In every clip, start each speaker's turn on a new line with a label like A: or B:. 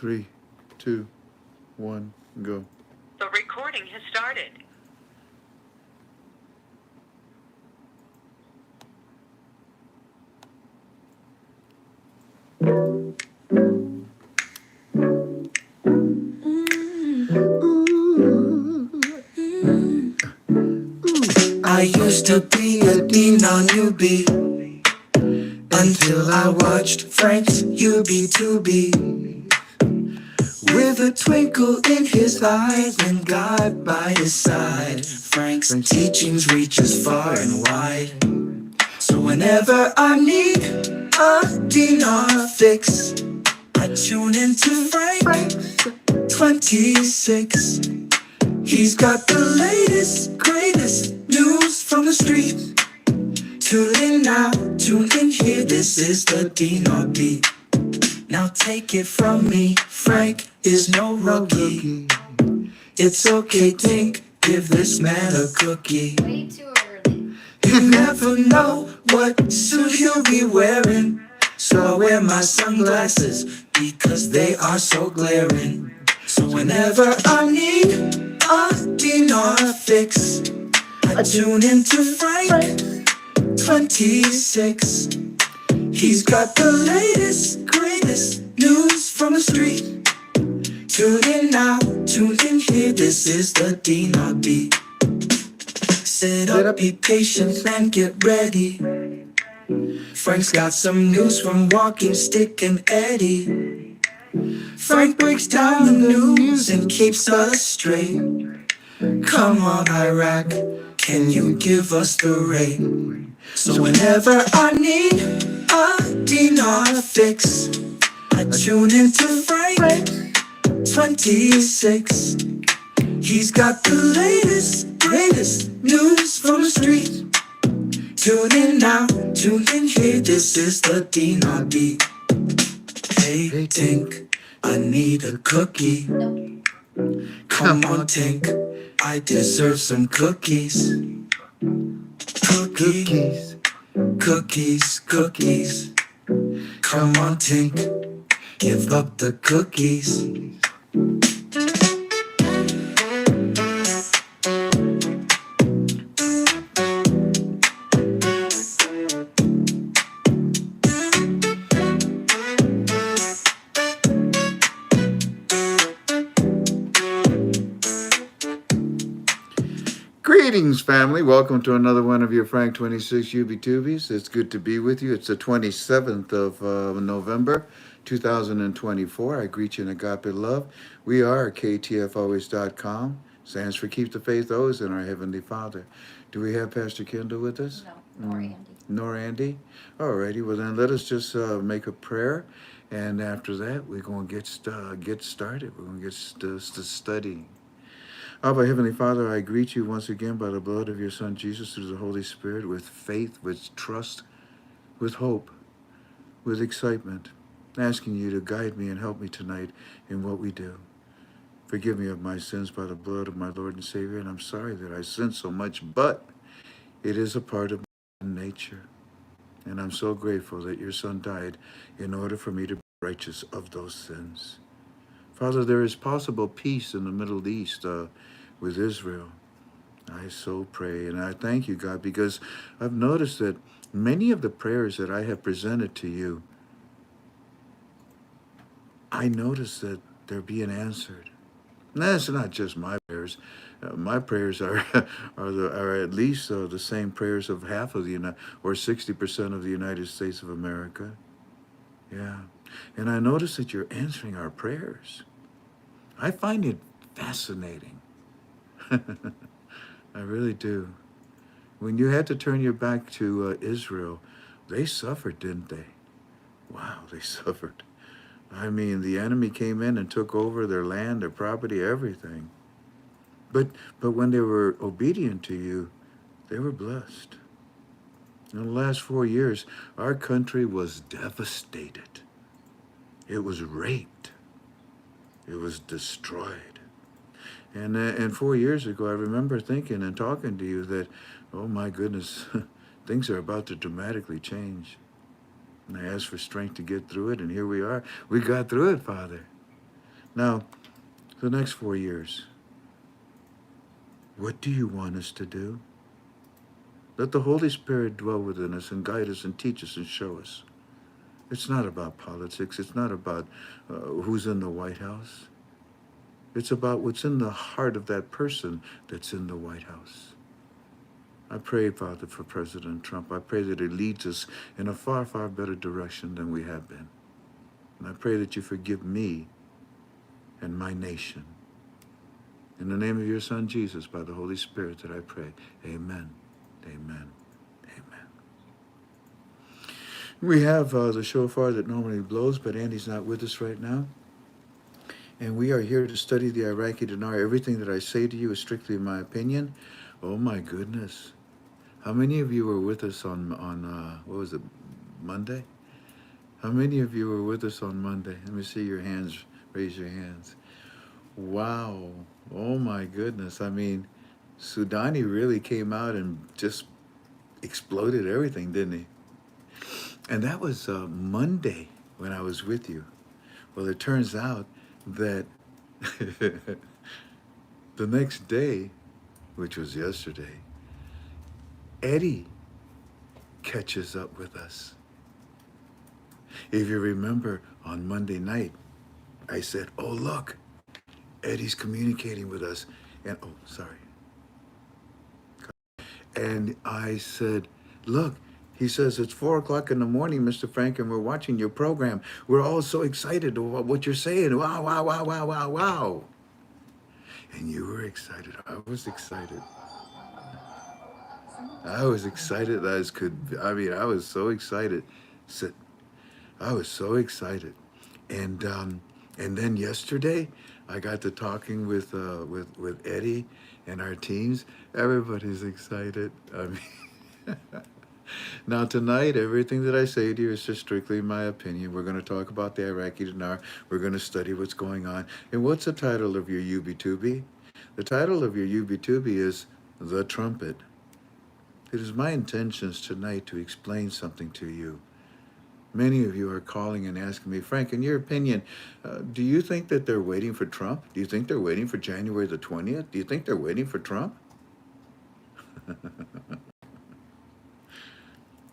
A: 3, 2, 1, go.
B: The recording has started.
C: I used to be a Dinar newbie until I watched Frank's UB2B. With a twinkle in his eyes and God by his side, Frank's teachings reach as far and wide. So whenever I need a Dinar fix, I tune into Frank26. He's got the latest, greatest news from the street. Tune in now, tune in here, this is the Dinar beat. Now take it from me, Frank is no rookie. It's okay, Tink, give this man a cookie.
D: Way too early.
C: You never know what suit he'll be wearing, so I wear my sunglasses because they are so glaring. So whenever I need a Dinar fix, I tune into Frank26. He's got the latest, greatest news from the street. Tune in now, tune in here, this is the Dinar beat. Sit up, be patient and get ready. Frank's got some news from Walking Stick and Eddie. Frank breaks down the news and keeps us straight. Come on, Iraq, can you give us the rate? So whenever I need a Dinar fix, I tune into Frank26. He's got the latest, greatest news from the street. Tune in now, tune in here, this is the Dinar beat. Hey, Tink, I need a cookie. Come on, Tink, I deserve some cookies. Cookies, cookies, cookies. Come on, Tink, give up the cookies.
A: Greetings, family. Welcome to another one of your FRANK26 UB2Bs. It's good to be with you. It's the 27th of November, 2024. I greet you in agape love. We are KTFalways.com. Stands for Keep the Faith Always in Our Heavenly Father. Do we have Pastor Kendall with us?
D: No, nor Andy.
A: Nor Andy? Alrighty. Well, then let us just make a prayer. And after that, we're going to get started. We're going to get studying. Abba, Heavenly Father, I greet you once again by the blood of your Son, Jesus, through the Holy Spirit, with faith, with trust, with hope, with excitement, asking you to guide me and help me tonight in what we do. Forgive me of my sins by the blood of my Lord and Savior, and I'm sorry that I sin so much, but it is a part of my nature. And I'm so grateful that your Son died in order for me to be righteous of those sins. Father, there is possible peace in the Middle East with Israel. I so pray, and I thank you, God, because I've noticed that many of the prayers that I have presented to you, I notice that they're being answered. And that's not just my prayers. My prayers are at least the same prayers of half of the or 60% of the United States of America. Yeah, and I notice that you're answering our prayers. I find it fascinating. I really do. When you had to turn your back to Israel, they suffered, didn't they? Wow, they suffered. I mean, the enemy came in and took over their land, their property, everything. But when they were obedient to you, they were blessed. In the last 4 years, our country was devastated. It was raped. It was destroyed. And 4 years ago, I remember thinking and talking to you that, oh my goodness, things are about to dramatically change. And I asked for strength to get through it, and here we are. We got through it, Father. Now, the next 4 years, what do you want us to do? Let the Holy Spirit dwell within us and guide us and teach us and show us. It's not about politics. It's not about who's in the White House. It's about what's in the heart of that person that's in the White House. I pray, Father, for President Trump. I pray that he leads us in a far, far better direction than we have been. And I pray that you forgive me and my nation. In the name of your Son, Jesus, by the Holy Spirit that I pray. Amen. Amen. Amen. We have the shofar that normally blows, but Andy's not with us right now. And we are here to study the Iraqi Dinar. Everything that I say to you is strictly my opinion. Oh my goodness. How many of you were with us on what was it, Monday? How many of you were with us on Monday? Let me see your hands. Raise your hands. Wow. Oh my goodness. I mean, Sudani really came out and just exploded everything, didn't he? And that was Monday when I was with you. Well, it turns out that the next day, which was yesterday, Eddie catches up with us. If you remember, on Monday night, I said, oh, look, Eddie's communicating with us. And, oh, sorry. And I said, look, he says, it's 4 o'clock in the morning, Mr. Frank, and we're watching your program. We're all so excited about what you're saying. Wow, wow, wow, wow, wow, wow. And you were excited. I was excited. I was excited as could. I mean, I was so excited. I was so excited. And then yesterday, I got to talking with Eddie and our teams. Everybody's excited. I mean, now tonight, everything that I say to you is just strictly my opinion. We're going to talk about the Iraqi Dinar. We're going to study what's going on. And what's the title of your UB2B? The title of your UB2B is The Trumpet. It is my intentions tonight to explain something to you. Many of you are calling and asking me, Frank, in your opinion, do you think that they're waiting for Trump? Do you think they're waiting for January the 20th? Do you think they're waiting for Trump?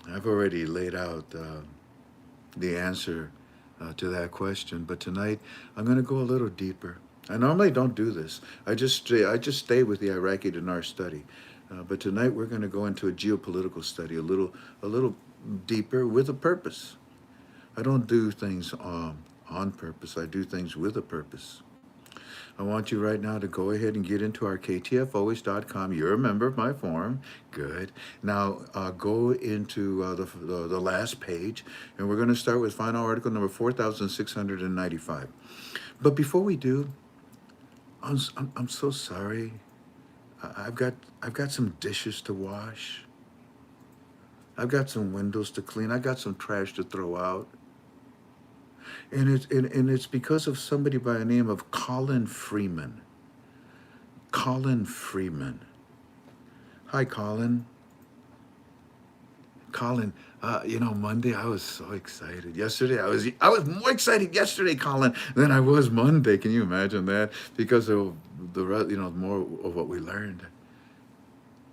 A: I've already laid out the answer to that question, but tonight I'm going to go a little deeper. I normally don't do this. I just stay with the Iraqi Dinar study. But tonight we're going to go into a geopolitical study, a little deeper with a purpose. I don't do things on purpose. I do things with a purpose. I want you right now to go ahead and get into our ktfolways.com. You're a member of my forum. Good. Now go into the last page, and we're going to start with final article number 4,695. But before we do, I'm so sorry. I've got some dishes to wash. I've got some windows to clean. I got some trash to throw out. And it's because of somebody by the name of Colin Freeman. Colin Freeman. Hi, Colin. Colin, Monday I was so excited. Yesterday I was more excited yesterday, Colin, than I was Monday. Can you imagine that? Because of more of what we learned.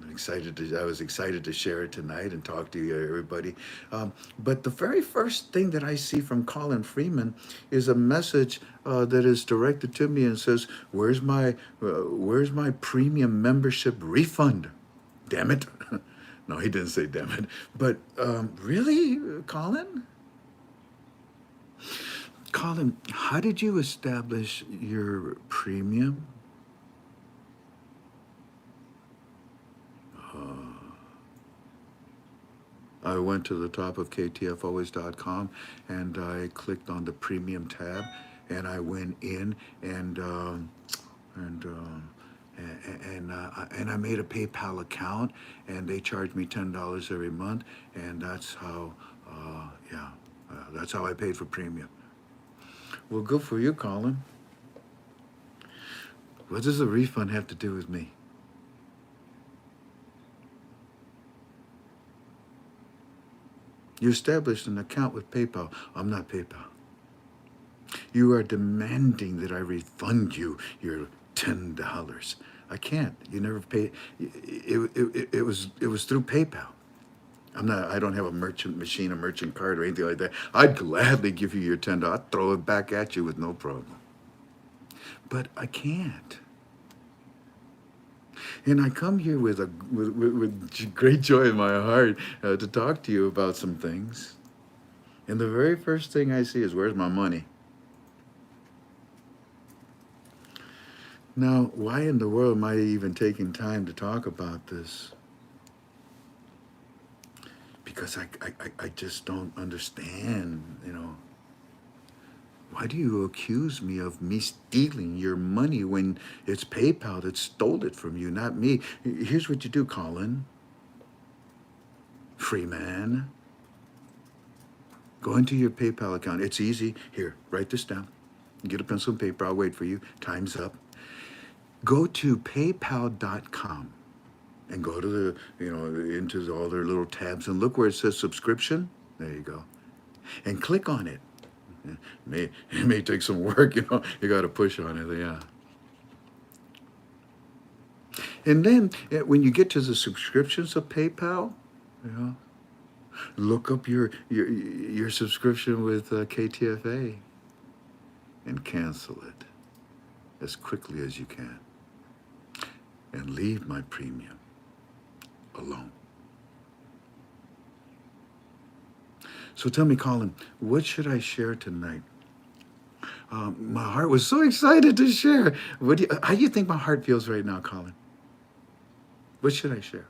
A: I was excited to share it tonight and talk to you, everybody. But the very first thing that I see from Colin Freeman is a message that is directed to me and says, "Where's my premium membership refund? Damn it!" No, he didn't say damn it. But really, Colin? Colin, how did you establish your premium? I went to the top of ktfolways.com and I clicked on the premium tab and I went in and I made a PayPal account and they charged me $10 every month, and that's how that's how I paid for premium. Well, good for you, Colin. What does the refund have to do with me? You established an account with PayPal. I'm not PayPal. You are demanding that I refund you your $10. I can't. You never paid. It was through PayPal. I don't have a merchant machine, a merchant card, or anything like that. I'd gladly give you your $10. I'd throw it back at you with no problem. But I can't. And I come here with great joy in my heart to talk to you about some things. And the very first thing I see is, where's my money? Now, why in the world am I even taking time to talk about this? Because I just don't understand, Why do you accuse me of me stealing your money when it's PayPal that stole it from you, not me? Here's what you do, Colin. Free man. Go into your PayPal account. It's easy. Here, write this down. Get a pencil and paper. I'll wait for you. Time's up. Go to paypal.com and go to into all their little tabs and look where it says subscription. There you go. And click on it. It may take some work, you got to push on it, yeah. And then when you get to the subscriptions of PayPal, look up your subscription with KTFA and cancel it as quickly as you can. And leave my premium alone. So tell me, Colin, what should I share tonight? My heart was so excited to share. How do you think my heart feels right now, Colin? What should I share?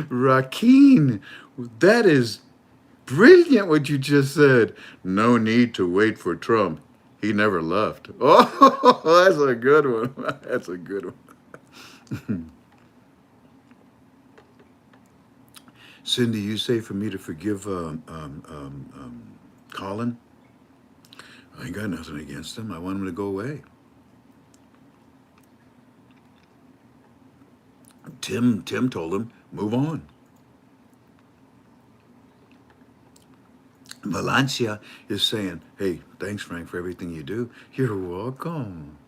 A: Rakeen, that is brilliant what you just said. No need to wait for Trump. He never left. Oh, that's a good one. That's a good one. Cindy, you say for me to forgive Colin? I ain't got nothing against him. I want him to go away. Tim told him, move on. Valencia is saying, hey, thanks, Frank, for everything you do. You're welcome.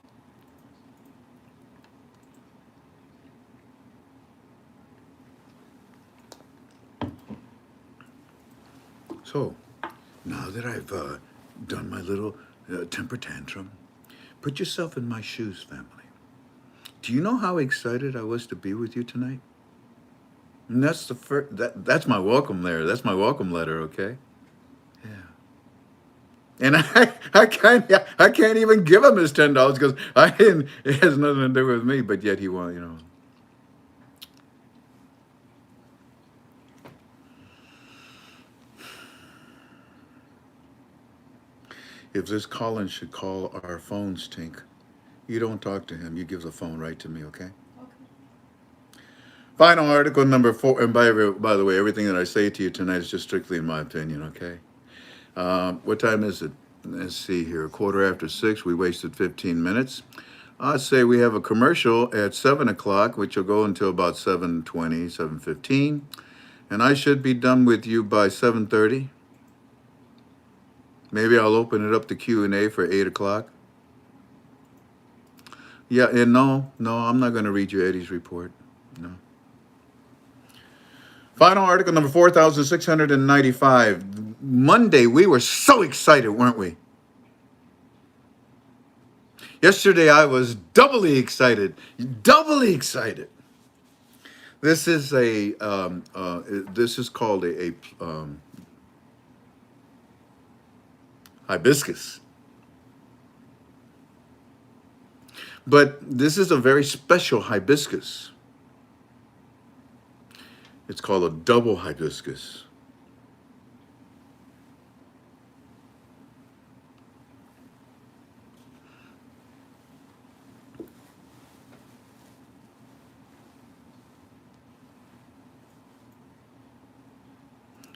A: So, now that I've done my little temper tantrum, put yourself in my shoes, family. Do you know how excited I was to be with you tonight? And that's the first. That's my welcome there. That's my welcome letter. Okay. Yeah. And I can't even give him his $10 because it has nothing to do with me. But yet he wants, If this Colin should call our phones, Tink, you don't talk to him. You give the phone right to me, okay? Okay. Final article number 4. And by the way, everything that I say to you tonight is just strictly in my opinion, okay? What time is it? Let's see here. 6:15. We wasted 15 minutes. I'd say we have a commercial at 7 o'clock, which will go until about 7:20, 7:15. And I should be done with you by 7:30. Maybe I'll open it up to Q&A for 8 o'clock. Yeah, and no, I'm not going to read you Eddie's report. No. Final article number 4,695. Monday, we were so excited, weren't we? Yesterday, I was doubly excited. Doubly excited. This is called a hibiscus. But this is a very special hibiscus. It's called a double hibiscus.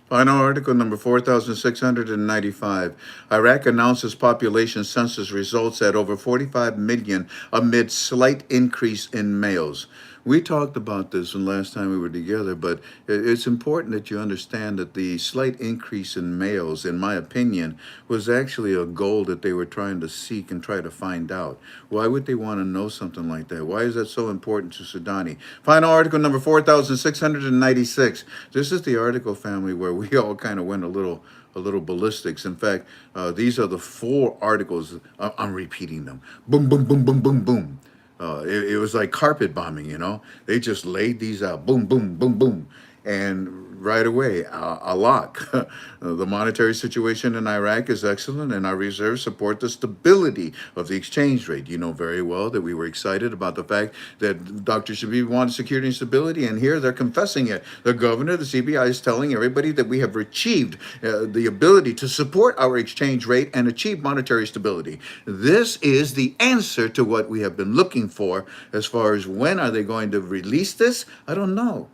A: Final article number 4,695. Iraq announces population census results at over 45 million amid slight increase in males. We talked about this when last time we were together, but it's important that you understand that the slight increase in males, in my opinion, was actually a goal that they were trying to seek and try to find out. Why would they want to know something like that? Why is that so important to Sudani? Final article number 4696. This is the article, family, where we all kind of went a little ballistics. In fact, these are the 4 articles. I'm repeating them. Boom, boom, boom, boom, boom, boom. It was like carpet bombing, you know. They just laid these out, boom, boom, boom, boom, and right away, a lock. The monetary situation in Iraq is excellent, and our reserves support the stability of the exchange rate. You know very well that we were excited about the fact that Dr. Shabib wanted security and stability, and here they're confessing it. The governor of the CBI is telling everybody that we have achieved the ability to support our exchange rate and achieve monetary stability. This is the answer to what we have been looking for. As far as when are they going to release this, I don't know.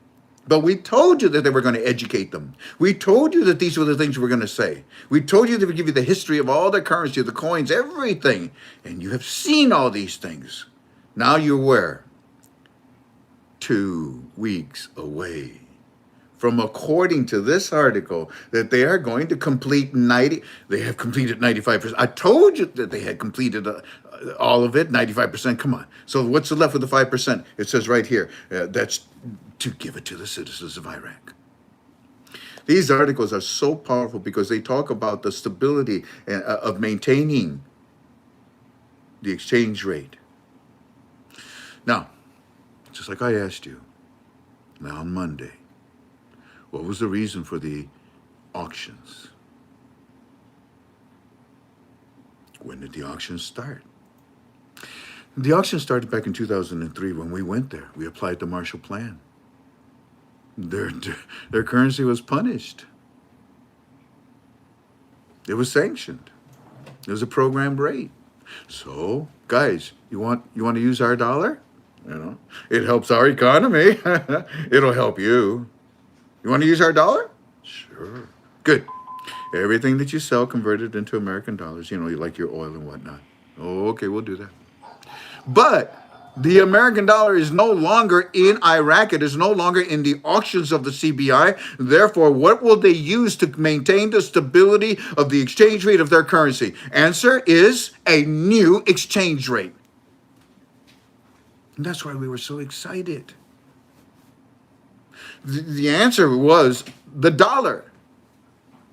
A: But we told you that they were going to educate them. We told you that these were the things we were going to say. We told you they would give you the history of all the currency, the coins, everything. And you have seen all these things. Now you're where? 2 weeks away from, according to this article, that they are going to complete they have completed 95%. I told you that they had completed all of it, 95%. Come on. So what's left with the 5%? It says right here, that's to give it to the citizens of Iraq. These articles are so powerful because they talk about the stability of maintaining the exchange rate. Now, just like I asked you, now on Monday, what was the reason for the auctions? When did the auctions start? The auction started back in 2003 when we went there. We applied the Marshall Plan. Their currency was punished. It was sanctioned. It was a programmed rate. So, guys, you want to use our dollar? You know, it helps our economy. It'll help you. You want to use our dollar? Sure. Good. Everything that you sell converted into American dollars, you know, like your oil and whatnot. Oh, okay, we'll do that. But the American dollar is no longer in Iraq. It is no longer in the auctions of the CBI. Therefore, what will they use to maintain the stability of the exchange rate of their currency? Answer is a new exchange rate. And that's why we were so excited. The answer was the dollar,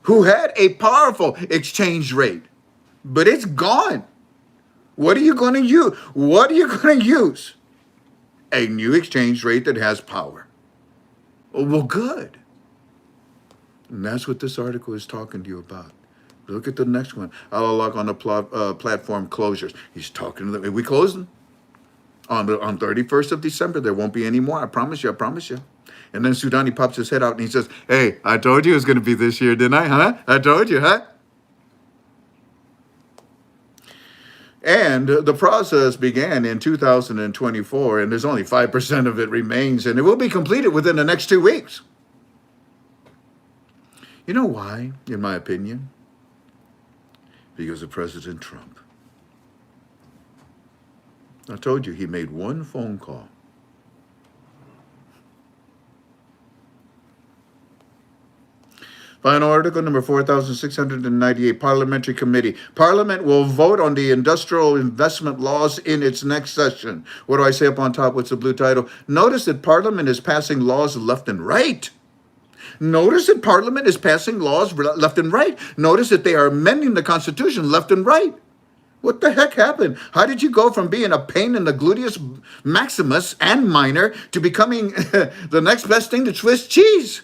A: who had a powerful exchange rate, but it's gone. What are you going to use? What are you going to use? A new exchange rate that has power. Well, good. And that's what this article is talking to you about. Look at the next one. I'll log on the platform closures. He's talking to them. We close them on 31st of December. There won't be any more. I promise you. I promise you. And then Sudani pops his head out and he says, "Hey, I told you it was going to be this year, didn't I? Huh? I told you, huh?" And the process began in 2024, and there's only 5% of it remains, and it will be completed within the next 2 weeks. You know why, in my opinion? Because of President Trump. I told you he made one phone call. Final article number 4698, Parliamentary Committee. Parliament will vote on the industrial investment laws in its next session. What do I say up on top? What's the blue title? Notice that Parliament is passing laws left and right. Notice that Parliament is passing laws left and right. Notice that they are amending the Constitution left and right. What the heck happened? How did you go from being a pain in the gluteus maximus and minor to becoming the next best thing to Swiss cheese?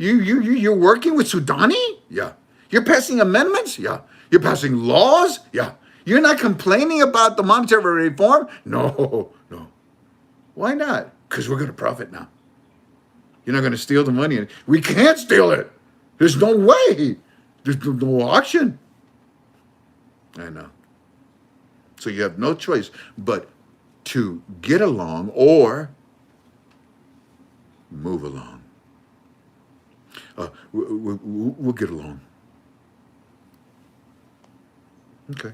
A: You're working with Sudani? Yeah. You're passing amendments? Yeah. You're passing laws? Yeah. You're not complaining about the monetary reform? No. Why not? Because we're going to profit now. You're not going to steal the money. We can't steal it. There's no way. There's no auction. I know. So you have no choice but to get along or move along. We'll get along. Okay.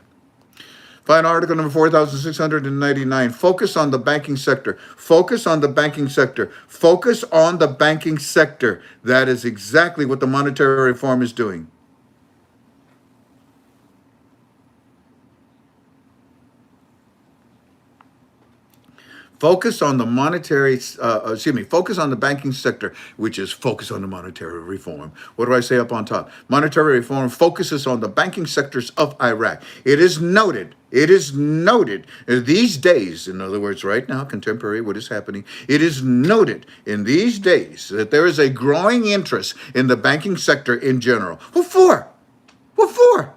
A: Find article number 4,699. Focus on the banking sector. Focus on the banking sector. Focus on the banking sector. That is exactly what the monetary reform is doing. Focus on the focus on the banking sector, which is focus on the monetary reform. What do I say up on top? Monetary reform focuses on the banking sectors of Iraq. It is noted these days, in other words, right now, contemporary, what is happening, it is noted in these days that there is a growing interest in the banking sector in general. What for? What for?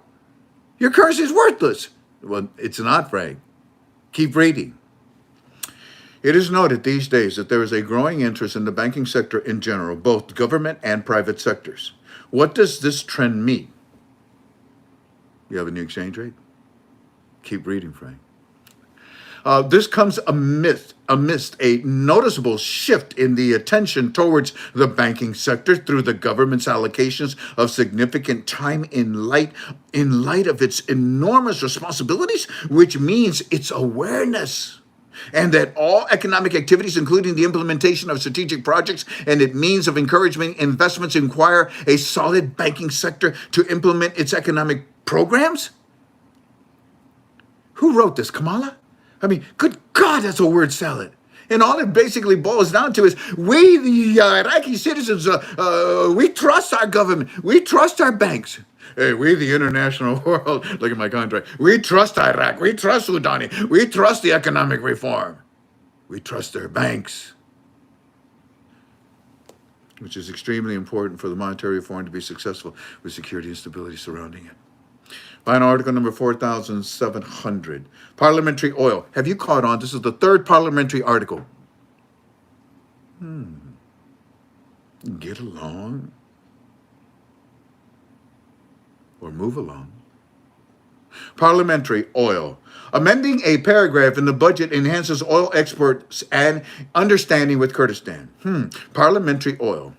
A: Your currency is worthless. Well, it's not, Frank. Keep reading. It is noted these days that there is a growing interest in the banking sector in general, both government and private sectors. What does this trend mean? You have a new exchange rate? Keep reading, Frank. This comes amidst a noticeable shift in the attention towards the banking sector through the government's allocations of significant time in light of its enormous responsibilities, which means its awareness. And that all economic activities, including the implementation of strategic projects and its means of encouraging investments, require a solid banking sector to implement its economic programs? Who wrote this, Kamala? I mean, good God, that's a word salad. And all it basically boils down to is we, the Iraqi citizens, we trust our government. We trust our banks. Hey, we, the international world, look at my contract. We trust Iraq. We trust Udani. We trust the economic reform. We trust their banks, which is extremely important for the monetary reform to be successful with security and stability surrounding it. Final article number 4,700. Parliamentary oil. Have you caught on? This is the third parliamentary article. Get along. Or move along. Parliamentary oil. Amending a paragraph in the budget enhances oil exports and understanding with Kurdistan. Parliamentary oil.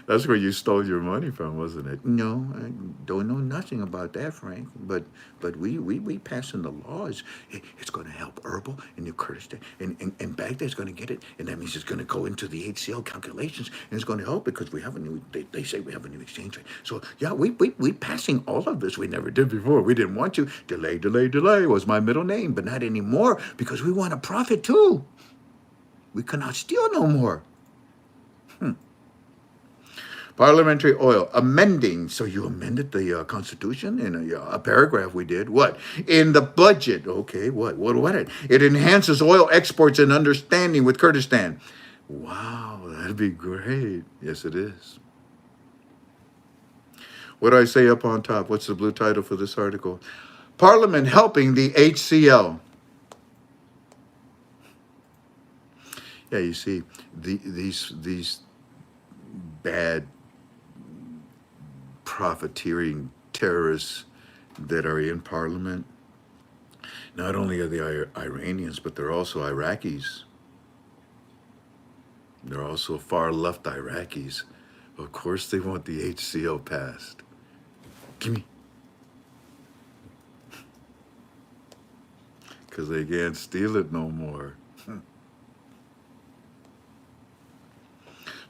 A: That's where you stole your money from, wasn't it? No, I don't know nothing about that, Frank. But we passing the laws. It's going to help Erbil in the Kurdistan, and Baghdad's going to get it, and that means it's going to go into the HCL calculations, and it's going to help because we have a new. They say we have a new exchange rate. So yeah, we passing all of this. We never did before. We didn't want to. Delay was my middle name, but not anymore because we want to profit too. We cannot steal no more. Parliamentary oil, amending. So you amended the Constitution in a paragraph we did. What? In the budget. Okay, what? It enhances oil exports and understanding with Kurdistan. Wow, that'd be great. Yes, it is. What do I say up on top? What's the blue title for this article? Parliament helping the HCL. Yeah, you see, these bad profiteering terrorists that are in Parliament, not only are they Iranians, but they're also Iraqis. They're also far left Iraqis. Of course they want the HCO passed. Gimme. Because they can't steal it no more.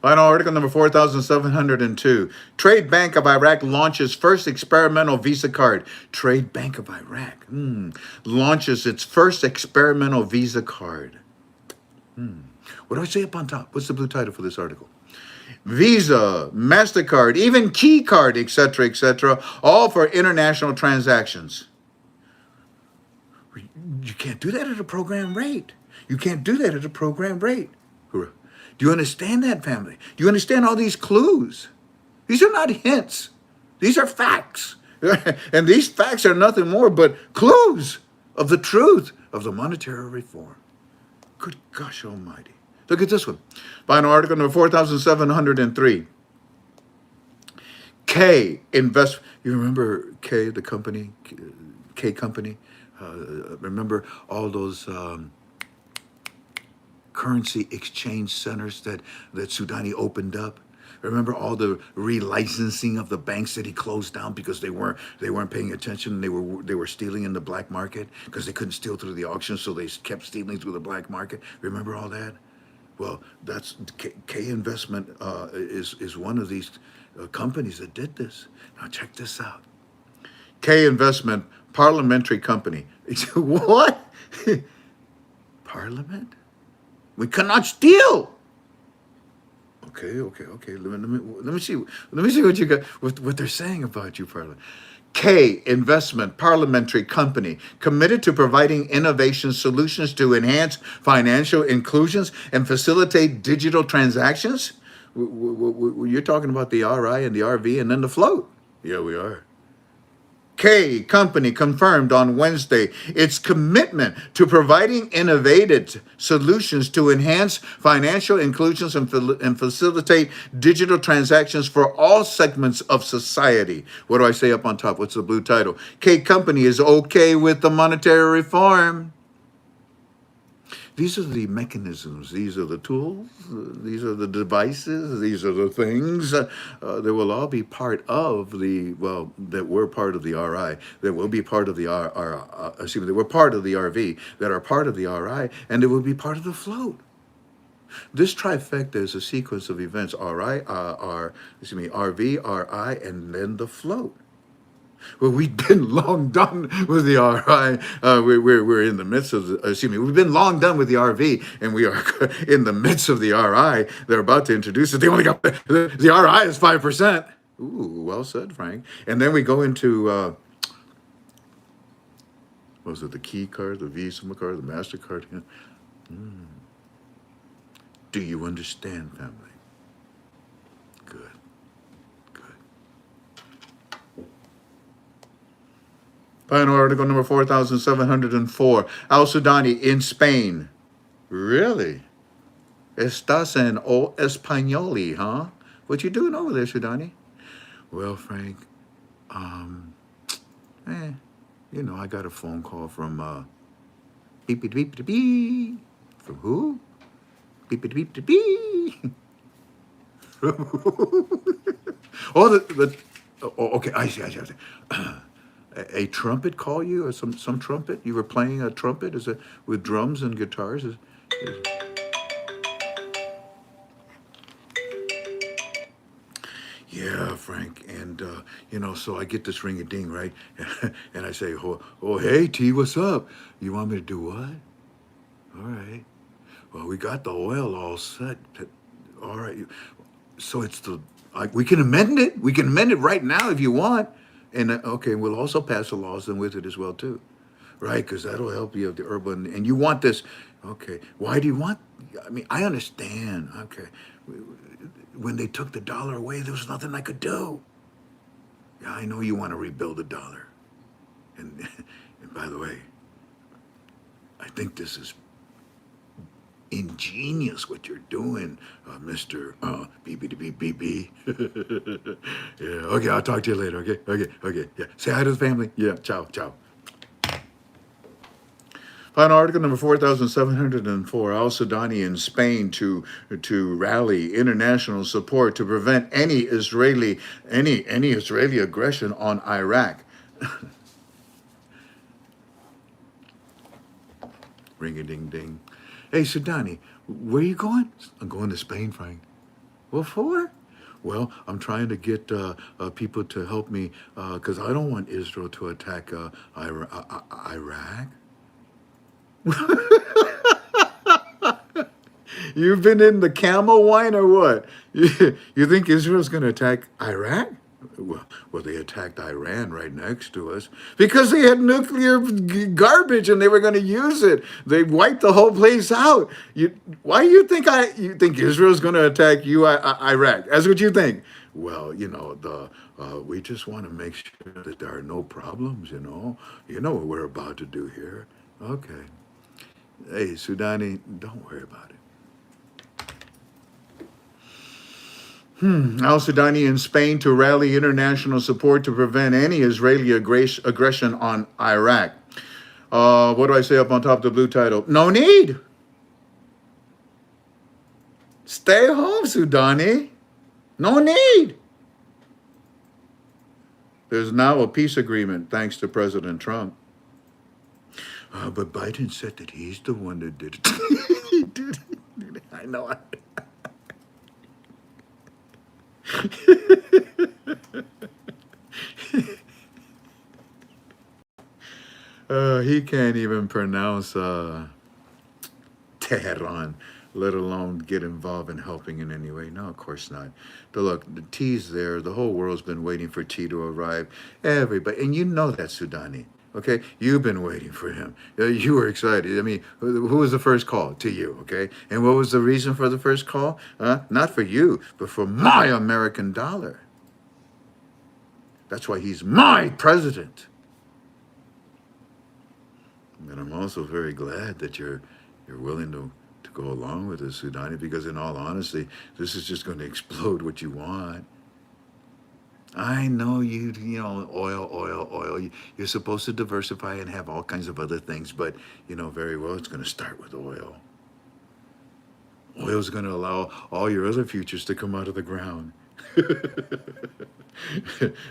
A: Final article number 4,702. Trade Bank of Iraq launches first experimental Visa card. Trade Bank of Iraq launches its first experimental Visa card. What do I say up on top? What's the blue title for this article? Visa, MasterCard, even Key Card, etc., all for international transactions. You can't do that at a program rate. You can't do that at a program rate. Do you understand that, family? Do you understand all these clues? These are not hints. These are facts. And these facts are nothing more but clues of the truth of the monetary reform. Good gosh almighty. Look at this one. Final article number 4,703. K Invest. You remember K, the company? K Company? Remember all those currency exchange centers that Sudani opened up? Remember all the relicensing of the banks that he closed down because they weren't paying attention, and they were stealing in the black market because they couldn't steal through the auction, so they kept stealing through the black market. Remember all that? Well, that's K Investment is one of these companies that did this. Now check this out. K Investment, Parliamentary company. What? Parliament? We cannot steal. Okay. Let me see what you got. What they're saying about you, Parliament. K Investment, Parliamentary company, committed to providing innovation solutions to enhance financial inclusions and facilitate digital transactions. You're talking about the RI and the RV and then the float. Yeah, we are. K Company confirmed on Wednesday its commitment to providing innovative solutions to enhance financial inclusions and facilitate digital transactions for all segments of society. What do I say up on top? What's the blue title? K Company is okay with the monetary reform. These are the mechanisms, these are the tools, these are the devices, these are the things that will all be part of that were part of the RI, that will be part of the they were part of the RV, that are part of the RI, and they will be part of the float. This trifecta is a sequence of events, RV, RI, and then the float. Well, we've been long done with the RI. We're in the midst of we've been long done with the RV, and we are in the midst of the RI. They're about to introduce it. They only got the RI is 5%. Ooh, well said, Frank. And then we go into what was it? The key card, the Visa card, the MasterCard. Do you understand, family? Good. Final article number 4,704. Al-Sudani in Spain. Really? Estás en o españoli, huh? What you doing over there, Sudani? Well, Frank, I got a phone call from beep beep beep beep beep. From who? Beep beep beep beep beep. Oh, okay, I see. A trumpet call you, or some trumpet? You were playing a trumpet? Is it with drums and guitars? Yeah, Frank, and so I get this ring-a-ding, right? And I say, oh, hey, T, what's up? You want me to do what? All right. Well, we got the oil all set. All right. So we can amend it. We can amend it right now if you want. And okay, we'll also pass the laws then with it as well too, right? Because that'll help you with the urban. And you want this, okay? Why do you want? I mean, I understand. Okay, when they took the dollar away, there was nothing I could do. Yeah, I know you want to rebuild the dollar. And by the way, I think this is ingenious what you're doing, Mr. BB. Yeah, okay, I'll talk to you later, okay, yeah. Say hi to the family. Yeah, ciao. Final article number 4,704. Al-Sudani in Spain to rally international support to prevent any Israeli aggression on Iraq. Ring-a-ding-ding. Hey, Sudani, where are you going? I'm going to Spain, Frank. What for? Well, I'm trying to get people to help me because I don't want Israel to attack Iraq. You've been in the camel wine or what? You think Israel's going to attack Iraq? Well, they attacked Iran right next to us because they had nuclear garbage and they were going to use it. They wiped the whole place out. Why do you think you think Israel's going to attack Iraq? That's what you think. Well, we just want to make sure that there are no problems. You know what we're about to do here. Okay. Hey, Sudani, don't worry about it. Al-Sudani in Spain to rally international support to prevent any Israeli aggression on Iraq. What do I say up on top of the blue title? No need. Stay home, Sudani. No need. There's now a peace agreement thanks to President Trump. But Biden said that he's the one that did it. He did it. I know. He can't even pronounce Tehran, let alone get involved in helping in any way. No, of course not. But look, the tea's there. The whole world's been waiting for tea to arrive. Everybody, and you know that, Sudani. Okay, you've been waiting for him. You were excited. I mean, who was the first call? To you, okay? And what was the reason for the first call? Not for you, but for my American dollar. That's why he's my president. And I'm also very glad that you're willing to go along with this, Sudani, because in all honesty, this is just going to explode what you want. I know you know, oil. You're supposed to diversify and have all kinds of other things, but you know very well it's going to start with oil. Oil's going to allow all your other futures to come out of the ground.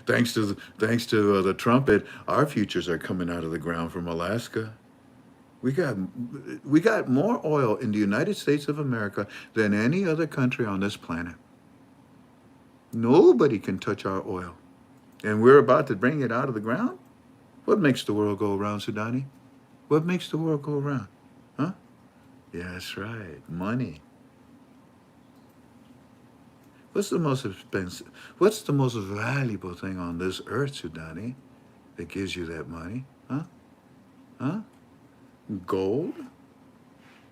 A: Thanks to the Trumpet, our futures are coming out of the ground from Alaska. We got more oil in the United States of America than any other country on this planet. Nobody can touch our oil. And we're about to bring it out of the ground? What makes the world go around, Sudani? What makes the world go around? Huh? Yeah, that's right. Money. What's the most expensive, what's the most valuable thing on this earth, Sudani, that gives you that money? Huh? Huh? Gold?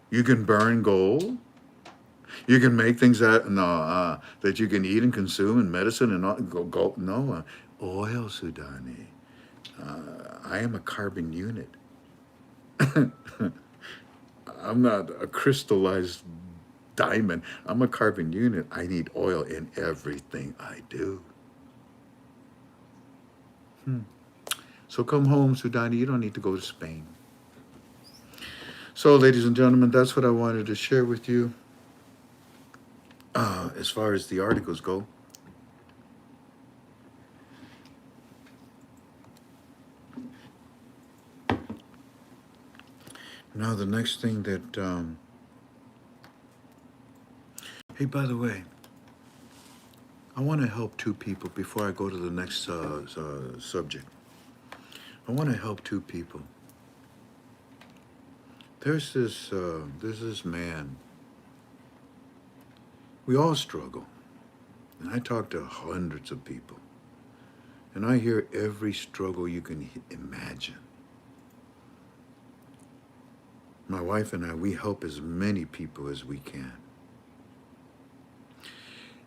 A: You can burn gold? You can make things that you can eat and consume in medicine and all. Gold? No, oil, Sudani. I am a carbon unit. I'm not a crystallized diamond. I'm a carbon unit. I need oil in everything I do. So come home, Sudani. You don't need to go to Spain. So, ladies and gentlemen, that's what I wanted to share with you. As far as the articles go. Now, the next thing that... Hey, by the way, I want to help two people before I go to the next subject. I want to help two people. There's this man. We all struggle. And I talk to hundreds of people. And I hear every struggle you can imagine. My wife and I, we help as many people as we can.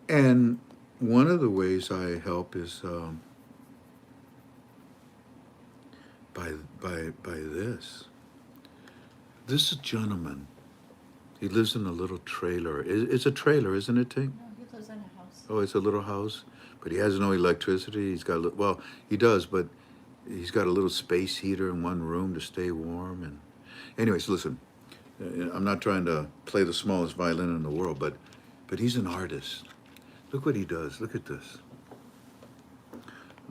A: And one of the ways I help is by this. This gentleman, he lives in a little trailer. It's a trailer, isn't it, Tink?
D: No, he lives in a house.
A: Oh, it's a little house, but he has no electricity. He's got, well, he does, but he's got a little space heater in one room to stay warm. And anyways, listen, I'm not trying to play the smallest violin in the world, but he's an artist. Look what he does. Look at this.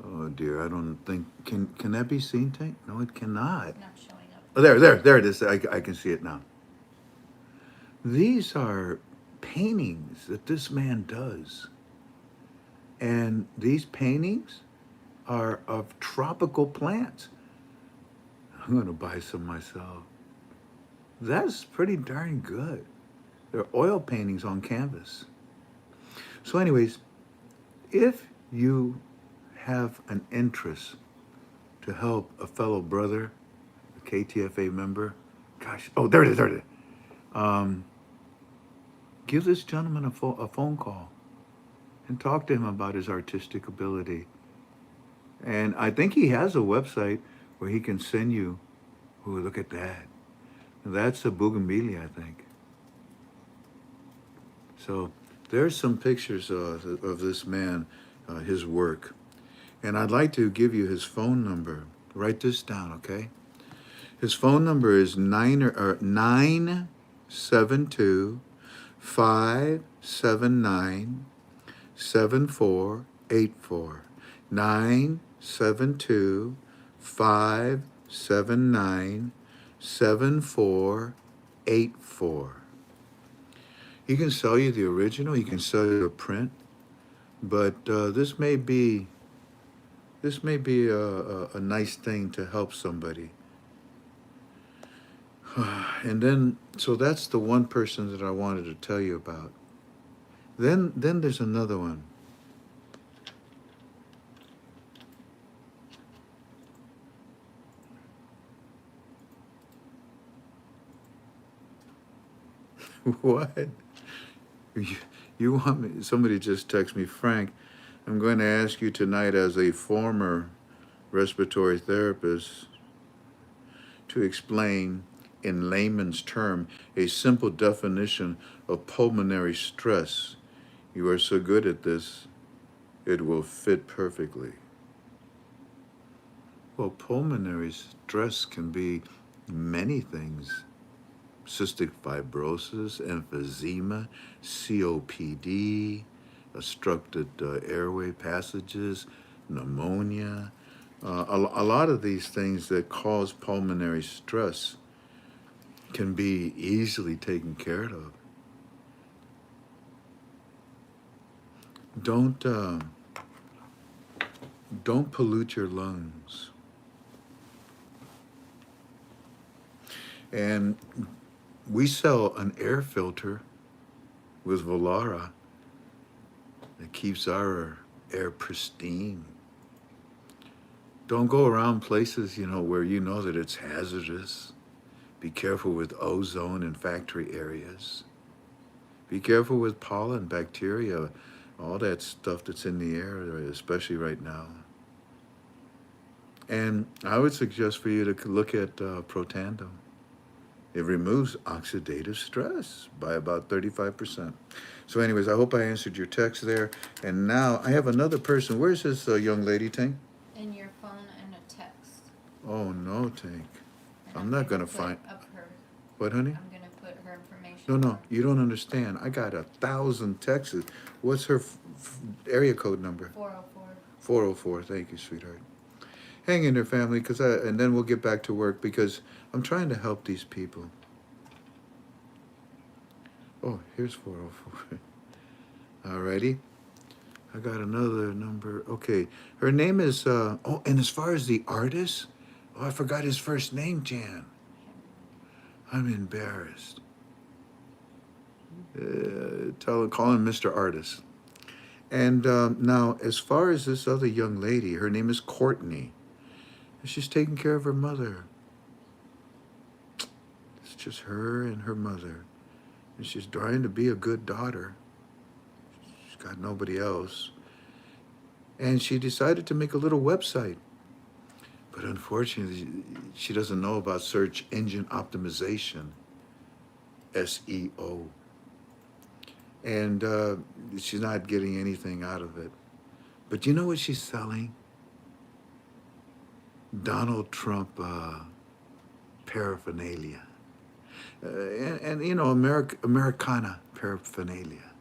A: Oh dear, I don't think, can that be seen, Tank? No, it cannot.
D: It's not showing up.
A: Oh, there it is. I can see it now. These are paintings that this man does. And these paintings are of tropical plants. I'm going to buy some myself. That's pretty darn good. They're oil paintings on canvas. So anyways, if you have an interest to help a fellow brother, a KTFA member, gosh, oh, there it is. Give this gentleman a phone call and talk to him about his artistic ability. And I think he has a website where he can send you, oh, look at that. That's a bougainvillea, I think. So there's some pictures of this man, his work. And I'd like to give you his phone number. Write this down, okay? His phone number is 972-579-6966. 7484. 972-579-7484. He can sell you the original, he can sell you a print, but this may be a nice thing to help somebody. And then, so that's the one person that I wanted to tell you about. Then there's another one. What? You want me? Somebody just texted me, Frank. I'm going to ask you tonight, as a former respiratory therapist, to explain in layman's term a simple definition of pulmonary stress. You are so good at this, it will fit perfectly. Well, pulmonary stress can be many things. Cystic fibrosis, emphysema, COPD, obstructed airway passages, pneumonia, a lot of these things that cause pulmonary stress can be easily taken care of. Don't pollute your lungs. And we sell an air filter with Volara that keeps our air pristine. Don't go around places, where you know that it's hazardous. Be careful with ozone in factory areas. Be careful with pollen, bacteria, all that stuff that's in the air, especially right now. And I would suggest for you to look at Protandim. It removes oxidative stress by about 35%. So anyways, I hope I answered your text there. And now I have another person. Where's this young lady, Tank?
D: In your phone and a text.
A: Oh, no, Tank.
D: And
A: I'm not going to
D: put
A: find...
D: up her.
A: What, honey?
D: I'm going to put her information.
A: No, you don't understand. I got 1,000 texts. What's her area code number?
D: 404.
A: 404. Thank you, sweetheart. Hang in there, family, and then we'll get back to work, because I'm trying to help these people. Oh, here's 404. Alrighty. I got another number. Okay. Her name is, and as far as the artist, I forgot his first name, Jan. I'm embarrassed. Call him Mr. Artist. And now, as far as this other young lady, her name is Courtney. She's taking care of her mother. It's just her and her mother. And she's trying to be a good daughter. She's got nobody else. And she decided to make a little website. But unfortunately, she doesn't know about search engine optimization, SEO. And she's not getting anything out of it. But you know what she's selling? Donald Trump paraphernalia. And Americana paraphernalia.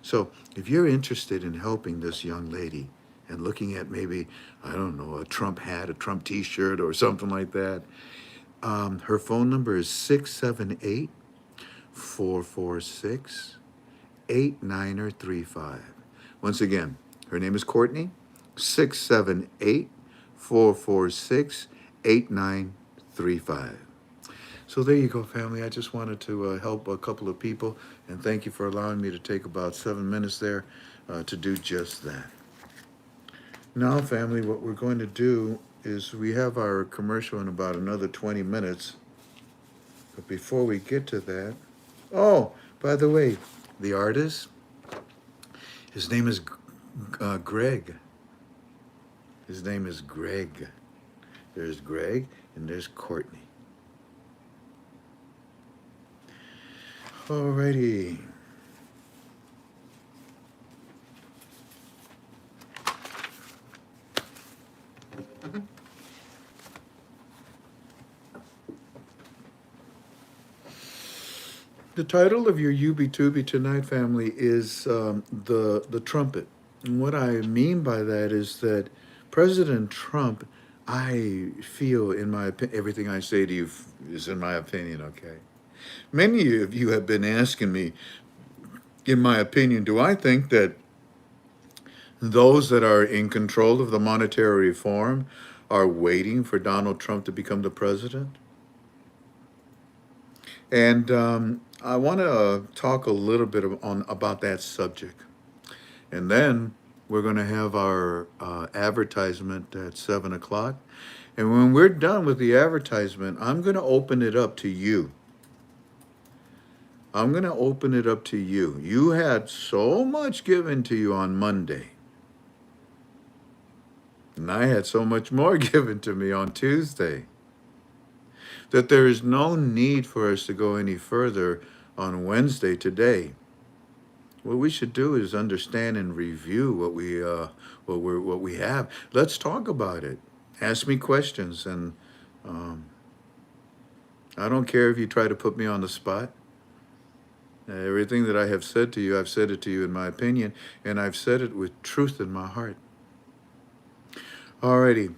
A: So if you're interested in helping this young lady and looking at maybe, I don't know, a Trump hat, a Trump t-shirt or something like that, her phone number is 678-446-8935. Once again, her name is Courtney, 678-446-8935. So there you go, family. I just wanted to help a couple of people, and thank you for allowing me to take about 7 minutes there to do just that. Now, family, what we're going to do is we have our commercial in about another 20 minutes. But before we get to that, oh, by the way, the artist, his name is Greg. His name is Greg. There's Greg and there's Courtney. Alrighty. The title of your UB2B tonight, family, is the Trumpet. And what I mean by that is that President Trump, I feel, in my opinion, everything I say to you is in my opinion, okay? Many of you have been asking me, in my opinion, do I think that those that are in control of the monetary reform are waiting for Donald Trump to become the president? And I want to talk a little bit about that subject. And then we're going to have our advertisement at 7 o'clock. And when we're done with the advertisement, I'm going to open it up to you. I'm going to open it up to you. You had so much given to you on Monday. And I had so much more given to me on Tuesday, that there is no need for us to go any further on Wednesday today. What we should do is understand and review what we have. Let's talk about it. Ask me questions, and I don't care if you try to put me on the spot. Everything that I have said to you, I've said it to you in my opinion, and I've said it with truth in my heart. Alrighty.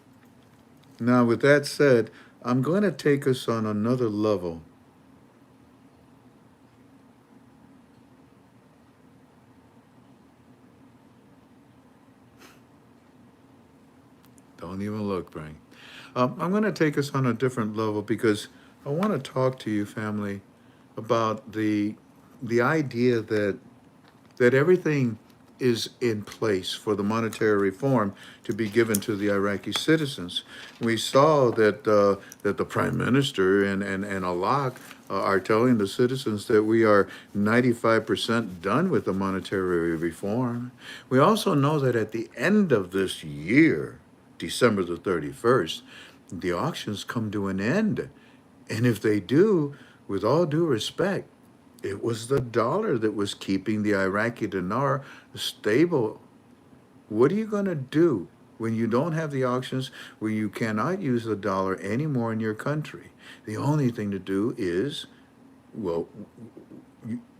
A: Now, with that said, I'm going to take us on another level. Don't even look, Frank. I'm going to take us on a different level because I want to talk to you, family, about the idea that everything is in place for the monetary reform to be given to the Iraqi citizens. We saw that that the Prime Minister and Iraq are telling the citizens that we are 95% done with the monetary reform. We also know that at the end of this year, December the 31st, the auctions come to an end. And if they do, with all due respect, it was the dollar that was keeping the Iraqi dinar stable. What are you going to do when you don't have the auctions, when you cannot use the dollar anymore in your country? The only thing to do is, well,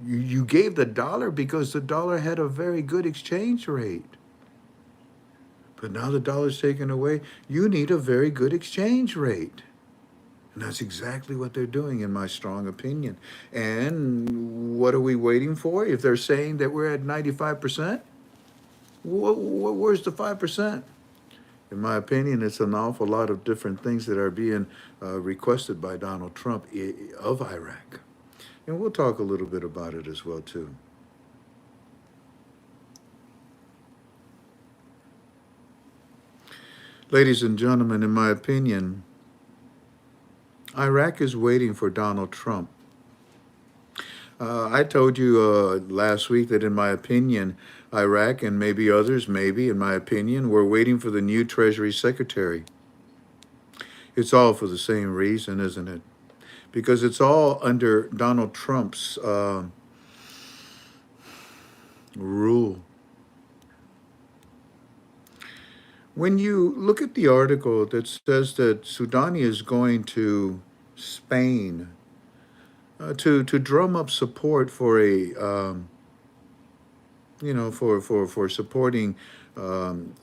A: you gave the dollar because the dollar had a very good exchange rate. But now the dollar's taken away, you need a very good exchange rate. And that's exactly what they're doing, in my strong opinion. And what are we waiting for? If they're saying that we're at 95%, where's the 5%? In my opinion, it's an awful lot of different things that are being requested by Donald Trump of Iraq. And we'll talk a little bit about it as well, too. Ladies and gentlemen, in my opinion, Iraq is waiting for Donald Trump. I told you last week that in my opinion, Iraq and maybe others, maybe in my opinion, were waiting for the new Treasury Secretary. It's all for the same reason, isn't it? Because it's all under Donald Trump's rule. When you look at the article that says that Sudani is going to Spain to drum up support for a for supporting to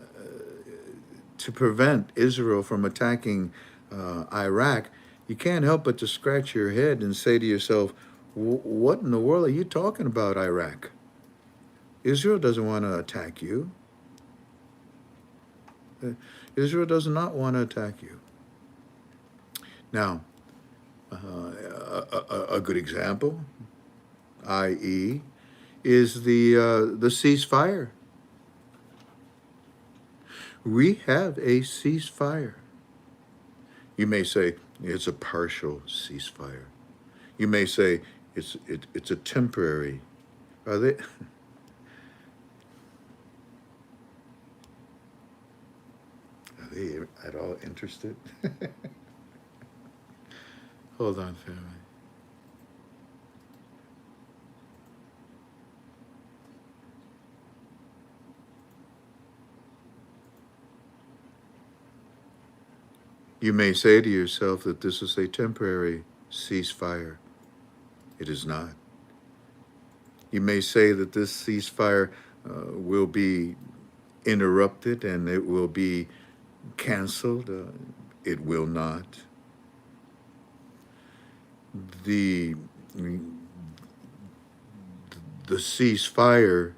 A: prevent Israel from attacking Iraq, you can't help but to scratch your head and say to yourself, what in the world are you talking about, Iraq? Israel doesn't want to attack you. Israel does not want to attack you. Now, a good example, i.e., is the ceasefire. We have a ceasefire. You may say it's a partial ceasefire. You may say it's a temporary. Are they? Are they at all interested? Hold on, family. You may say to yourself that this is a temporary ceasefire. It is not. You may say that this ceasefire will be interrupted and it will be canceled. It will not. The the ceasefire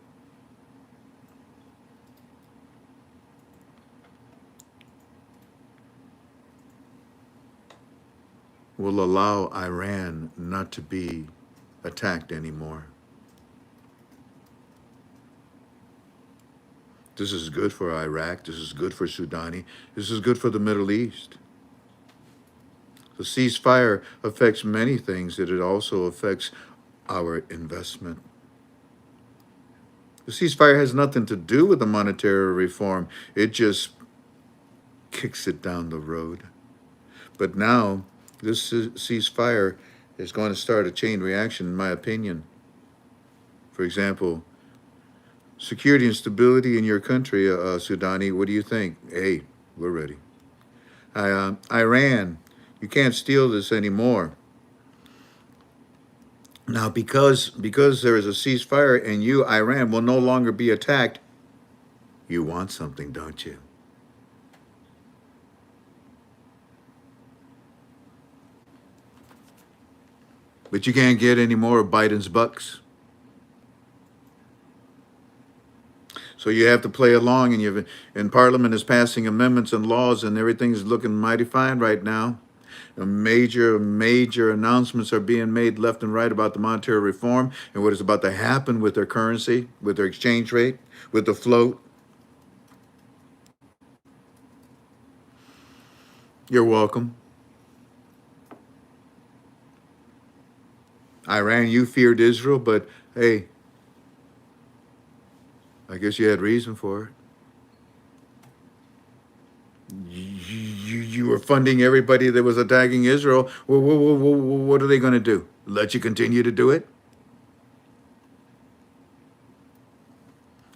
A: will allow Iran not to be attacked anymore. This is good for Iraq. This is good for Sudani. This is good for the Middle East. The ceasefire affects many things, that it also affects our investment. The ceasefire has nothing to do with the monetary reform. It just kicks it down the road. But now, this ceasefire is going to start a chain reaction, in my opinion. For example, security and stability in your country, Sudani, what do you think? Hey, we're ready. Iran, you can't steal this anymore. Now, because there is a ceasefire and you, Iran, will no longer be attacked, you want something, don't you? But you can't get any more of Biden's bucks. So you have to play along, and Parliament is passing amendments and laws, and everything's looking mighty fine right now. Major announcements are being made left and right about the monetary reform and what is about to happen with their currency, with their exchange rate, with the float. You're welcome. Iran, you feared Israel, but hey, I guess you had reason for it. You were funding everybody that was attacking Israel. What are they going to do? Let you continue to do it?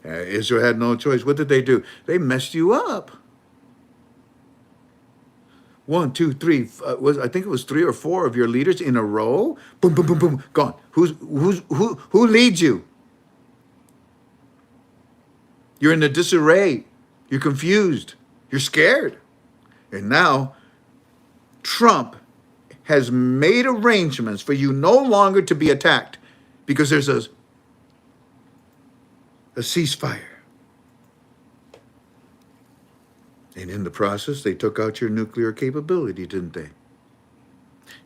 A: Israel had no choice. What did they do? They messed you up. 1, 2, 3. I think it was 3 or 4 of your leaders in a row. Boom, boom, boom, boom. Gone. Who leads you? You're in a disarray. You're confused. You're scared. And now, Trump has made arrangements for you no longer to be attacked because there's a ceasefire. And in the process, they took out your nuclear capability, didn't they?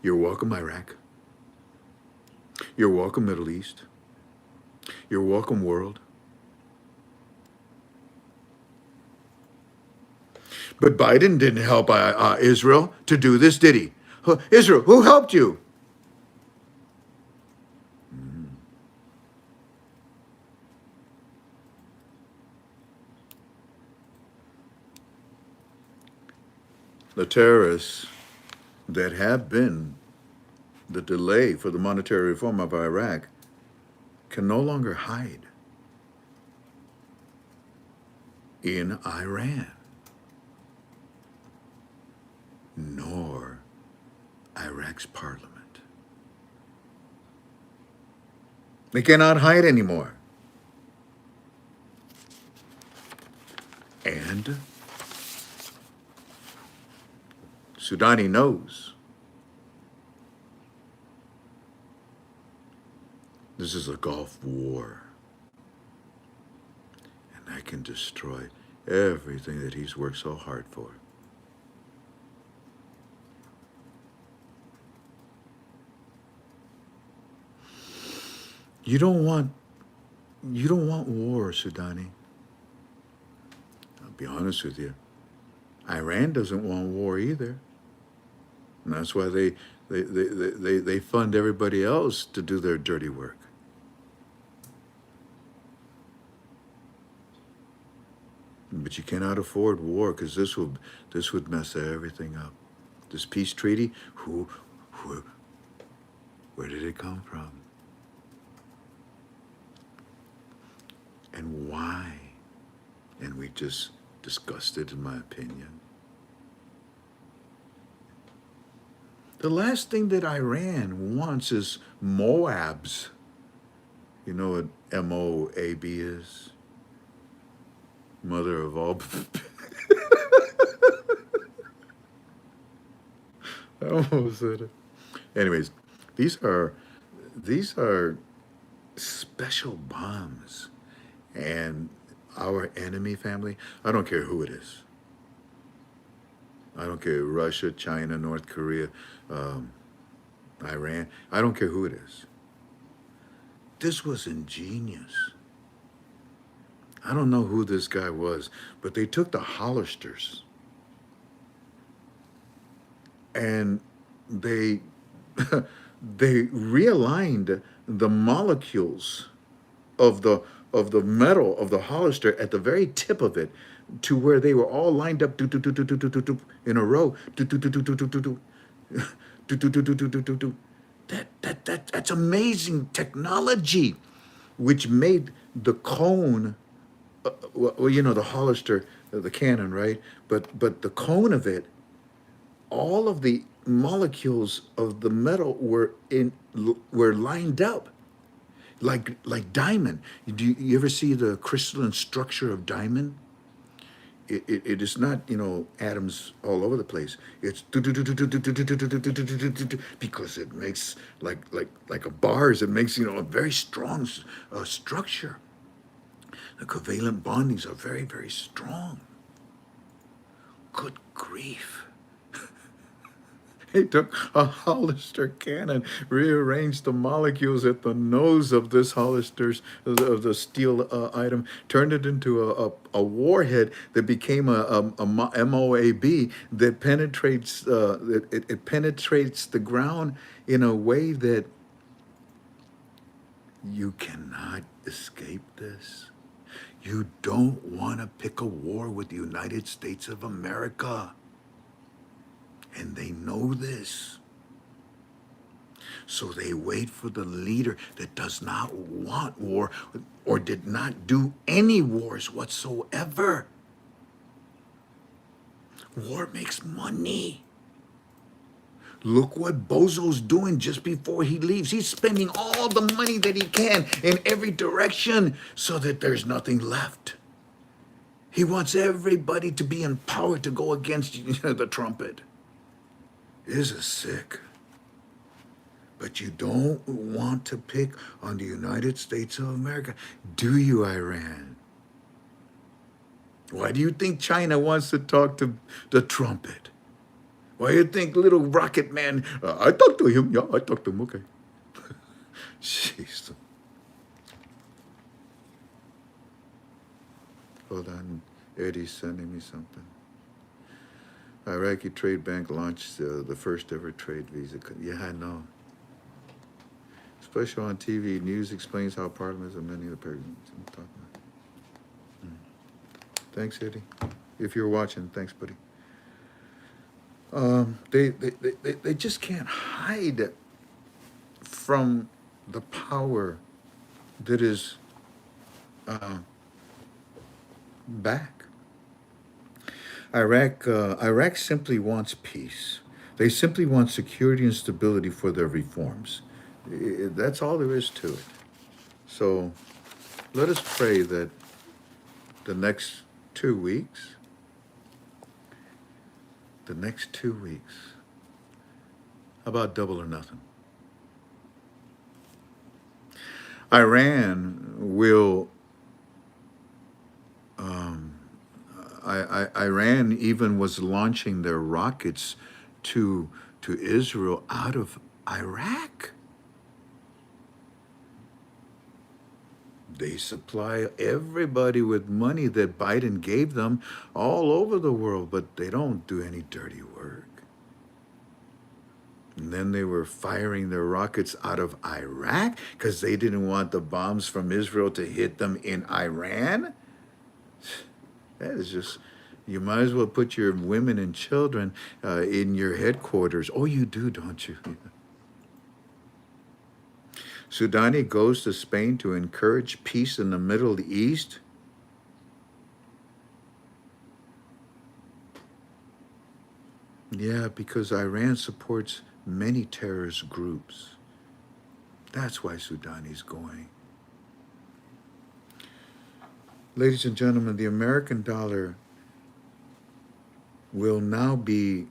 A: You're welcome, Iraq. You're welcome, Middle East. You're welcome, world. But Biden didn't help Israel to do this, did he? Israel, who helped you? The terrorists that have been the delay for the monetary reform of Iraq can no longer hide in Iran, nor Iraq's parliament. They cannot hide anymore. And Sudani knows this is a Gulf War, and I can destroy everything that he's worked so hard for. You don't want war, Sudani. I'll be honest with you. Iran doesn't want war either. And that's why they fund everybody else to do their dirty work. But you cannot afford war, because this would mess everything up. This peace treaty, where did it come from? And why? And we just discussed it, in my opinion. The last thing that Iran wants is Moabs You know what MOAB is? Mother of all. I almost said it. Anyways, these are these are special bombs, and our enemy family. I don't care who it is. I don't care Russia, China, North Korea, um, Iran. I don't care who it is. This was ingenious. I don't know who this guy was, but they took the Hollisters and they they realigned the molecules of the metal of the Hollister at the very tip of it to where they were all lined up in a row. That's amazing technology, which made the cone, well, you know, the Hollister, the cannon, right? But the cone of it, all of the molecules of the metal were lined up like diamond. Do you ever see the crystalline structure of diamond? It is not, you know, atoms all over the place. It's because it makes like a bars. It makes, you know, a very strong structure. The covalent bondings are very, very strong. Good grief. He took a Hollister cannon, rearranged the molecules at the nose of this Hollister's of the steel item, turned it into a warhead that became a MOAB that penetrates it penetrates the ground in a way that you cannot escape this. You don't want to pick a war with the United States of America. And they know this. So they wait for the leader that does not want war or did not do any wars whatsoever. War makes money. Look what Bozo's doing just before he leaves. He's spending all the money that he can in every direction so that there's nothing left. He wants everybody to be empowered to go against the trumpet. Is a sick. But you don't want to pick on the United States of America, do you, Iran? Why do you think China wants to talk to the trumpet? Why do you think little rocket man, I talked to him, yeah, I talked to him, okay. Jeez. Hold on, Eddie's sending me something. Iraqi Trade Bank launched the first ever trade visa. Yeah, I know. Special on TV, news explains how Parliament is amending the paragraph. Thanks, Eddie. If you're watching, thanks, buddy. They just can't hide from the power that is back. Iraq simply wants peace. They simply want security and stability for their reforms. That's all there is to it. So let us pray that the next 2 weeks, how about double or nothing? Iran will, Iran even was launching their rockets to Israel out of Iraq. They supply everybody with money that Biden gave them all over the world, but they don't do any dirty work. And then they were firing their rockets out of Iraq because they didn't want the bombs from Israel to hit them in Iran. That is just, you might as well put your women and children in your headquarters. Oh, you do, don't you? Soudani goes to Spain to encourage peace in the Middle East. Yeah, because Iran supports many terrorist groups. That's why Soudani's going. Ladies and gentlemen, the American dollar will now be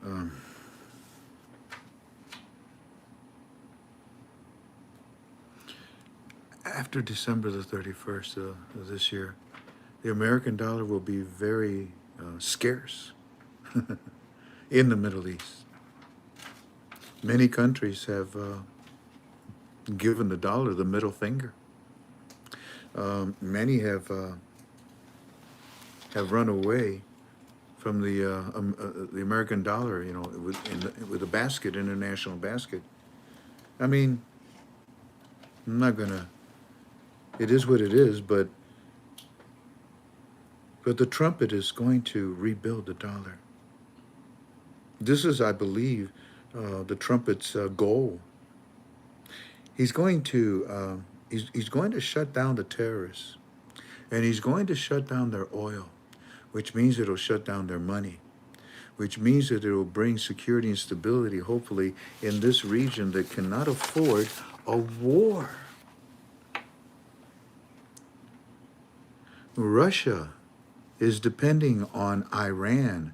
A: um, after December the 31st of this year, the American dollar will be very scarce in the Middle East. Many countries have given the dollar the middle finger. Many have run away from the American dollar, you know, with a basket, international basket. I mean, I'm not gonna. It is what it is, but the trumpet is going to rebuild the dollar. This is, I believe, the trumpet's goal. He's going to he's going to shut down the terrorists, and he's going to shut down their oil, which means it'll shut down their money, which means that it will bring security and stability, hopefully, in this region that cannot afford a war. Russia is depending on Iran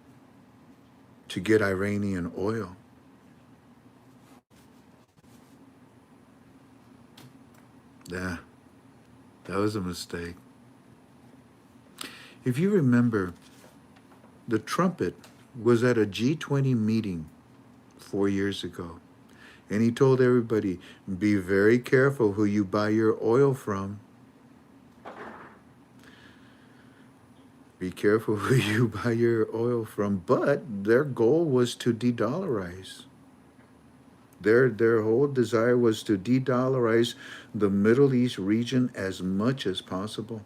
A: to get Iranian oil. Yeah, that was a mistake. If you remember, the Trumpet was at a G20 meeting 4 years ago, and he told everybody, be very careful who you buy your oil from. Be careful who you buy your oil from. But their goal was to de-dollarize. Their whole desire was to de-dollarize the Middle East region as much as possible.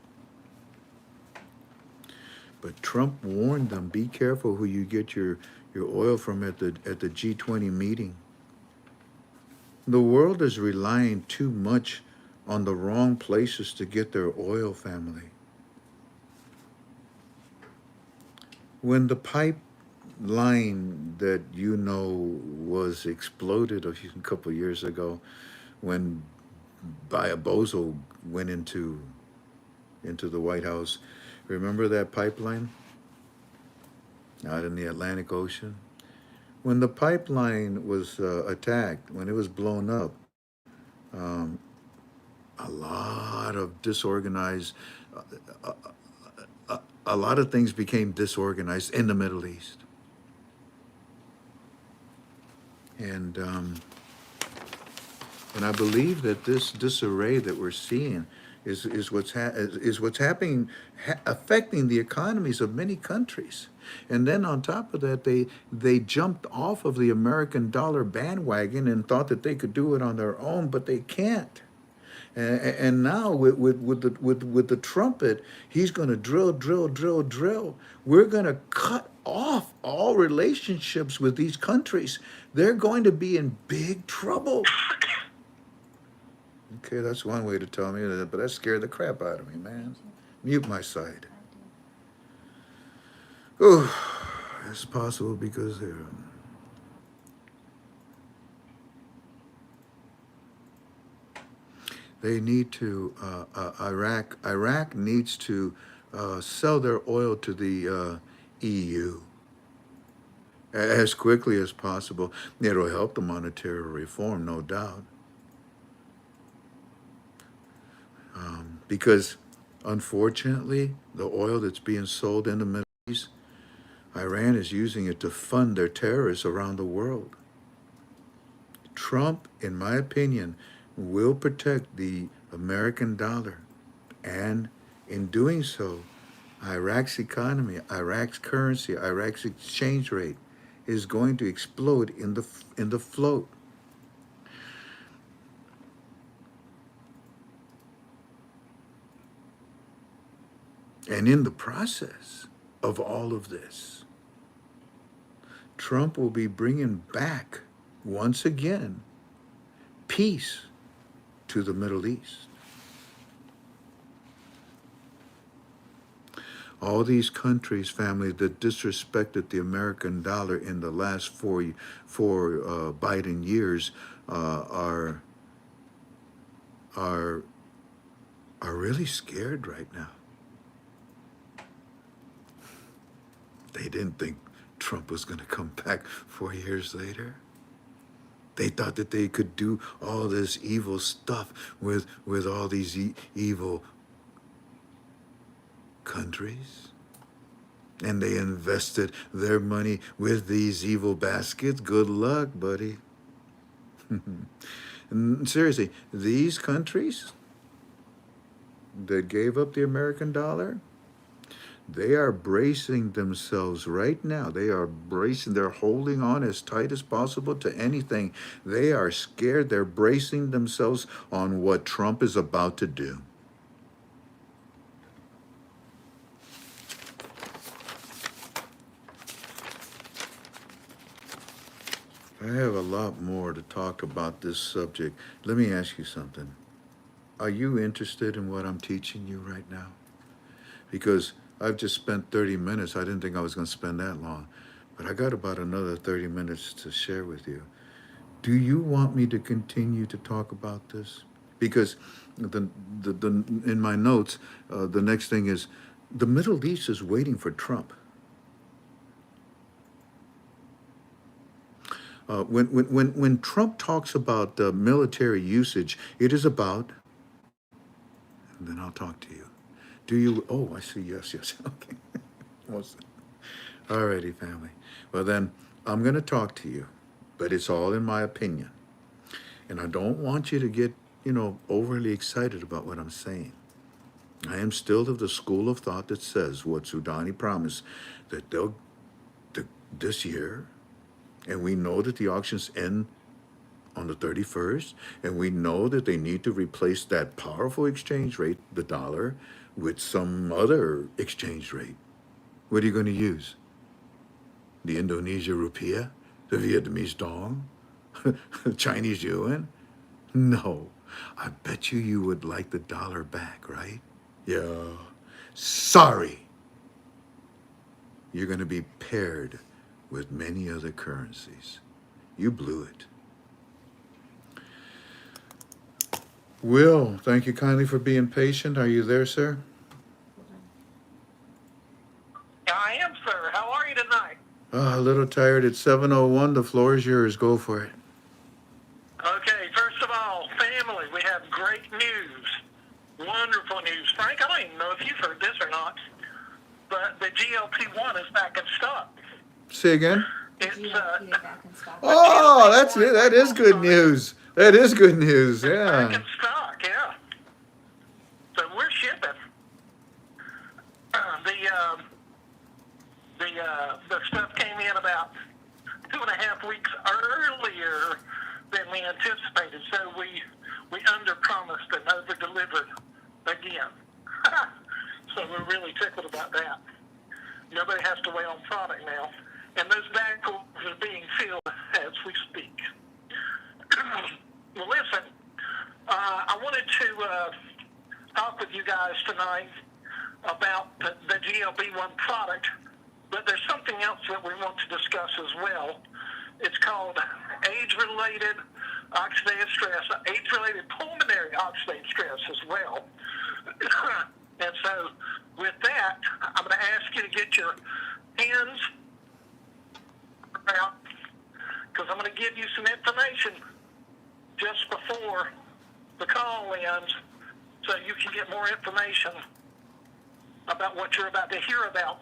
A: But Trump warned them, be careful who you get your oil from at the G20 meeting. The world is relying too much on the wrong places to get their oil, family. When the pipeline that you know was exploded a couple of years ago, when Bozo went into the White House, remember that pipeline out in the Atlantic Ocean? When the pipeline was attacked, when it was blown up, a lot of disorganized, a lot of things became disorganized in the Middle East. And I believe that this disarray that we're seeing is what's happening, affecting the economies of many countries. And then on top of that, they jumped off of the American dollar bandwagon and thought that they could do it on their own, but they can't. And now with the trumpet, he's going to drill. We're going to cut off all relationships with these countries. They're going to be in big trouble. Okay, that's one way to tell me that, but that scared the crap out of me, man. Mute my side. Oh, it's possible because they're... They need to, Iraq needs to sell their oil to the EU as quickly as possible. It'll help the monetary reform, no doubt. Because unfortunately, the oil that's being sold in the Middle East, Iran is using it to fund their terrorists around the world. Trump, in my opinion, will protect the American dollar. And in doing so, Iraq's economy, Iraq's currency, Iraq's exchange rate is going to explode in the float. And in the process of all of this, Trump will be bringing back, once again, peace to the Middle East. All these countries, family, that disrespected the American dollar in the last four Biden years are are really scared right now. They didn't think Trump was going to come back 4 years later. They thought that they could do all this evil stuff with all these evil countries. And they invested their money with these evil baskets. Good luck, buddy. And seriously, these countries that gave up the American dollar, they are bracing themselves right now. They're holding on as tight as possible to anything. They are scared. They're bracing themselves on what Trump is about to do. I have a lot more to talk about this subject. Let me ask you something. Are you interested in what I'm teaching you right now? Because I've just spent 30 minutes. I didn't think I was going to spend that long. But I got about another 30 minutes to share with you. Do you want me to continue to talk about this? Because in my notes, the next thing is the Middle East is waiting for Trump. When Trump talks about military usage, it is about, and then I'll talk to you. Do you, oh, I see, yes, okay. All righty, family. Well, then, I'm going to talk to you, but it's all in my opinion. And I don't want you to get, overly excited about what I'm saying. I am still of the school of thought that says what Sudani promised, that this year, and we know that the auctions end on the 31st, and we know that they need to replace that powerful exchange rate, the dollar, with some other exchange rate. What are you going to use? The Indonesia rupiah? The Vietnamese dong? The Chinese yuan? No. I bet you would like the dollar back, right? Yeah. Sorry. You're going to be paired with many other currencies. You blew it. Will, thank you kindly for being patient. Are you there, sir?
E: I am, sir. How are you tonight?
A: A little tired. It's 7:01. The floor is yours. Go for it.
E: Okay, first of all, family, we have great news. Wonderful news. Frank, I don't even know if you've heard this or not, but the GLP-1 is back in stock.
A: Say again?
E: It's,
D: GLP back in stock.
A: Oh, that's it. That is good news. That is good news.
E: Back
A: Yeah.
E: in stock, yeah. So we're shipping. The stuff came in about 2.5 weeks earlier than we anticipated, so we under-promised and over-delivered again. So we're really tickled about that. Nobody has to wait on product now, and those bag orders are being filled as we speak. Well, listen, I wanted to talk with you guys tonight about the GLB1 product, but there's something else that we want to discuss as well. It's called age-related oxidative stress, age-related pulmonary oxidative stress as well. And so with that, I'm going to ask you to get your hands out, because I'm going to give you some information just before the call ends, so you can get more information about what you're about to hear about.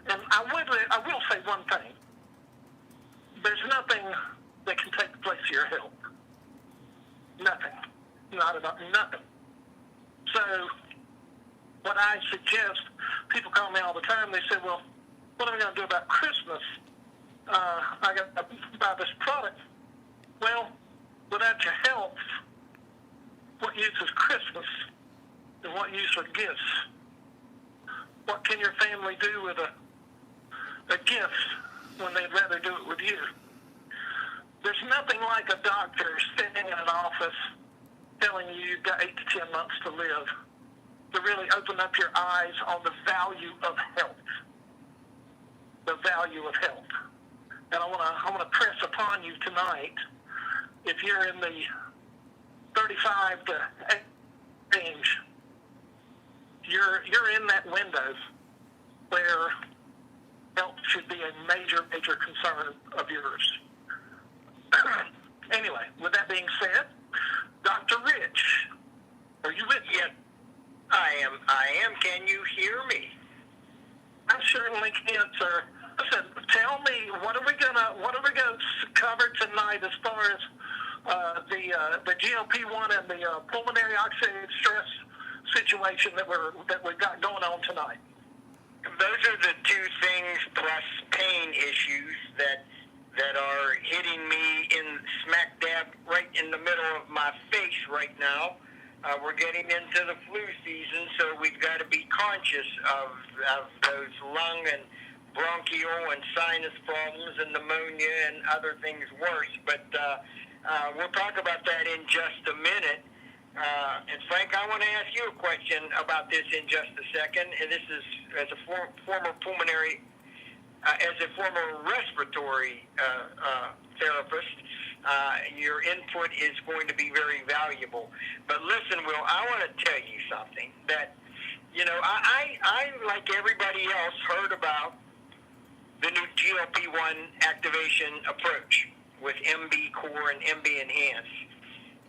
E: And I will say one thing. There's nothing that can take the place of your health. Nothing. Not about nothing. So what I suggest, people call me all the time, they say, well, what am I going to do about Christmas? I got to buy this product. Well, without your health, what use is Christmas? And what use are gifts? What can your family do with a gift when they'd rather do it with you? There's nothing like a doctor sitting in an office telling you you've got 8 to 10 months to live. The really open up your eyes on the value of health. The value of health. And I want to press upon you tonight, if you're in the 35 to 8 range, you're in that window where health should be a major concern of yours. Anyway, with that being said, Dr. Rich, are you with me?
F: Yes, I am. Can you hear me?
E: I certainly can, sir. Listen, tell me, what are we gonna cover tonight as far as the GLP-1 and the pulmonary oxidative stress situation that we've got going on tonight?
F: Those are the two things plus pain issues that are hitting me in smack dab right in the middle of my face right now. We're getting into the flu season, so we've got to be conscious of those lung and bronchial and sinus problems and pneumonia and other things worse. But we'll talk about that in just a minute. And Frank, I want to ask you a question about this in just a second. And this is as a former pulmonary, as a former respiratory therapist. Your input is going to be very valuable. But listen, Will, I want to tell you something that, I like everybody else, heard about the new GLP-1 activation approach with MB Core and MB Enhance.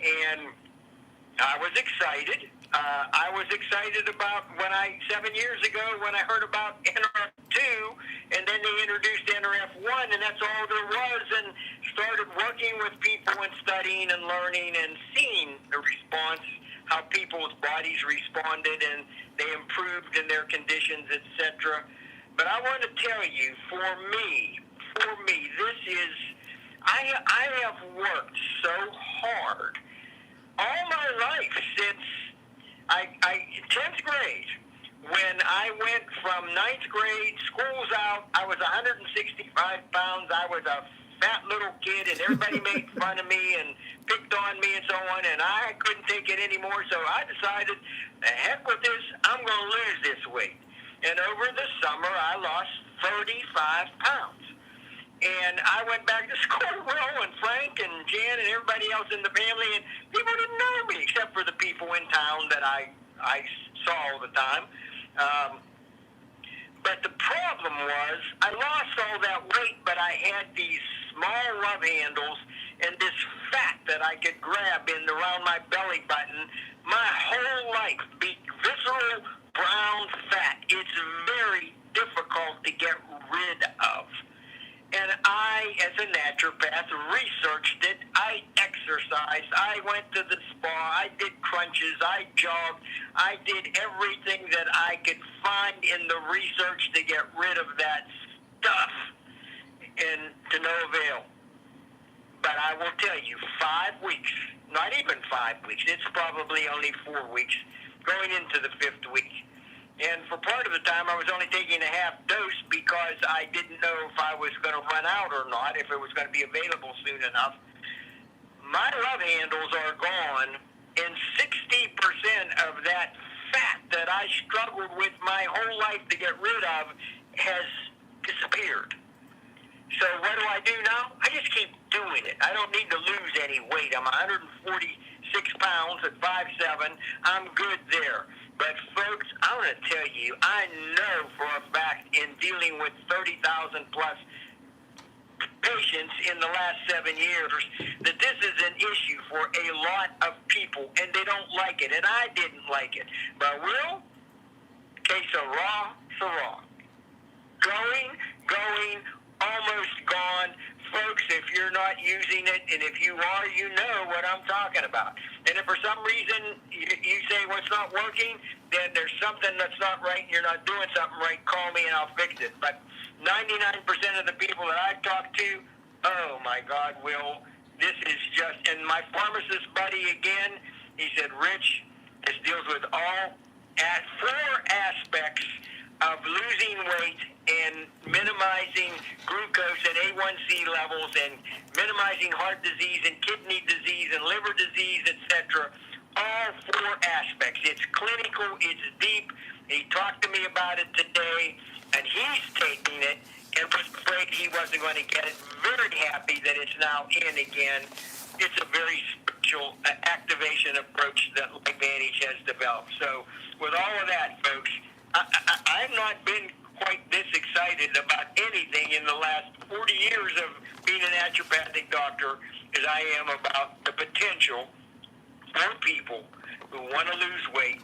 F: And I was excited. I was excited about 7 years ago when I heard about NRF2, and then they introduced NRF1, and that's all there was, and started working with people and studying and learning and seeing the response, how people's bodies responded, and they improved in their conditions, etc. But I want to tell you, for me, this is, I have worked so hard all my life since I 10th grade. When I went from 9th grade, school's out, I was 165 pounds. I was a fat little kid, and everybody made fun of me and picked on me and so on, and I couldn't take it anymore, so I decided, the heck with this, I'm going to lose this weight. And over the summer, I lost 35 pounds. And I went back to school, Will and Frank and Jan and everybody else in the family, and people didn't know me except for the people in town that I saw all the time. But the problem was, I lost all that weight, but I had these small love handles and this fat that I could grab around my belly button. My whole life, visceral brown fat. It's very difficult to get rid of. And I, as a naturopath, researched it. I exercised. I went to the spa. I did crunches. I jogged. I did everything that I could find in the research to get rid of that stuff, and to no avail. But I will tell you, 5 weeks, not even 5 weeks, it's probably only 4 weeks, going into the 5th week. And for part of the time, I was only taking a half dose because I didn't know if I was going to run out or not, if it was going to be available soon enough. My love handles are gone, and 60% of that fat that I struggled with my whole life to get rid of has disappeared. So what do I do now? I just keep doing it. I don't need to lose any weight. I'm 146 pounds at 5'7". I'm good there. But folks, I want to tell you, I know for a fact in dealing with 30,000 plus patients in the last 7 years that this is an issue for a lot of people, and they don't like it, and I didn't like it. But Will, que sera, sera. Going, almost gone. Folks, if you're not using it, and if you are, you know what I'm talking about. And if for some reason you say, well, it's not working, then there's something that's not right, and you're not doing something right, call me and I'll fix it. But 99% of the people that I've talked to, oh my God, Will, this is just, and my pharmacist buddy again, he said, Rich, this deals with all 4 aspects of losing weight and minimizing glucose and A1C levels and minimizing heart disease and kidney disease and liver disease, etc. all four aspects. It's clinical, it's deep. He talked to me about it today, and he's taking it and was afraid he wasn't going to get it. Very happy that it's now in again. It's a very spiritual activation approach that Lifevantage has developed. So with all of that, folks, I've not been quite this excited about anything in the last 40 years of being a naturopathic doctor as I am about the potential for people who want to lose weight,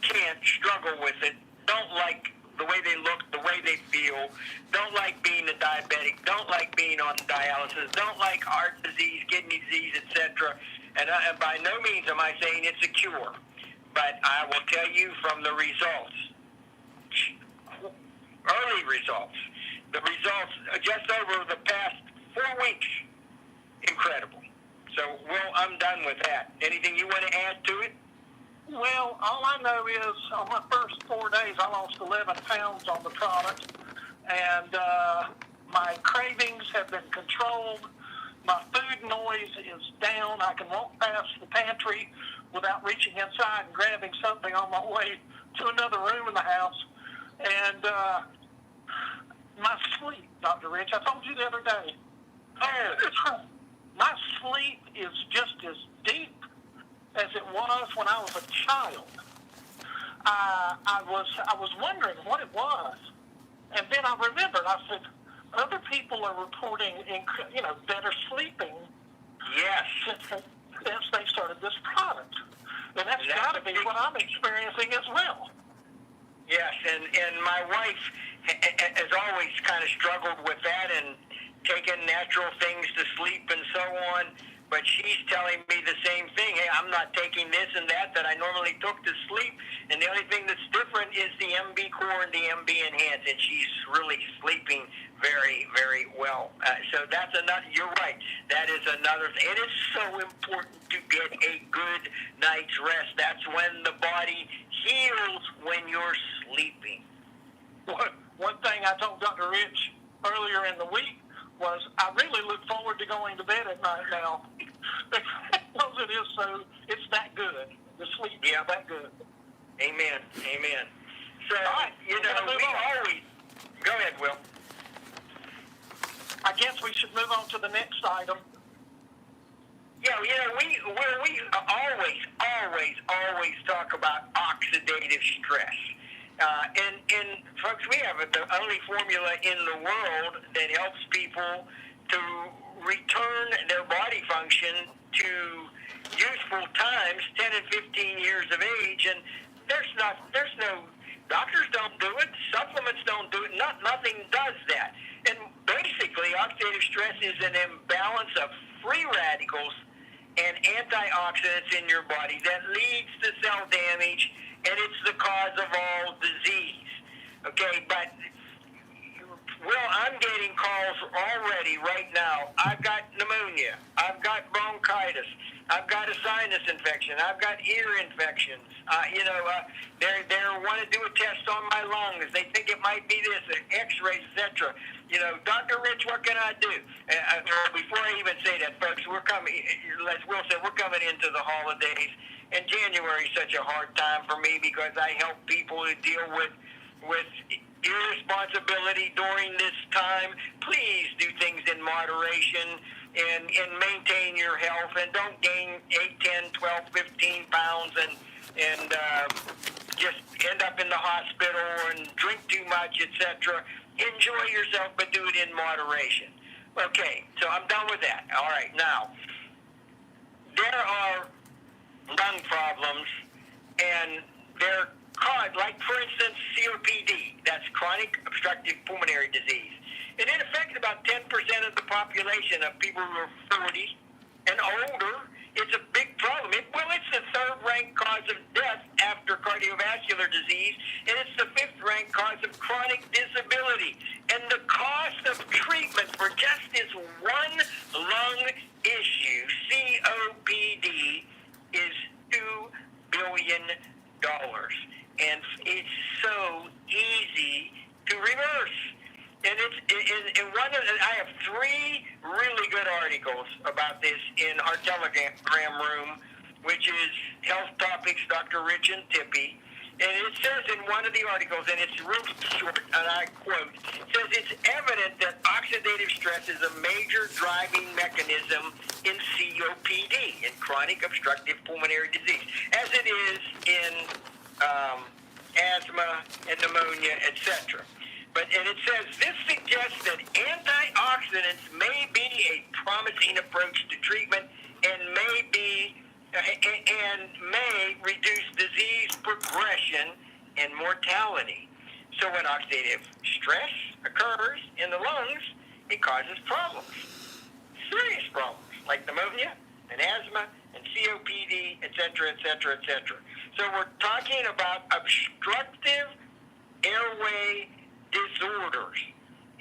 F: can't, struggle with it, don't like the way they look, the way they feel, don't like being a diabetic, don't like being on dialysis, don't like heart disease, kidney disease, etc. And by no means am I saying it's a cure, but I will tell you from the results, early results, the results just over the past 4 weeks, incredible. So, Will, I'm done with that. Anything you want to add to it?
E: Well, all I know is on my first 4 days, I lost 11 pounds on the product, and my cravings have been controlled. My food noise is down. I can walk past the pantry without reaching inside and grabbing something on my way to another room in the house. And my sleep, Dr. Rich, I told you the other day, my sleep is just as deep as it was when I was a child. I was wondering what it was, and then I remembered. I said, other people are reporting, better sleeping.
F: Yes.
E: Since they started this product, and that's got to be what I'm experiencing as well.
F: Yes, and my wife has always kind of struggled with that and taken natural things to sleep and so on. But she's telling me the same thing. Hey, I'm not taking this and that I normally took to sleep. And the only thing that's different is the MB Core and the MB Enhance. And she's really sleeping very, very well. So that's another, you're right. That is another thing. It is so important to get a good night's rest. That's when the body heals, when you're sleeping.
E: One thing I told Dr. Rich earlier in the week was I really look forward to going to bed at night now because it's that good. The sleep is that good.
F: Amen. Amen. So,
E: right,
F: we always... Go ahead, Will.
E: I guess we should move on to the next item.
F: Yeah, we always talk about oxidative stress. And folks, we have the only formula in the world that helps people to return their body function to youthful times, 10 and 15 years of age, and there's no doctors don't do it, supplements don't do it, nothing does that. And basically, oxidative stress is an imbalance of free radicals and antioxidants in your body that leads to cell damage, and it's the cause of all disease. Okay, but Will, I'm getting calls already right now. I've got pneumonia. I've got bronchitis. I've got a sinus infection. I've got ear infections. They want to do a test on my lungs. They think it might be this, X-rays, etc. Dr. Rich, what can I do? Before I even say that, folks, we're coming. As Will said, we're coming into the holidays, and January is such a hard time for me because I help people who deal with irresponsibility during this time. Please do things in moderation and maintain your health, and don't gain 8, 10, 12, 15 pounds and just end up in the hospital and drink too much, etc. Enjoy yourself, but do it in moderation. Okay, so I'm done with that. All right, now, there are lung problems, and they're caused, like, for instance, COPD. That's chronic obstructive pulmonary disease. And it affects about 10% of the population of people who are 40 and older. It's a big problem. It's the third-ranked cause of death after cardiovascular disease, and it's the fifth-ranked cause of chronic disability. And the cost of treatment for just this one lung issue, COPD, is $2 billion. And it's so easy to reverse. And I have 3 really good articles about this in our Telegram room, which is Health Topics, Dr. Rich and Tippy. And it says in one of the articles, and it's real short, and I quote, it says it's evident that oxidative stress is a major driving mechanism in COPD, in chronic obstructive pulmonary disease, as it is in asthma and pneumonia, etc. And it says this suggests that antioxidants may be a promising approach to treatment and may reduce disease progression and mortality. So when oxidative stress occurs in the lungs, it causes problems, serious problems, like pneumonia and asthma and COPD, etc., etc., etc. So we're talking about obstructive airway disorders,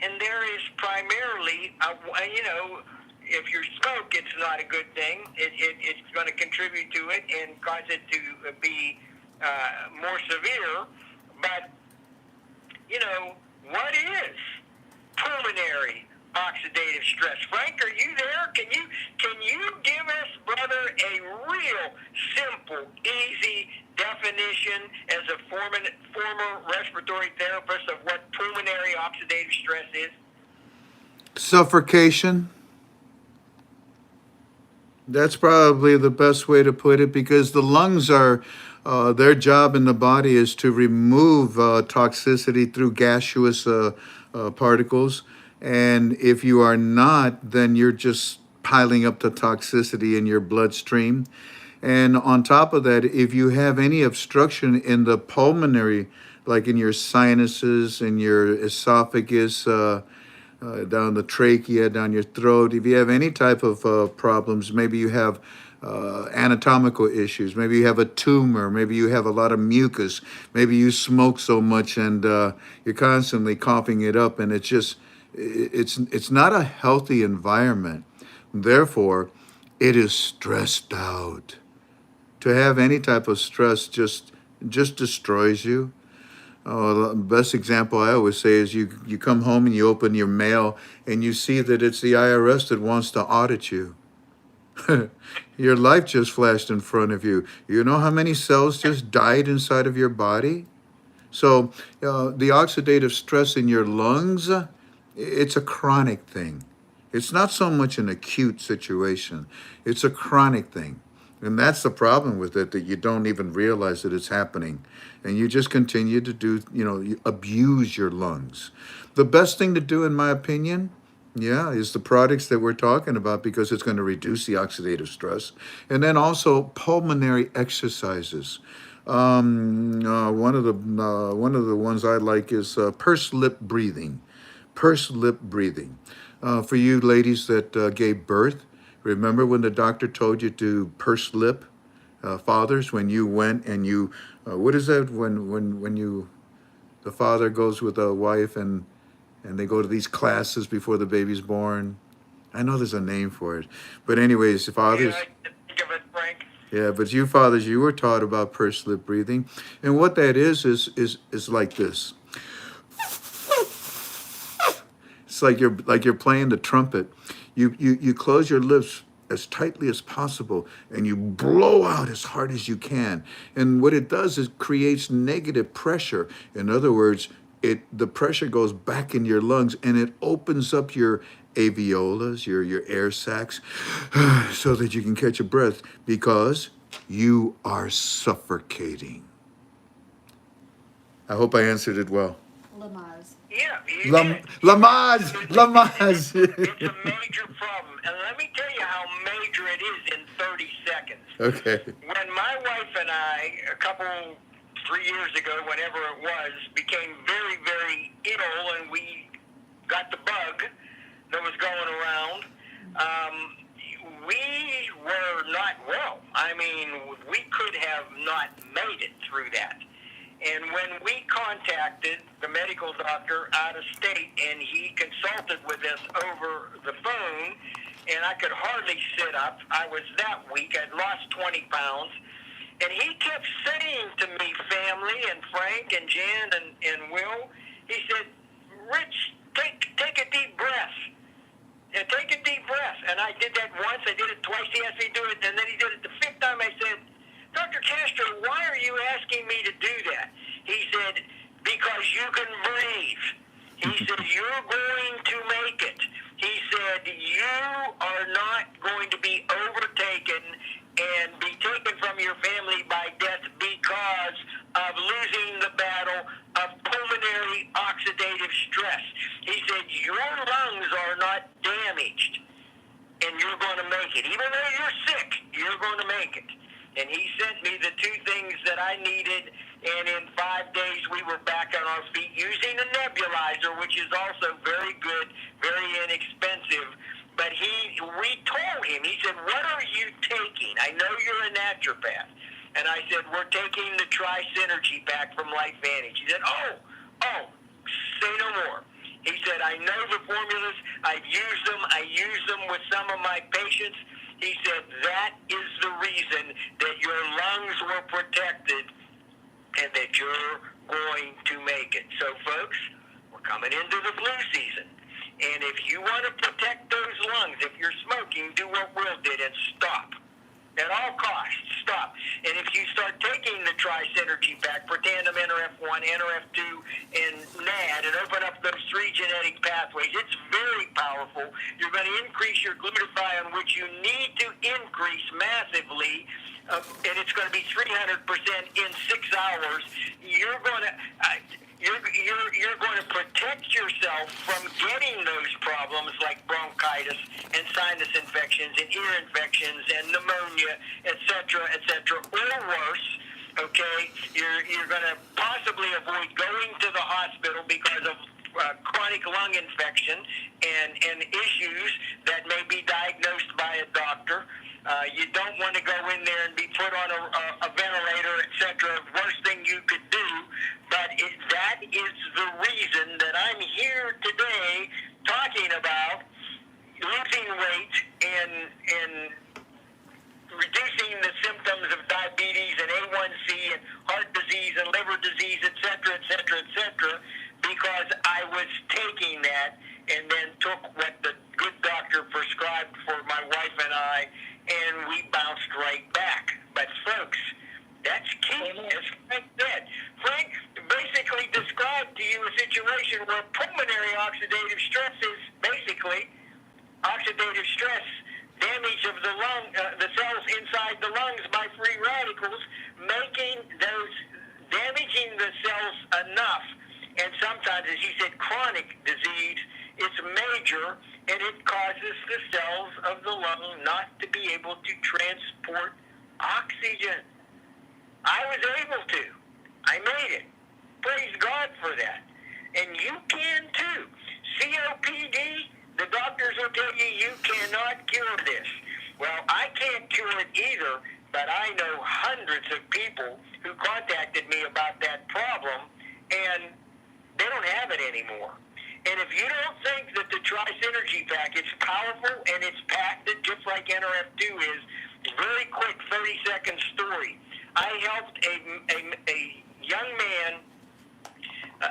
F: and there is primarily, if you smoke, it's not a good thing. It's going to contribute to it and cause it to be more severe. But, what is pulmonary oxidative stress? Frank, are you there? Can you give us, brother, a real simple, easy definition as a former respiratory therapist of what pulmonary oxidative stress is?
A: Suffocation. That's probably the best way to put it, because the lungs are, their job in the body is to remove toxicity through gaseous particles. And if you are not, then you're just piling up the toxicity in your bloodstream. And on top of that, if you have any obstruction in the pulmonary, like in your sinuses, in your esophagus, down the trachea, down your throat, if you have any type of problems, maybe you have anatomical issues, maybe you have a tumor, maybe you have a lot of mucus, maybe you smoke so much and you're constantly coughing it up, and it's not a healthy environment. Therefore, it is stressed out. To have any type of stress just destroys you. The best example I always say is you come home and you open your mail and you see that it's the IRS that wants to audit you. Your life just flashed in front of you. You know how many cells just died inside of your body? So the oxidative stress in your lungs, it's a chronic thing. It's not so much an acute situation. It's a chronic thing. And that's the problem with it, that you don't even realize that it's happening. And you just continue to you abuse your lungs. The best thing to do, in my opinion, is the products that we're talking about, because it's going to reduce the oxidative stress. And then also pulmonary exercises. One of the ones I like is pursed lip breathing. Pursed lip breathing. For you ladies that gave birth, remember when the doctor told you to purse lip? Fathers, when you went and you, what is that when the father goes with a wife and they go to these classes before the baby's born? I know there's a name for it. But anyways, fathers.
F: Yeah, I think of it, Frank.
A: Yeah, but you fathers, you were taught about pursed lip breathing. And what that is like this. It's like you're playing the trumpet. You close your lips as tightly as possible and you blow out as hard as you can. And what it does is creates negative pressure. In other words, the pressure goes back in your lungs and it opens up your alveolus, your air sacs, so that you can catch a breath, because you are suffocating. I hope I answered it well.
D: Lamaze.
F: Yeah, you
A: Lamaze.
F: It's a major problem. And let me tell you how major it is in 30 seconds.
A: Okay.
F: When my wife and I, 3 years ago, whenever it was, became very, very ill and we got the bug that was going around, we were not well. I mean, we could have not made it through that. And when we contacted the medical doctor out of state, and he consulted with us over the phone, and I could hardly sit up. I was that weak. I'd lost 20 pounds. And he kept saying to me, family, and Frank, and Jan, and Will, he said, Rich, take a deep breath. take a deep breath. And I did that once. I did it twice. He asked me to do it, and then he did it the fifth time. I said, Dr. Castro, why are you asking me to do that? He said, because you can breathe. He said, you're going to make it. He said, you are not going to be overtaken and be taken from your family by death because of losing the battle of pulmonary oxidative stress. He said, your lungs are not damaged, and you're going to make it. Even though you're sick, you're going to make it. And he sent me the two things that I needed, and in 5 days we were back on our feet using a nebulizer, which is also very good, very inexpensive. But we told him, he said, what are you taking? I know you're a naturopath. And I said, we're taking the Tri-Synergy pack from Lifevantage. He said, oh, say no more. He said, I know the formulas. I've used them. I use them with some of my patients. He said, that is the reason that your lungs were protected and that you're going to make it. So, folks, we're coming into the flu season. And if you want to protect those lungs, if you're smoking, do what Will did and stop. At all costs, stop. And if you start taking the Tri-Synergy pack, Protandim, NRF1, NRF2, and NAD, and open up those 3 genetic pathways, it's very powerful. You're going to increase your glutathione, which you need to increase massively, and it's going to be 300% in 6 hours. You're going to... You're going to protect yourself from getting those problems like bronchitis and sinus infections and ear infections and pneumonia, etc., or worse. Okay, you're going to possibly avoid going to the hospital because of chronic lung infection and issues that may be diagnosed by a doctor. You don't want to go in there and be put on a ventilator, etc. Worst thing you could do. But that is the reason that I'm here today talking about losing weight and reducing the symptoms of diabetes and A1C and heart disease and liver disease, etc., because I was taking that and then took what the good doctor prescribed for my wife and I, and we bounced right back. But folks, that's key, as Frank said. Frank basically described to you a situation where pulmonary oxidative stress is basically oxidative stress, damage of the lung, the cells inside the lungs by free radicals, damaging the cells enough. And sometimes, as he said, chronic disease, it's major, and it causes the cells of the lung not to be able to transport oxygen. I was able to. I made it. Praise God for that. And you can too. COPD, the doctors will tell you you cannot cure this. Well, I can't cure it either, but I know hundreds of people who contacted me about that problem, and they don't have it anymore. And if you don't think that the Tri-Synergy pack is powerful and it's patented just like NRF2 is, very quick 30-second story. I helped a young man,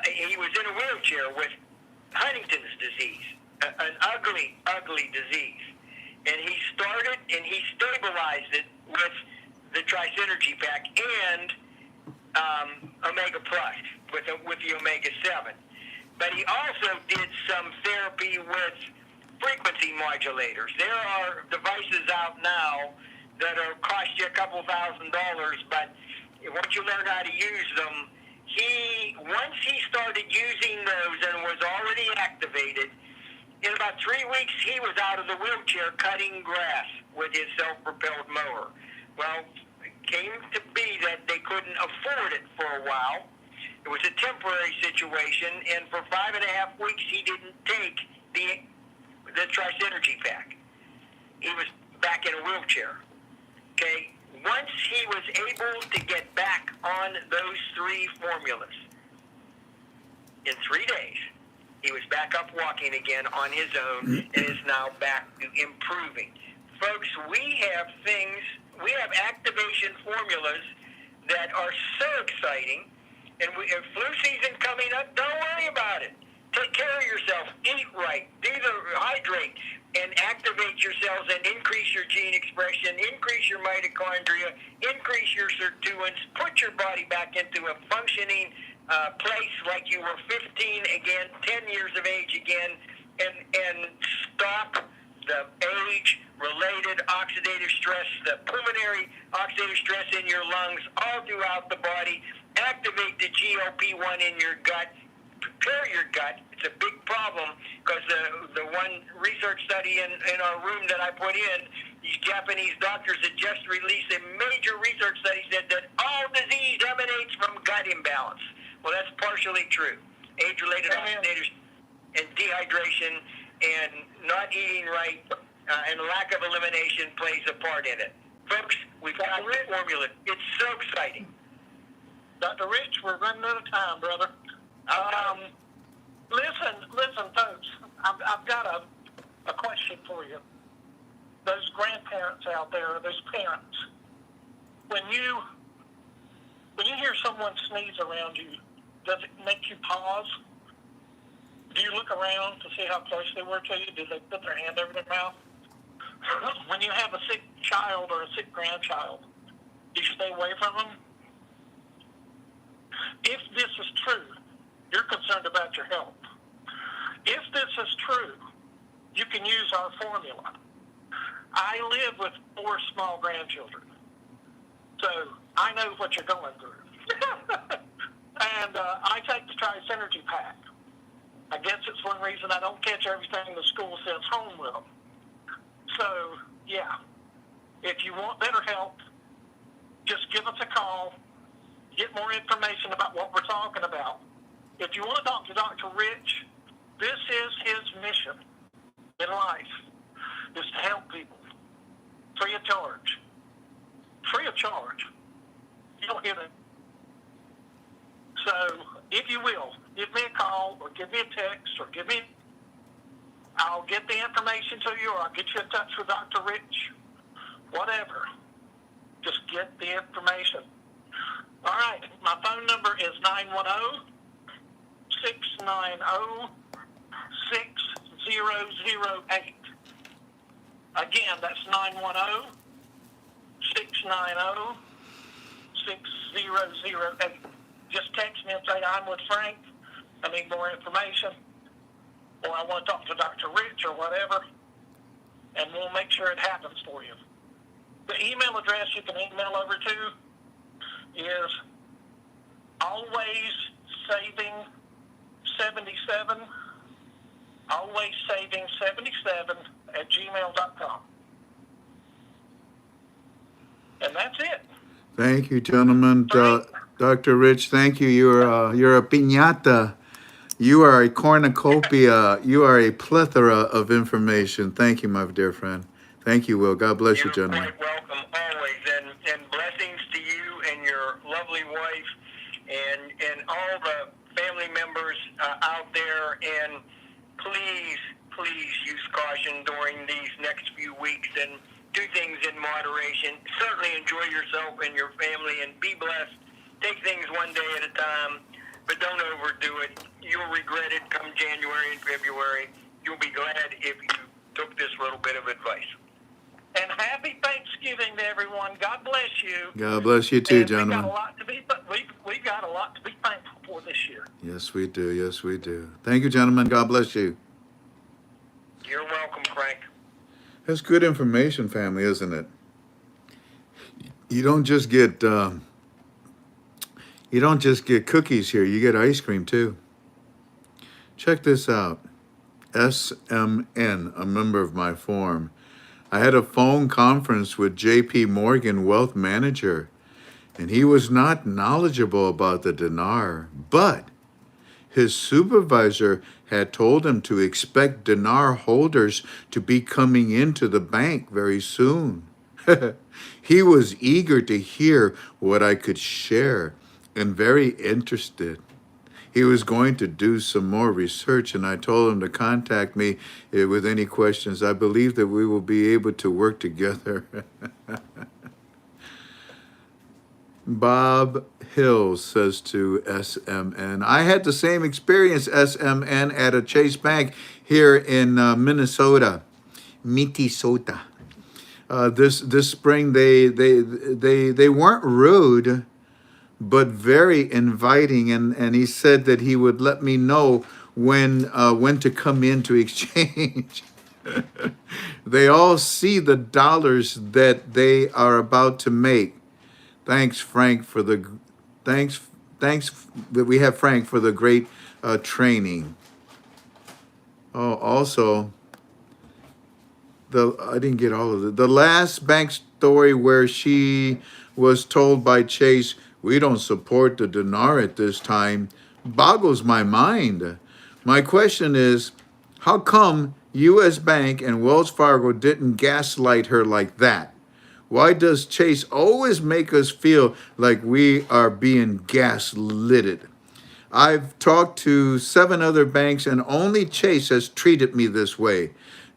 F: he was in a wheelchair with Huntington's disease, an ugly, ugly disease. And he started and he stabilized it with the Tri-Synergy pack and Omega Plus, with the Omega 7. But he also did some therapy with frequency modulators. There are devices out now that cost you a couple $1,000, but once you learn how to use them, once he started using those and was already activated, in about 3 weeks he was out of the wheelchair cutting grass with his self-propelled mower. Well, it came to be that they couldn't afford it for a while. It was a temporary situation, and for 5.5 weeks he didn't take the Tri-Synergy pack. He was back in a wheelchair. Okay, once he was able to get back on those 3 formulas, in 3 days, he was back up walking again on his own and is now back to improving. Folks, we have activation formulas that are so exciting, and if flu season coming up, don't worry about it. Take care of yourself. Eat right. Hydrate. and activate your cells and increase your gene expression, increase your mitochondria, increase your sirtuins, put your body back into a functioning place like you were 15 again, 10 years of age again, and stop the age-related oxidative stress, the pulmonary oxidative stress in your lungs, all throughout the body. Activate the GLP-1 in your gut. Prepare your gut. It's a big problem because the one research study in our room that I put in, these Japanese doctors had just released a major research study said that all disease emanates from gut imbalance. Well, that's partially true. Age-related oxidative and dehydration and not eating right and lack of elimination plays a part in it. Folks, we've got the formula. It's so exciting.
E: Dr. Rich, we're running out of time, brother. Listen, folks. I've got a question for you. Those grandparents out there, those parents, when you hear someone sneeze around you, does it make you pause? Do you look around to see how close they were to you? Do they put their hand over their mouth? When you have a sick child or a sick grandchild, do you stay away from them? If this is true, you're concerned about your health. If this is true, you can use our formula. I live with 4 small grandchildren, so I know what you're going through. And I take the Tri-Synergy pack. I guess it's one reason I don't catch everything the school sends home with them. So, yeah, if you want better health, just give us a call. Get more information about what we're talking about. If you want to talk to Dr. Rich, this is his mission in life, is to help people free of charge. Free of charge. You don't hear that. So, if you will, give me a call or give me a text or I'll get the information to you or I'll get you in touch with Dr. Rich. Whatever. Just get the information. All right. My phone number is 910-690-6008. Again, that's 910-690-6008. Just text me and say, I'm with Frank. I need more information. Or I want to talk to Dr. Rich or whatever. And we'll make sure it happens for you. The email address you can email over to is alwaysaving77 @gmail.com. And that's it.
A: Thank you, gentlemen. Dr. Rich, thank you. You're a piñata. You are a cornucopia. You are a plethora of information. Thank you, my dear friend. Thank you, Will. God bless you, gentlemen.
F: You're quite welcome always, and blessings to you and your lovely wife and all the family members out there. And please use caution during these next few weeks and do things in moderation. Certainly enjoy yourself and your family and be blessed. Take things one day at a time, but don't overdo it. You'll regret it come January and February. You'll be glad if you took this little bit of advice.
E: And happy Thanksgiving to everyone. God bless you.
A: God bless you too,
E: and
A: gentlemen.
E: We've got a lot to be thankful for this year.
A: Yes, we do. Yes, we do. Thank you, gentlemen. God bless you.
F: You're welcome, Frank.
A: That's good information, family, isn't it? You don't just get cookies here. You get ice cream too. Check this out. SMN, a member of my forum. I had a phone conference with JP Morgan, wealth manager, and he was not knowledgeable about the Dinar, but his supervisor had told him to expect Dinar holders to be coming into the bank very soon. He was eager to hear what I could share and very interested. He was going to do some more research, and I told him to contact me with any questions. I believe that we will be able to work together. Bob Hill says to SMN, I had the same experience, SMN, at a Chase Bank here in Minnesota. Minnesota. This spring, they weren't rude, but very inviting, and he said that he would let me know when to come in to exchange. They all see the dollars that they are about to make. Thanks, Frank, for the thanks that we have Frank for the great training. Oh, also, I didn't get all of it. The last bank story where she was told by Chase, "We don't support the dinar at this time," boggles my mind. My question is, how come U.S. Bank and Wells Fargo didn't gaslight her like that? Why does Chase always make us feel like we are being gaslitted? I've talked to 7 other banks and only Chase has treated me this way.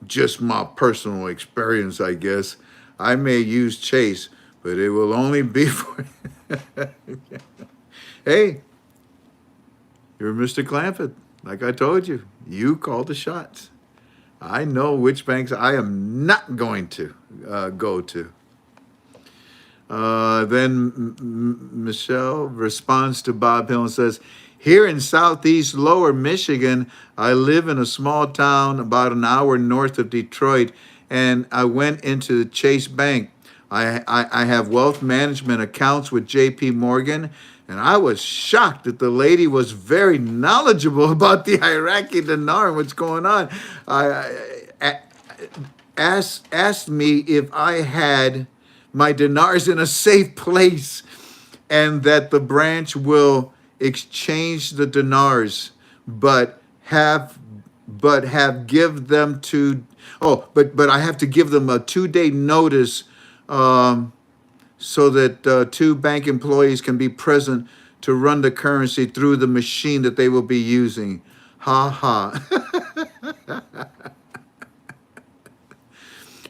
A: Just my personal experience, I guess. I may use Chase, but it will only be for... Hey, you're Mr. Clampett. Like I told you, you call the shots. I know which banks I am not going to go to. Then Michelle responds to Bob Hill and says, "Here in southeast lower Michigan, I live in a small town about an hour north of Detroit, and I went into Chase Bank. I have wealth management accounts with JP Morgan, and I was shocked that the lady was very knowledgeable about the Iraqi dinar and what's going on. Asked me if I had my dinars in a safe place and that the branch will exchange the dinars, but have give them to, but I have to give them a 2-day notice so that 2 bank employees can be present to run the currency through the machine that they will be using." Ha ha.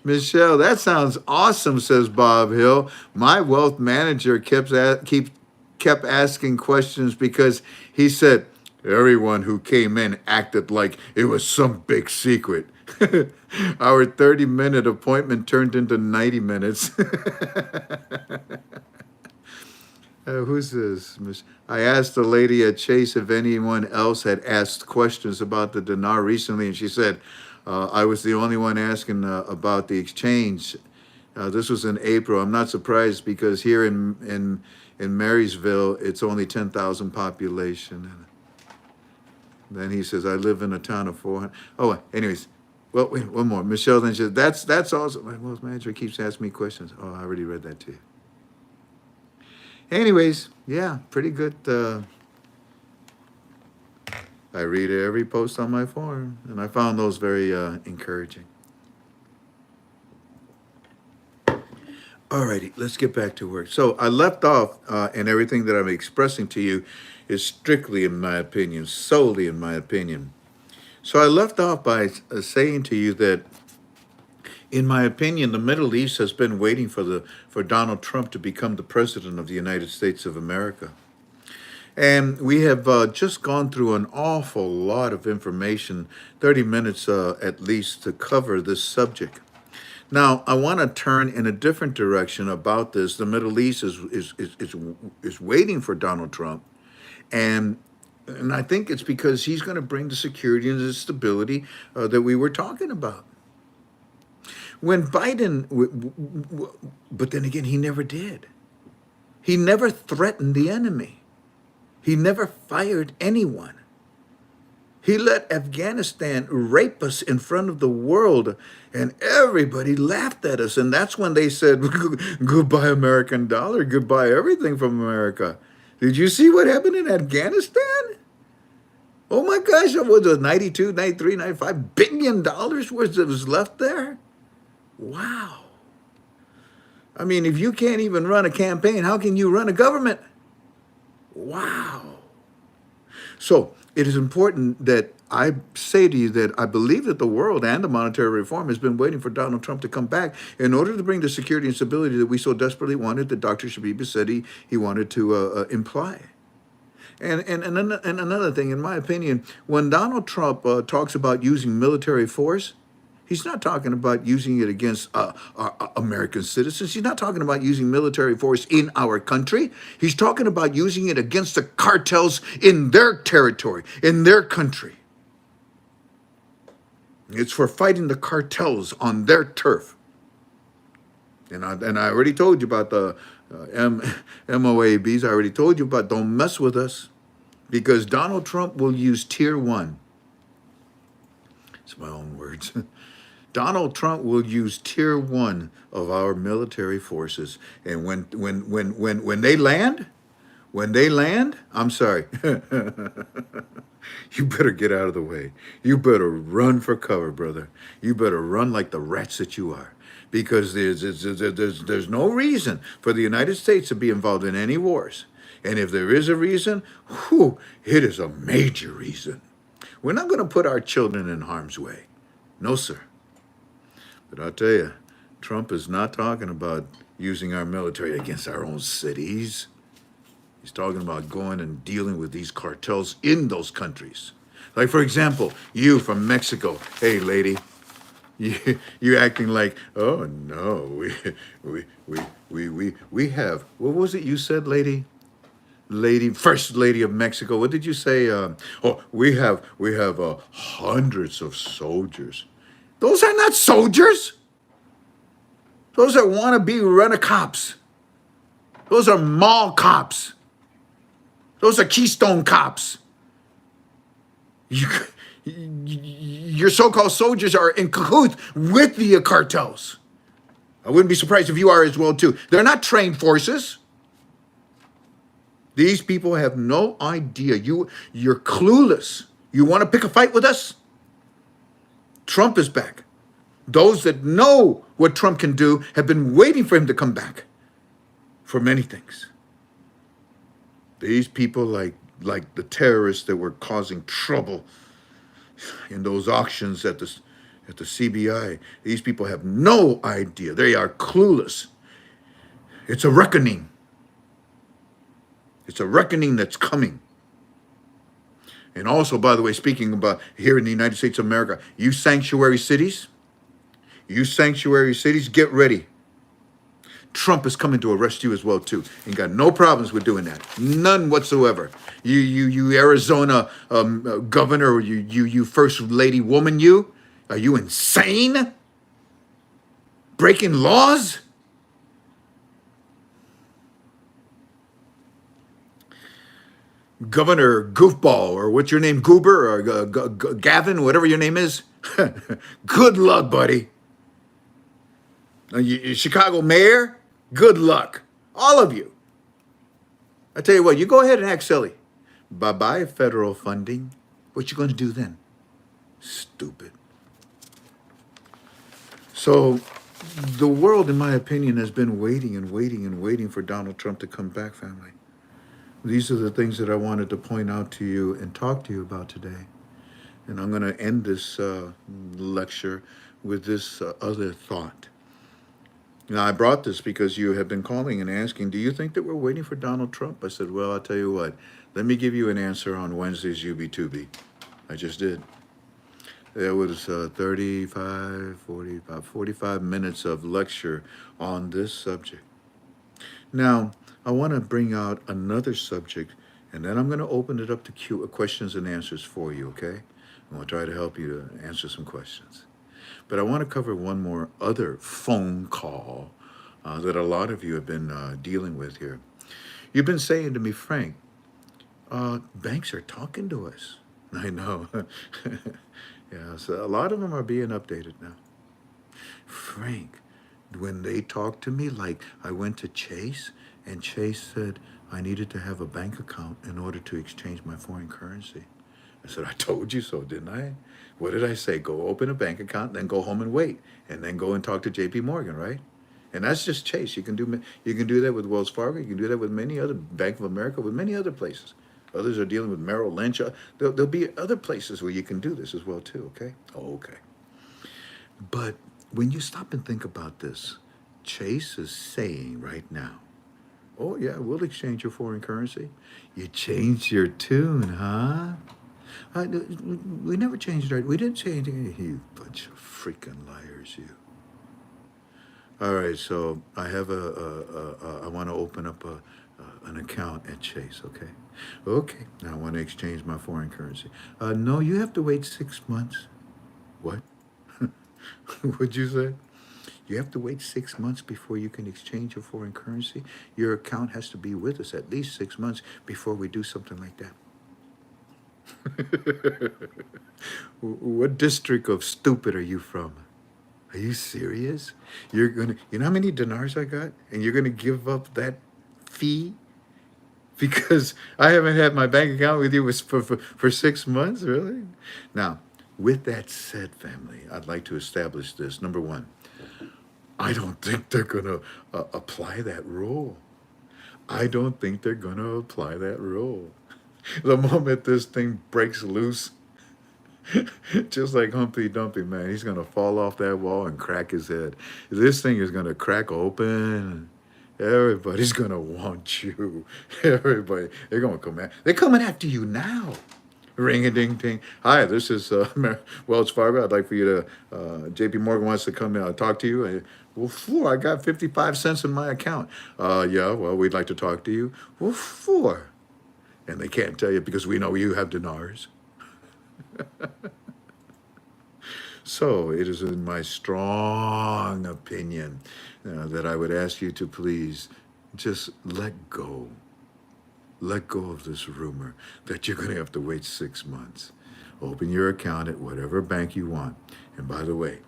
A: Michelle, that sounds awesome, says Bob Hill. My wealth manager kept asking questions because he said everyone who came in acted like it was some big secret. Our 30-minute appointment turned into 90 minutes. Who's this? I asked the lady at Chase if anyone else had asked questions about the dinar recently, and she said, I was the only one asking about the exchange. This was in April. I'm not surprised because here in Marysville, it's only 10,000 population. And then he says, I live in a town of 400. Oh, anyways. Well, wait, one more. Michelle then says, that's awesome. My wealth manager keeps asking me questions. Oh, I already read that to you. Anyways, yeah, pretty good. I read every post on my forum, and I found those very encouraging. Alrighty, let's get back to work. So I left off, and everything that I'm expressing to you is strictly in my opinion, solely in my opinion. So I left off by saying to you that, in my opinion, the Middle East has been waiting for Donald Trump to become the president of the United States of America. And we have just gone through an awful lot of information, 30 minutes at least, to cover this subject. Now, I want to turn in a different direction about this. The Middle East is waiting for Donald Trump. And I think it's because he's going to bring the security and the stability that we were talking about. When Biden, but then again, he never did. He never threatened the enemy. He never fired anyone. He let Afghanistan rape us in front of the world, and everybody laughed at us. And that's when they said, goodbye, American dollar, goodbye, everything from America. Did you see what happened in Afghanistan? Oh my gosh, what was it, 92, 93, 95 billion dollars worth that was left there? Wow. I mean, if you can't even run a campaign, how can you run a government? Wow. So it is important that I say to you that I believe that the world and the monetary reform has been waiting for Donald Trump to come back in order to bring the security and stability that we so desperately wanted, that Dr. Shabibah said he wanted to imply. And another thing, in my opinion, when Donald Trump talks about using military force, He's not talking about using it against American citizens. He's not talking about using military force in our country. He's talking about using it against the cartels in their territory, in their country. It's for fighting the cartels on their turf. And I already told you about the MOABs. I already told you about don't mess with us, because Donald Trump will use tier one. It's my own words. Donald Trump will use tier one of our military forces. And when they land, I'm sorry. You better get out of the way. You better run for cover, brother. You better run like the rats that you are. Because there's no reason for the United States to be involved in any wars. And if there is a reason, whew, it is a major reason. We're not going to put our children in harm's way. No, sir. But I'll tell you, Trump is not talking about using our military against our own cities. He's talking about going and dealing with these cartels in those countries. Like, for example, you from Mexico. Hey, lady, you acting like, oh, no, we have, what was it you said, lady? First lady of Mexico. What did you say? We have hundreds of soldiers. Those are not soldiers. Those are wannabe rent-a-cops. Those are mall cops. Those are Keystone cops. Your so-called soldiers are in cahoots with the cartels. I wouldn't be surprised if you are as well, too. They're not trained forces. These people have no idea. You're clueless. You want to pick a fight with us? Trump is back. Those that know what Trump can do have been waiting for him to come back for many things. These people, like the terrorists that were causing trouble in those auctions at the CBI, these people have no idea. They are clueless. It's a reckoning. It's a reckoning that's coming. And also, by the way, speaking about here in the United States of America, you sanctuary cities, get ready. Trump is coming to arrest you as well, too. Ain't got no problems with doing that. None whatsoever. You Arizona governor, or you first lady woman, are you insane? Breaking laws? Governor Goofball, or what's your name, Goober, or Gavin, whatever your name is. Good luck, buddy. Chicago mayor, good luck. All of you. I tell you what, you go ahead and act silly. Bye-bye, federal funding. What you going to do then? Stupid. So the world, in my opinion, has been waiting and waiting and waiting for Donald Trump to come back, family. These are the things that I wanted to point out to you and talk to you about today. And I'm going to end this lecture with this other thought. Now, I brought this because you have been calling and asking, do you think that we're waiting for Donald Trump? I said, well, I'll tell you what. Let me give you an answer on Wednesday's UB2B. I just did. There was 45 minutes of lecture on this subject. Now, I want to bring out another subject, and then I'm going to open it up to questions and answers for you, okay? I'm going to try to help you to answer some questions. But I want to cover one more other phone call that a lot of you have been dealing with here. You've been saying to me, Frank, banks are talking to us. I know. Yeah, so a lot of them are being updated now. Frank, when they talk to me, like I went to Chase, and Chase said I needed to have a bank account in order to exchange my foreign currency. I said, I told you so, didn't I? What did I say? Go open a bank account, then go home and wait, and then go and talk to JP Morgan, right? And that's just Chase. You can do that with Wells Fargo. You can do that with many other, Bank of America, with many other places. Others are dealing with Merrill Lynch. There'll be other places where you can do this as well too, okay? Oh, okay. But when you stop and think about this, Chase is saying right now, oh yeah, we'll exchange your foreign currency. You changed your tune, huh? We never changed our. We didn't change anything. You bunch of freaking liars, you. All right, so I have I want to open up an account at Chase. Okay, okay. Now I want to exchange my foreign currency. No, you have to wait 6 months. What? What'd you say? You have to wait 6 months before you can exchange your foreign currency. Your account has to be with us at least 6 months before we do something like that. What district of stupid are you from? Are you serious? You know how many dinars I got? And you're gonna give up that fee? Because I haven't had my bank account with you for 6 months, really? Now, with that said, family, I'd like to establish this. Number one, I don't think they're gonna apply that rule. I don't think they're gonna apply that rule. The moment this thing breaks loose, just like Humpty Dumpty, man, he's gonna fall off that wall and crack his head. This thing is gonna crack open. Everybody's gonna want you. Everybody, they're gonna come at. They're coming after you now. Ring a ding ding. Hi, this is Wells Fargo. I'd like for you to. J.P. Morgan wants to come talk to you. Well, four. I got 55 cents in my account. Yeah. Well, we'd like to talk to you. Well, four. And they can't tell you because we know you have dinars. So it is in my strong opinion that I would ask you to please just let go. Let go of this rumor that you're going to have to wait 6 months. Open your account at whatever bank you want. And by the way,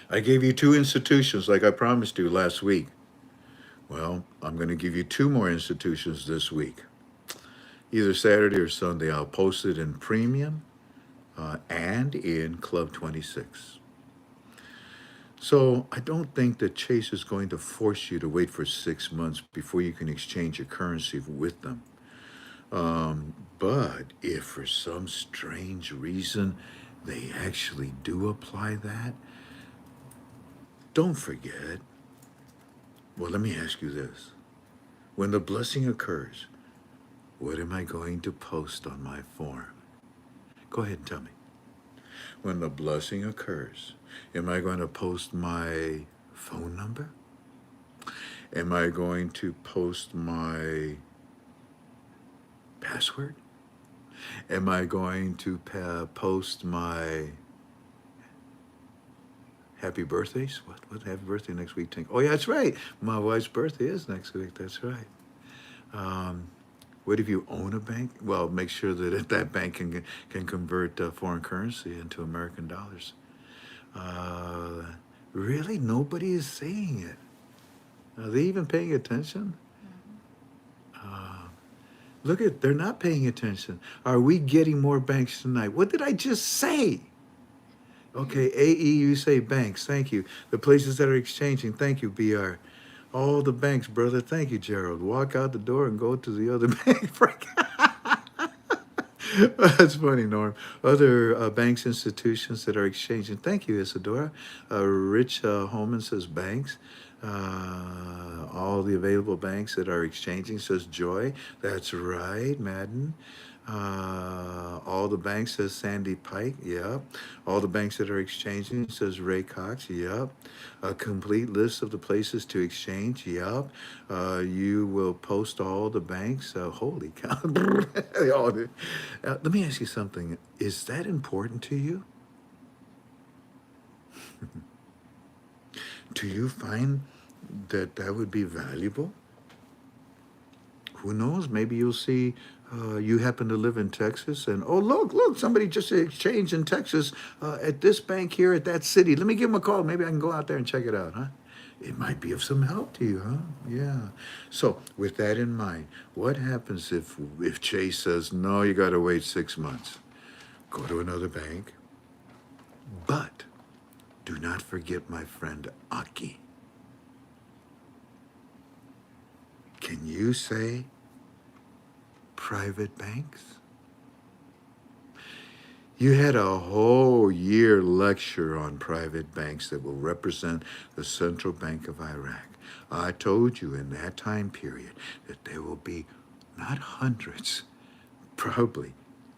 A: I gave you 2 institutions like I promised you last week. Well, I'm going to give you 2 more institutions this week. Either Saturday or Sunday, I'll post it in Premium and in Club 26. So I don't think that Chase is going to force you to wait for 6 months before you can exchange your currency with them. But if for some strange reason they actually do apply that, don't forget. Well, let me ask you this. When the blessing occurs, what am I going to post on my form? Go ahead and tell me. When the blessing occurs, am I going to post my phone number? Am I going to post my password? Am I going to post my happy birthdays? What happy birthday next week? Oh, yeah, that's right. My wife's birthday is next week. That's right. What if you own a bank? Well, make sure that that bank can convert foreign currency into American dollars. Really? Nobody is saying it. Are they even paying attention? Look, they're not paying attention. Are we getting more banks tonight? What did I just say? Okay, AE, you say banks. Thank you. The places that are exchanging. Thank you, BR. All the banks, brother. Thank you, Gerald. Walk out the door and go to the other bank. That's funny, Norm. Other banks, institutions that are exchanging. Thank you, Isadora. Rich Holman says banks. All the available banks that are exchanging, says Joy. That's right, Madden. All the banks, says Sandy Pike. Yep. All the banks that are exchanging, says Ray Cox. Yep. A complete list of the places to exchange. Yep. You will post all the banks. Holy cow. Let me ask you something. Is that important to you? Do you find that that would be valuable? Who knows? Maybe you'll see you happen to live in Texas and, oh, look, somebody just exchanged in Texas at this bank here at that city. Let me give them a call. Maybe I can go out there and check it out, huh? It might be of some help to you, huh? Yeah. So with that in mind, what happens if Chase says, no, you got to wait 6 months? Go to another bank. But do not forget my friend Aki. Can you say private banks? You had a whole year lecture on private banks that will represent the Central Bank of Iraq. I told you in that time period that there will be not hundreds, probably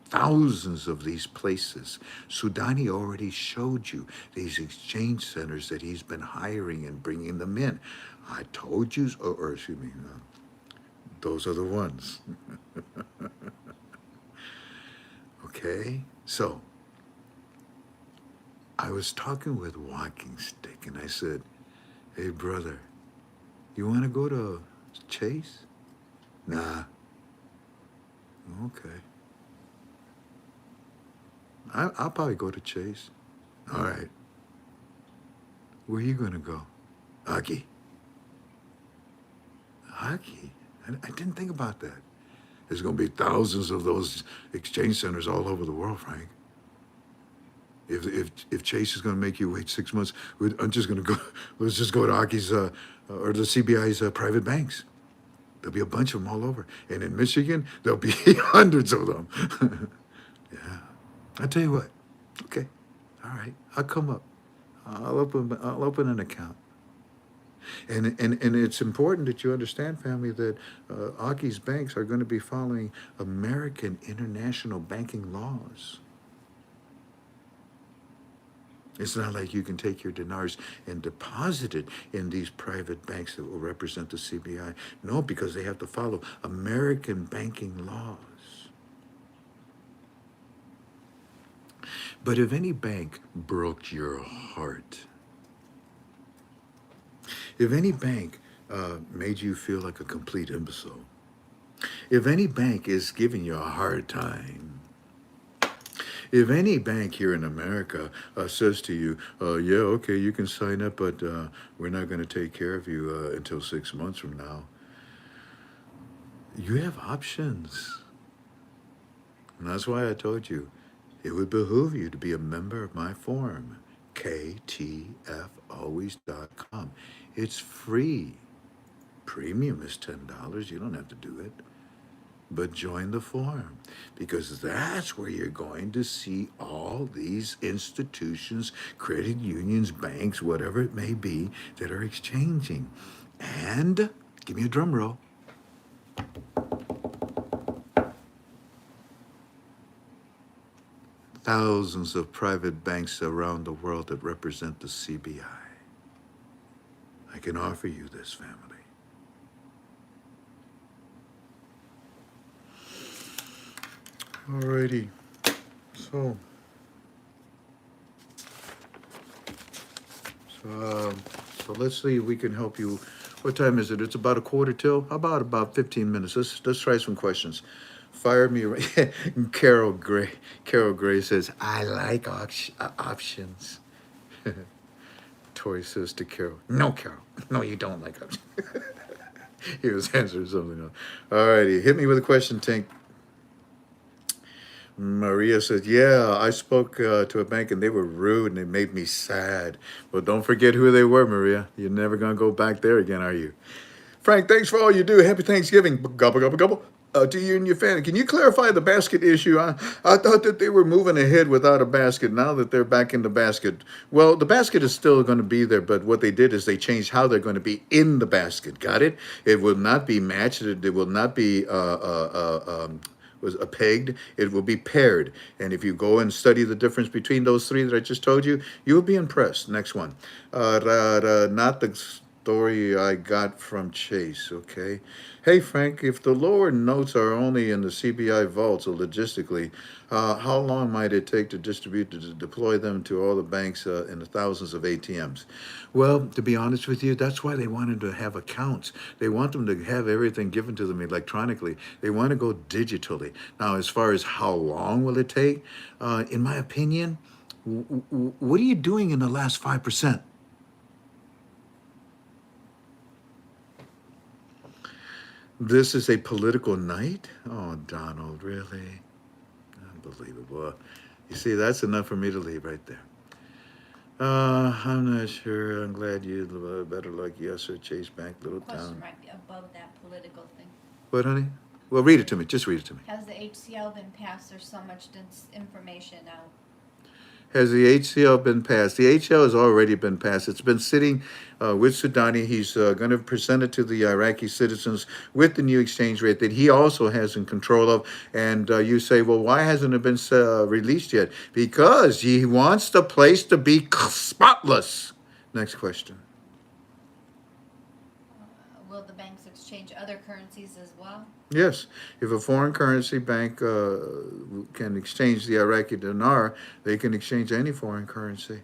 A: thousands of these places. Sudani already showed you these exchange centers that he's been hiring and bringing them in. I told you, or excuse me, those are the ones. Okay, so I was talking with Walking Stick, and I said, "Hey, brother, you want to go to Chase?" "Nah." "Okay. I'll probably go to Chase." "All right. Where you going to go?" "Iraqi." "Iraqi? I didn't think about that. There's going to be thousands of those exchange centers all over the world, Frank. If Chase is going to make you wait 6 months, I'm just going to go. Let's just go to Aki's or the CBI's private banks. There'll be a bunch of them all over, and in Michigan there'll be hundreds of them." Yeah, I tell you what. Okay, all right, I'll come up. I'll open an account. And it's important that you understand, family, that Aki's banks are going to be following American international banking laws. It's not like you can take your dinars and deposit it in these private banks that will represent the CBI. No, because they have to follow American banking laws. But if any bank broke your heart, if any bank made you feel like a complete imbecile, if any bank is giving you a hard time, if any bank here in America says to you, "Yeah, okay, you can sign up, but we're not going to take care of you until 6 months from now," you have options. And that's why I told you, it would behoove you to be a member of my forum, ktfalways.com. It's free. Premium is $10. You don't have to do it. But join the forum, because that's where you're going to see all these institutions, credit unions, banks, whatever it may be, that are exchanging. And give me a drum roll. Thousands of private banks around the world that represent the CBI. I can offer you this, family. Alrighty, so let's see if we can help you. What time is it? It's about a quarter till. How about 15 minutes? Let's try some questions. Fire me. Carol Gray says, "I like options." Tori says to Carol, "No, Carol, no, you don't like options." He was answering something else. Alrighty, hit me with a question, Tank. Maria says, "Yeah, I spoke to a bank and they were rude and it made me sad." Well, don't forget who they were, Maria. You're never going to go back there again, are you? Frank, thanks for all you do. Happy Thanksgiving. Gobble, gobble, gobble. To you and your family. Can you clarify the basket issue? I thought that they were moving ahead without a basket. Now that they're back in the basket. Well, the basket is still going to be there, but what they did is they changed how they're going to be in the basket. Got it? It will not be matched. It will not be was pegged. It will be paired. And if you go and study the difference between those three that I just told you, you'll be impressed. Next one. Not the story I got from Chase, okay? Hey, Frank, if the lower notes are only in the CBI vaults or logistically, how long might it take to deploy them to all the banks in the thousands of ATMs? Well, to be honest with you, that's why they wanted to have accounts. They want them to have everything given to them electronically. They want to go digitally. Now, as far as how long will it take, in my opinion, what are you doing in the last 5%? This is a political night? Oh, Donald, really? Unbelievable. You see, that's enough for me to leave right there. I'm not sure. I'm glad you better luck. Yes, sir. Chase Bank, little
D: Question
A: town.
D: might be above that political thing.
A: What, honey? Well, read it to me. Just read it to me.
D: Has the HCL been passed? There's so much information out.
A: Has the HCL been passed? The HCL has already been passed. It's been sitting with Sudani. He's going to present it to the Iraqi citizens with the new exchange rate that he also has in control of. And you say, well, why hasn't it been released yet? Because he wants the place to be spotless. Next question.
D: Will the banks exchange other currencies as well?
A: Yes, if a foreign currency bank can exchange the Iraqi dinar, they can exchange any foreign currency.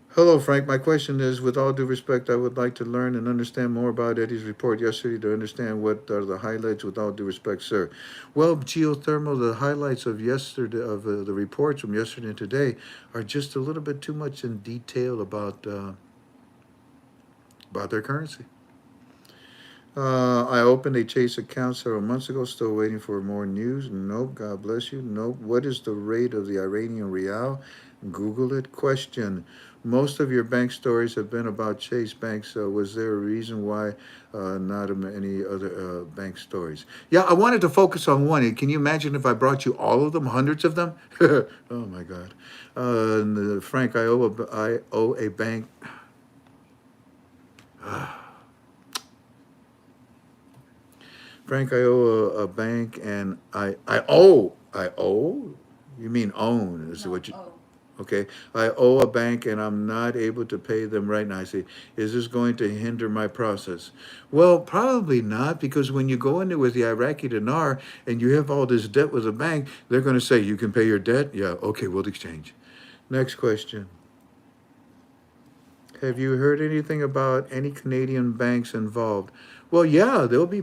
A: Hello, Frank. My question is, with all due respect, I would like to learn and understand more about Eddie's report yesterday to understand what are the highlights. With all due respect, sir. Well, geothermal, the highlights of yesterday of the reports from yesterday and today are just a little bit too much in detail about their currency. I opened a Chase account several months ago, still waiting for more news. Nope, God bless you. Nope. What is the rate of the Iranian rial? Google it. Question. Most of your bank stories have been about Chase banks. Was there a reason why not any other bank stories? Yeah, I wanted to focus on one. Can you imagine if I brought you all of them, hundreds of them? Oh, my God. Frank, I owe a bank. Frank, I owe a bank, and I owe. You mean own? Is
D: No,
A: what you?
D: oh,
A: Okay, I owe a bank, and I'm not able to pay them right now. I say, is this going to hinder my process? Well, probably not, because when you go in there with the Iraqi dinar and you have all this debt with a bank, they're going to say you can pay your debt. Yeah, okay, we'll exchange. Next question. Have you heard anything about any Canadian banks involved? Well, yeah, there'll be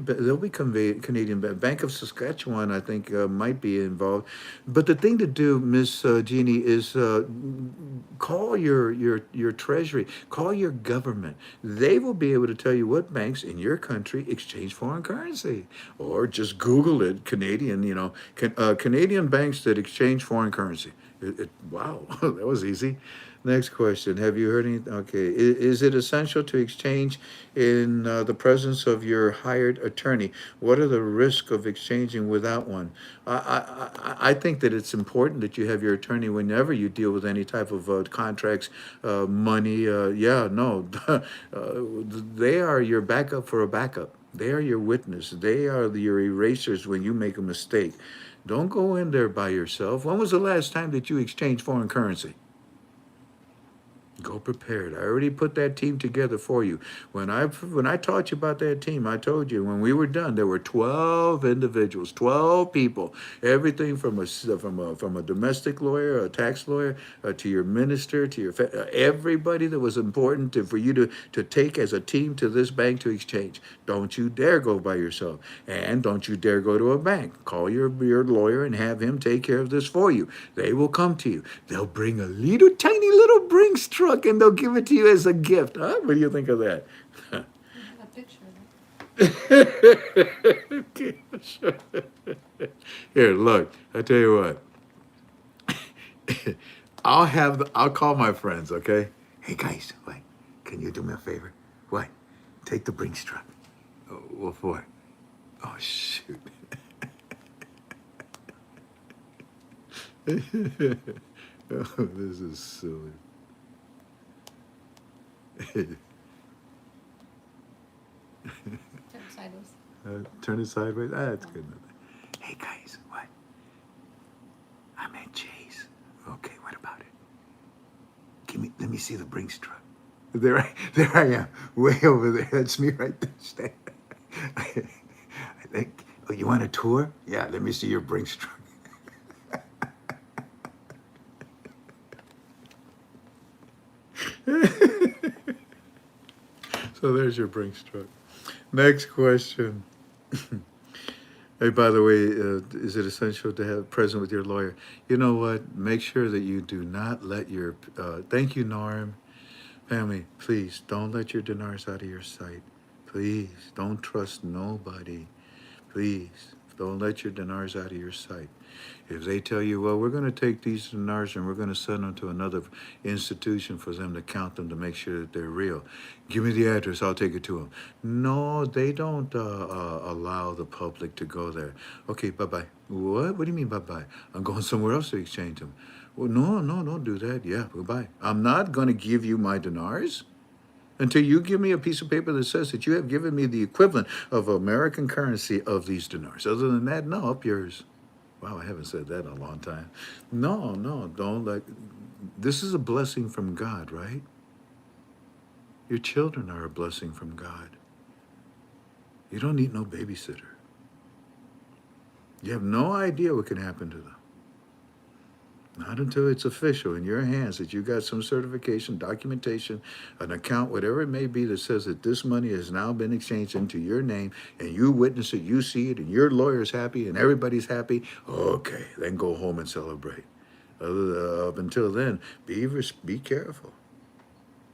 A: Canadian Bank of Saskatchewan. I think might be involved, but the thing to do, Miss Jeannie, is call your treasury, call your government. They will be able to tell you what banks in your country exchange foreign currency, or just Google it. Canadian, Canadian banks that exchange foreign currency. Wow, that was easy. Next question. Have you heard any? Okay. Is it essential to exchange in the presence of your hired attorney? What are the risks of exchanging without one? I think that it's important that you have your attorney whenever you deal with any type of contracts, money. Yeah, no. They are your backup for a backup. They are your witness. They are your erasers when you make a mistake. Don't go in there by yourself. When was the last time that you exchanged foreign currency? Go prepared. I already put that team together for you. When I taught you about that team, I told you when we were done, there were 12 individuals, 12 people. Everything from a domestic lawyer, a tax lawyer, to your minister, to your everybody that was important for you to take as a team to this bank to exchange. Don't you dare go by yourself, and don't you dare go to a bank. Call your lawyer and have him take care of this for you. They will come to you. They'll bring a little tiny little Brinks truck and they'll give it to you as a gift. Huh? What do you think of that?
D: I have a picture of it.
A: Okay, sure. Here, look. I tell you what. I'll call my friends. Okay. Hey guys, what? Can you do me a favor? What? Take the Brinks truck. Oh, what for? Oh shoot. Oh, this is silly.
D: Turn sideways.
A: Turn it sideways. That's good enough. Hey guys, what? I'm at Chase. Okay, what about it? Let me see the Brinks truck. There I am, way over there. That's me right there. I think. Oh, you want a tour? Yeah, let me see your Brinks truck. So there's your Brinks truck. Next question. Hey, by the way, is it essential to have present with your lawyer? You know what? Make sure that you do not let your, thank you, Norm. Family, please don't let your dinars out of your sight. Please don't trust nobody. Please don't let your dinars out of your sight. If they tell you, well, we're going to take these dinars and we're going to send them to another institution for them to count them to make sure that they're real, give me the address, I'll take it to them. No, they don't allow the public to go there. Okay, bye-bye. What? What do you mean bye-bye? I'm going somewhere else to exchange them. Well, no, don't do that. Yeah, goodbye. I'm not going to give you my dinars until you give me a piece of paper that says that you have given me the equivalent of American currency of these dinars. Other than that, no, up yours. Wow, I haven't said that in a long time. No, don't like. This is a blessing from God, right? Your children are a blessing from God. You don't need no babysitter. You have no idea what can happen to them. Not until it's official in your hands that you got some certification, documentation, an account, whatever it may be that says that this money has now been exchanged into your name and you witness it, you see it, and your lawyer's happy and everybody's happy. Okay, then go home and celebrate. Up until then, be careful.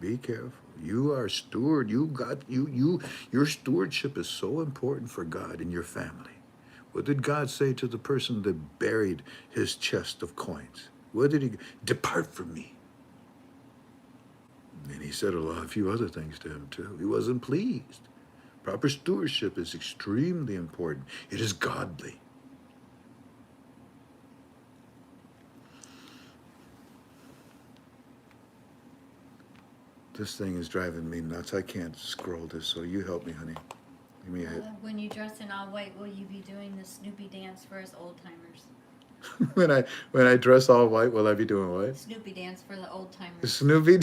A: Be careful. You are a steward. Your stewardship is so important for God and your family. What did God say to the person that buried his chest of coins? What did he? Depart from me. And he said a few other things to him too. He wasn't pleased. Proper stewardship is extremely important. It is godly. This thing is driving me nuts. I can't scroll this, so you help me, honey. Give me a hit.
D: When you dress in all white, will you be doing the Snoopy dance for us old timers?
A: when I dress all white, will I be doing what?
D: Snoopy dance for the old timers.
A: Snoopy?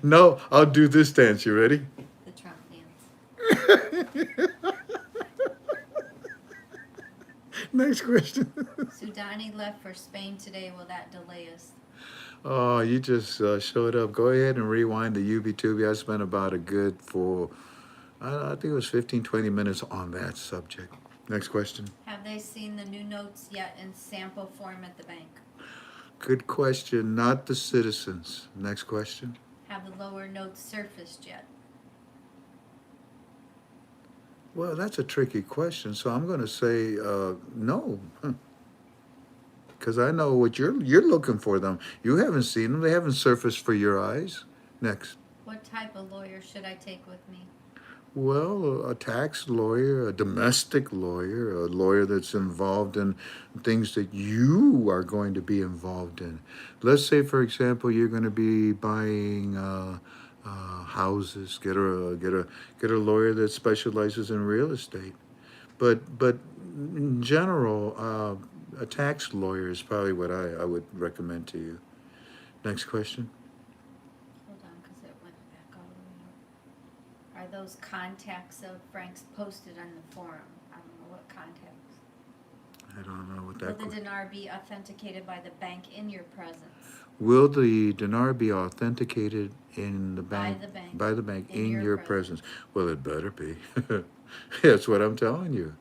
A: No, I'll do this dance. You ready?
D: The Trump dance.
A: Next question.
D: Sudani left for Spain today. Will that delay us?
A: Oh, you just showed up. Go ahead and rewind the UB2B. I spent about a good I think it was 15, 20 minutes on that subject. Next question.
D: Have they seen the new notes yet in sample form at the bank?
A: Good question. Not the citizens. Next question.
D: Have the lower notes surfaced yet?
A: Well, that's a tricky question, so I'm going to say no. Because I know what you're looking for them. You haven't seen them. They haven't surfaced for your eyes. Next.
D: What type of lawyer should I take with me?
A: Well, a tax lawyer, a domestic lawyer, a lawyer that's involved in things that you are going to be involved in. Let's say, for example, you're going to be buying houses. Get a lawyer that specializes in real estate. But in general, a tax lawyer is probably what I would recommend to you. Next question.
D: Hold on, because it went back all the way up. Are those contacts of Frank's posted on the forum? I don't know what contacts.
A: I don't know what
D: Will
A: that.
D: the dinar be authenticated by the bank in your presence?
A: Will the dinar be authenticated in the bank?
D: By the bank.
A: In your presence. Well, it better be. That's what I'm telling you.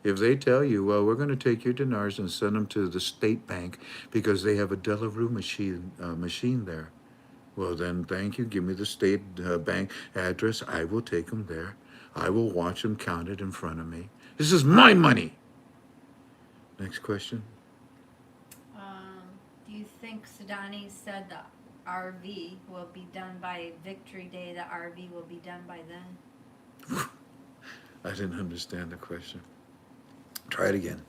A: If they tell you, well, we're going to take your dinars and send them to the state bank because they have a Deliveroo machine there. Well, then, thank you. Give me the state bank address. I will take them there. I will watch them counted in front of me. This is my money. Next question.
D: Do you think Sudani said the RV will be done by Victory Day? The RV will be done by then?
A: I didn't understand the question. Try it again.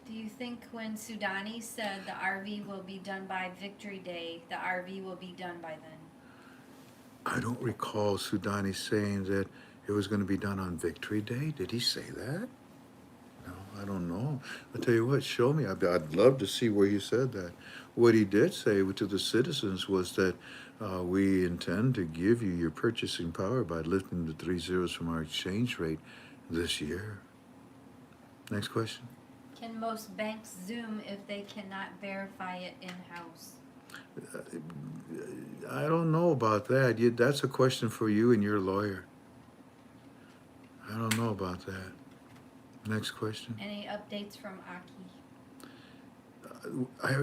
D: Do you think when Sudani said the RV will be done by Victory Day, the RV will be done by then?
A: I don't recall Sudani saying that it was going to be done on Victory Day. Did he say that? No, I don't know. I'll tell you what, show me. I'd love to see where he said that. What he did say to the citizens was that we intend to give you your purchasing power by lifting the 3 zeros from our exchange rate this year. Next question.
D: Can most banks Zoom if they cannot verify it in-house?
A: I don't know about that. That's a question for you and your lawyer. I don't know about that. Next question.
D: Any updates from Aki?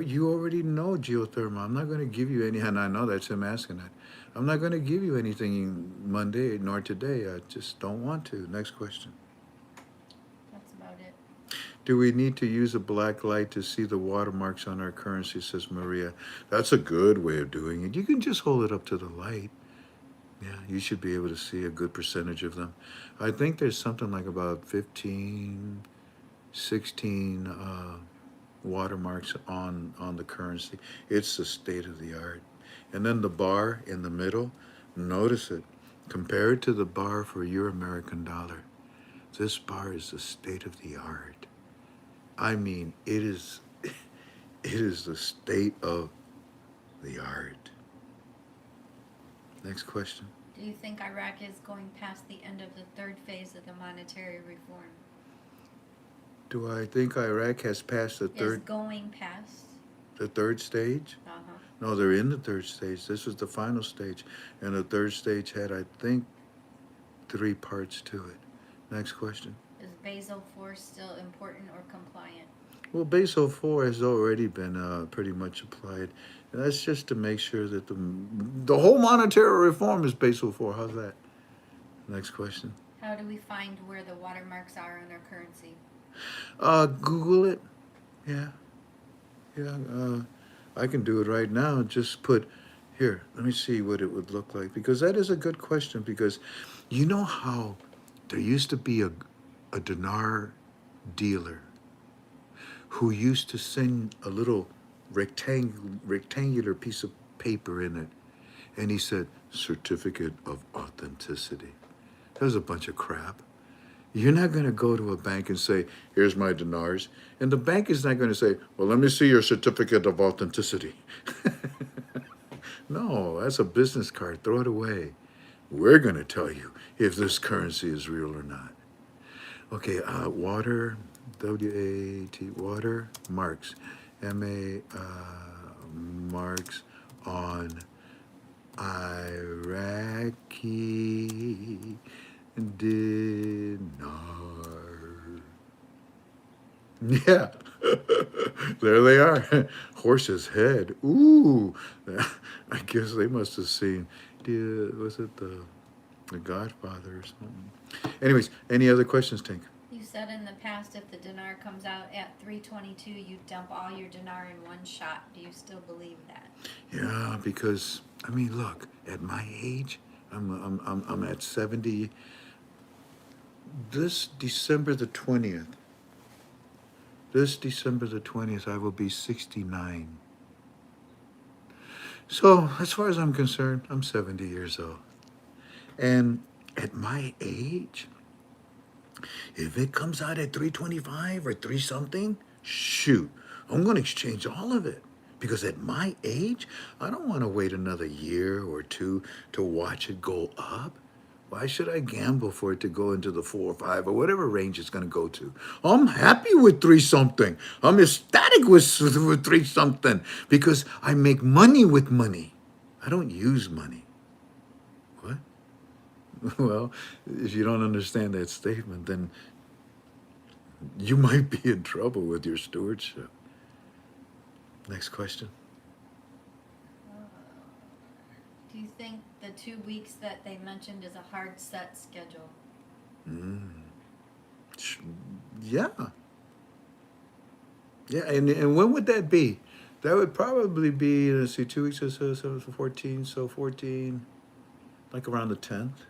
A: You already know geothermal. I'm not going to give you any, and I know that's him asking that. I'm not going to give you anything Monday nor today. I just don't want to. Next question.
D: That's about it.
A: Do we need to use a black light to see the watermarks on our currency, says Maria. That's a good way of doing it. You can just hold it up to the light. Yeah, you should be able to see a good percentage of them. I think there's something like about 15, 16 watermarks on the currency. It's the state of the art. And then the bar in the middle, notice it. Compare it to the bar for your American dollar. This bar is the state of the art. I mean, it is the state of the art. Next question.
D: Do you think Iraq is going past the end of the third phase of the monetary reform?
A: Do I think Iraq has passed
D: Is going past?
A: the third stage?
D: Uh-huh.
A: No, they're in the third stage. This was the final stage. And the third stage had, I think, 3 parts to it. Next question.
D: Is Basel IV still important or compliant?
A: Well, Basel IV has already been pretty much applied. And that's just to make sure that the whole monetary reform is Basel IV. How's that? Next question.
D: How do we find where the watermarks are on our currency?
A: Google it. Yeah. I can do it right now. Just put, here, let me see what it would look like. Because that is a good question. Because you know how there used to be a dinar dealer who used to send a little rectangular piece of paper in it. And he said, certificate of authenticity. That was a bunch of crap. You're not going to go to a bank and say, here's my dinars. And the bank is not going to say, well, let me see your certificate of authenticity. No, that's a business card. Throw it away. We're going to tell you if this currency is real or not. Okay, water, W-A-T, water, marks, M-A, marks on Iraqi dinar. Yeah, there they are. Horse's head. Ooh, I guess they must have seen, was it the Godfather or something? Anyways, any other questions, Tink?
D: You said in the past if the dinar comes out at 322, you dump all your dinar in one shot. Do you still believe that?
A: Yeah, because I mean, look, at my age, I'm at 70. This December the 20th. This December the 20th, I will be 69. So, as far as I'm concerned, I'm 70 years old. And at my age, if it comes out at 325 or 3 something, shoot, I'm going to exchange all of it. Because at my age, I don't want to wait another year or 2 to watch it go up. Why should I gamble for it to go into the 4 or 5 or whatever range it's going to go to? I'm happy with 3 something. I'm ecstatic with 3 something because I make money with money. I don't use money. What? Well, if you don't understand that statement, then you might be in trouble with your stewardship. Next question.
D: Do you think the 2 weeks that they mentioned is a hard set schedule?
A: Yeah. Yeah, and when would that be? That would probably be, let's see, 2 weeks or so, 14, so 14, like around the 10th.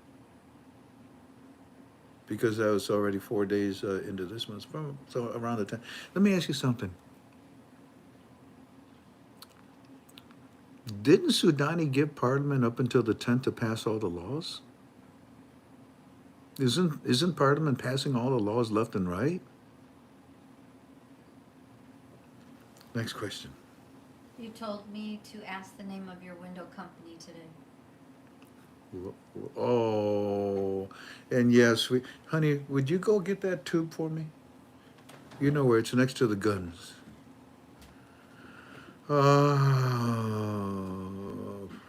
A: Because that was already 4 days into this month, so around the 10th. Let me ask you something. Didn't Soudani give Parliament up until the 10th to pass all the laws? Isn't Parliament passing all the laws left and right? Next question.
D: You told me to ask the name of your window company today.
A: Oh, and yes, honey, would you go get that tube for me? You know where it's next to the guns.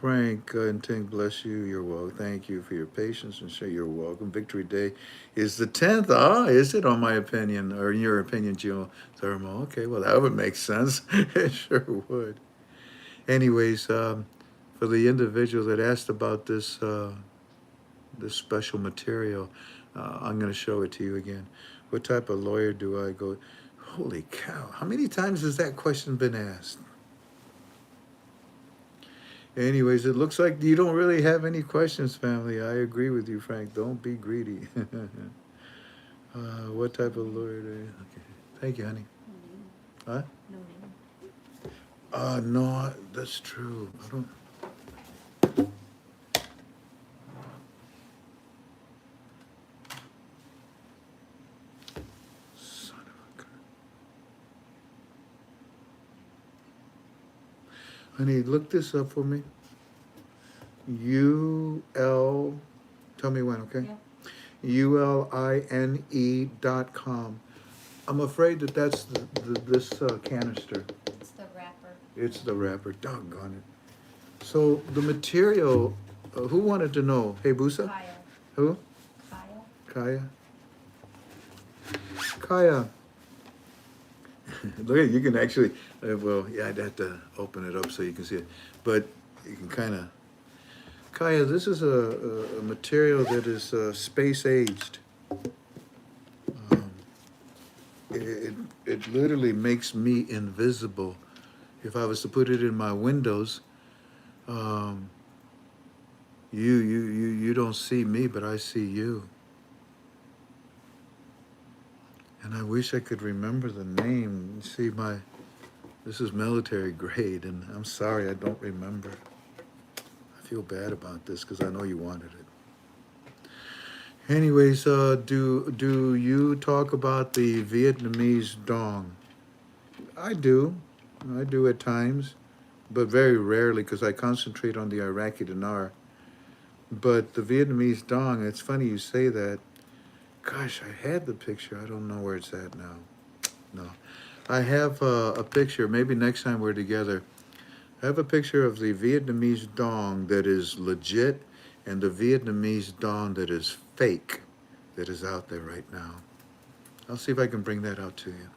A: Frank and Tink, bless you. You're welcome. Thank you for your patience and sure you're welcome. Victory Day is the 10th. Is it on my opinion or in your opinion, geothermal? Okay, well, that would make sense. It sure would. Anyways, for the individual that asked about this this special material, I'm going to show it to you again. What type of lawyer do I go? Holy cow. How many times has that question been asked? Anyways, it looks like you don't really have any questions, family. I agree with you, Frank. Don't be greedy. What type of lawyer are you? Okay. Thank you, honey. Huh?
D: No name.
A: No, that's true. I don't. Son of a gun. Honey, look this up for me. UL, tell me when, okay?
D: Yeah.
A: ULINE.com. I'm afraid that that's this canister.
D: It's the wrapper.
A: It's the wrapper. Doggone it. So the material, who wanted to know? Hey, Busa?
D: Kyle.
A: Who?
D: Kyle.
A: Kaya? Kaya. Look at you can actually, well, yeah, I'd have to open it up so you can see it. But you can kind of, Kaya, this is a material that is space aged. It literally makes me invisible. If I was to put it in my windows, you don't see me, but I see you. And I wish I could remember the name. See, this is military grade, and I'm sorry I don't remember. I feel bad about this because I know you wanted it. Anyways, do you talk about the Vietnamese dong? I do at times, but very rarely because I concentrate on the Iraqi dinar. But the Vietnamese dong, it's funny you say that. Gosh, I had the picture. I don't know where it's at now. No. I have a picture. Maybe next time we're together. I have a picture of the Vietnamese dong that is legit and the Vietnamese dong that is fake that is out there right now. I'll see if I can bring that out to you.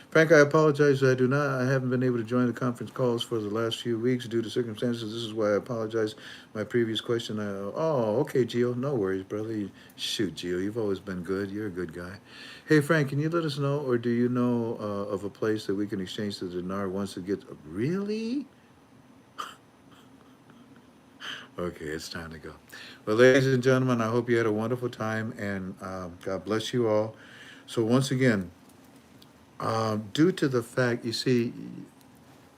A: Frank, I apologize. I haven't been able to join the conference calls for the last few weeks due to circumstances. This is why I apologize. My previous question, okay, Gio. No worries, brother. Shoot, Gio, you've always been good. You're a good guy. Hey, Frank, can you let us know, or do you know of a place that we can exchange the dinar once it gets, really? Okay, it's time to go. Well, ladies and gentlemen, I hope you had a wonderful time, and God bless you all. So once again, due to the fact, you see,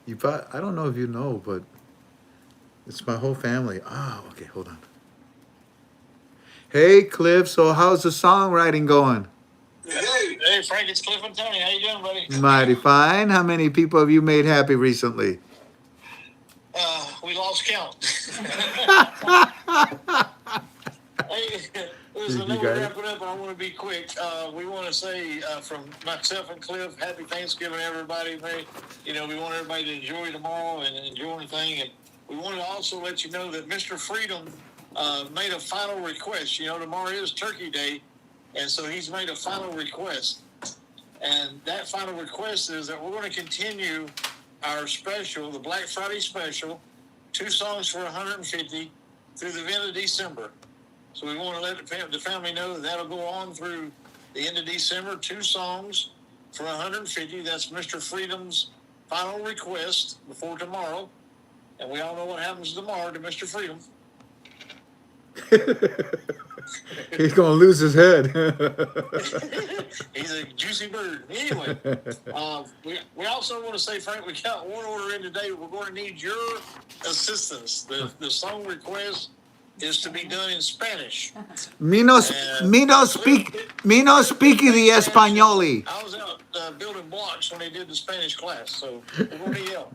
A: I don't know if you know, but it's my whole family. Okay, hold on. Hey, Cliff, so how's the songwriting going?
E: Hey, Frank, it's Cliff and Tony. How you doing, buddy?
A: Mighty fine. How many people have you made happy recently?
E: We lost count. Hey, listen, I know we're wrapping up, but I want to be quick. We want to say from myself and Cliff, happy Thanksgiving, everybody. We want everybody to enjoy tomorrow and enjoy anything. And we want to also let you know that Mr. Freedom made a final request. Tomorrow is Turkey Day, and so he's made a final request. And that final request is that we're going to continue our special, the Black Friday special, 2 songs for $150 through the end of December. So we want to let the family know that that'll go on through the end of December. 2 songs for $150. That's Mr. Freedom's final request before tomorrow. And we all know what happens tomorrow to Mr. Freedom.
A: He's going to lose his head.
E: He's a juicy bird. Anyway, we also want to say, Frank, we got one order in today. We're going to need your assistance. The song request is to be done in Spanish.
A: Me no speak the Espanoli.
E: I was out building blocks when they did the Spanish class, so we're going to help.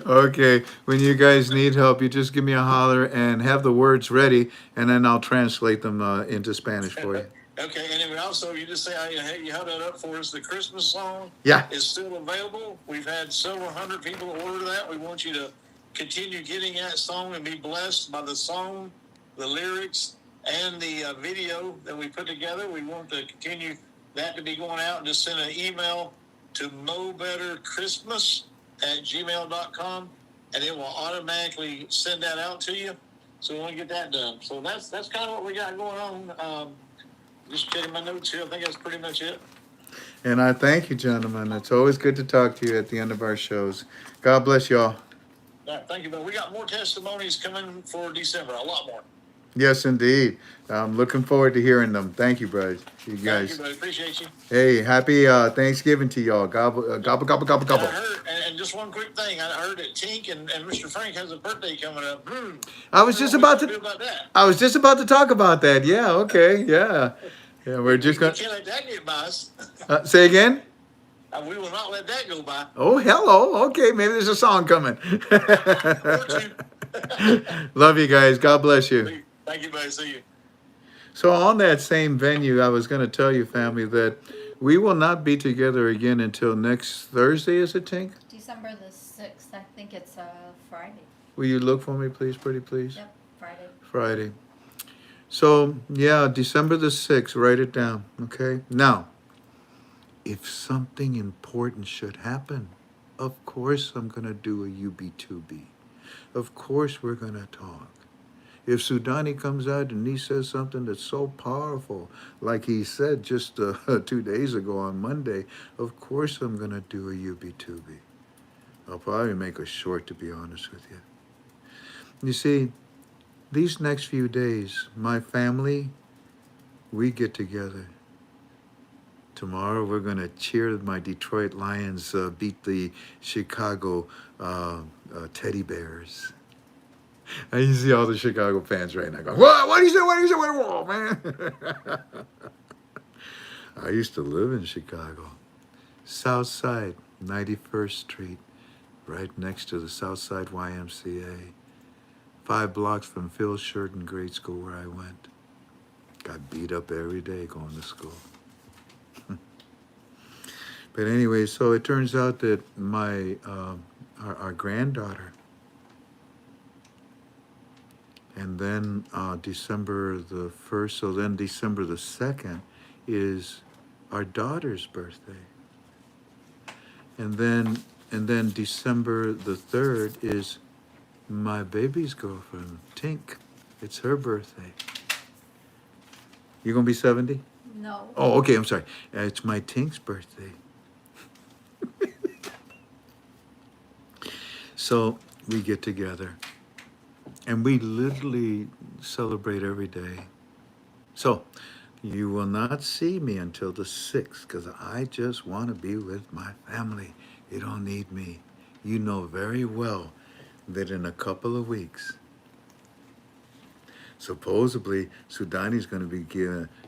A: Okay, when you guys need help, you just give me a holler and have the words ready, and then I'll translate them into Spanish for you.
E: Okay, and then we also, you just say, hey, you held that up for us. The Christmas song is still available. We've had several hundred people order that. We want you to continue getting that song and be blessed by the song, the lyrics, and the video that we put together. We want to continue that to be going out, and just send an email to mobetterchristmas@gmail.com, and it will automatically send that out to you. So we want to get that done. So that's kind of what we got going on. Just checking my notes here. I think that's pretty much it.
A: And I thank you, gentlemen. It's always good to talk to you at the end of our shows. God bless y'all.
E: Thank you, but we got more testimonies coming for December, a lot more.
A: Yes, indeed. I'm looking forward to hearing them. Thank you, bro. You
E: Thank you,
A: guys.
E: buddy. Appreciate you.
A: Hey, happy Thanksgiving to y'all. Gobble, gobble, gobble, gobble,
E: And I
A: gobble.
E: heard, and just one quick thing, I heard that Tink and Mr. Frank has a birthday coming up.
A: I was just about to.
E: do about that.
A: I was just about to talk about that. Yeah. Okay. Yeah. Yeah. We're just
E: We
A: gonna
E: can't let that get by us.
A: say again.
E: We will not let that go by.
A: Oh, hello. Okay, maybe there's a song coming.
E: Or two.
A: Love you guys. God bless you.
E: Thank you, buddy. See you.
A: So on that same venue, I was going to tell you, family, that we will not be together again until next Thursday. Is it, Tink?
D: December the 6th, I think it's Friday.
A: Will you look for me, please, pretty please?
D: Yep, Friday.
A: Friday. So, yeah, December the 6th. Write it down, okay? Now, if something important should happen, of course I'm going to do a UB2B. Of course we're going to talk. If Sudani comes out and he says something that's so powerful, like he said just 2 days ago on Monday, of course I'm going to do a UB2B. I'll probably make a short, to be honest with you. You see, these next few days, my family, we get together. Tomorrow we're going to cheer my Detroit Lions beat the Chicago Teddy Bears. And you see all the Chicago fans right now going, what do you say? What do you say? Whoa, man. I used to live in Chicago. South Side, 91st Street, right next to the South Side YMCA. 5 blocks from Phil Sheridan grade school where I went. Got beat up every day going to school. But anyway, so it turns out that my our granddaughter, and then December the 1st, so then December the 2nd is our daughter's birthday. And then December the 3rd is my baby's girlfriend, Tink. It's her birthday. You gonna be 70?
D: No.
A: Oh, okay, I'm sorry. It's my Tink's birthday. So we get together and we literally celebrate every day. So you will not see me until the 6th because I just want to be with my family. You don't need me. You know very well that in a couple of weeks, supposedly Sudani's going to be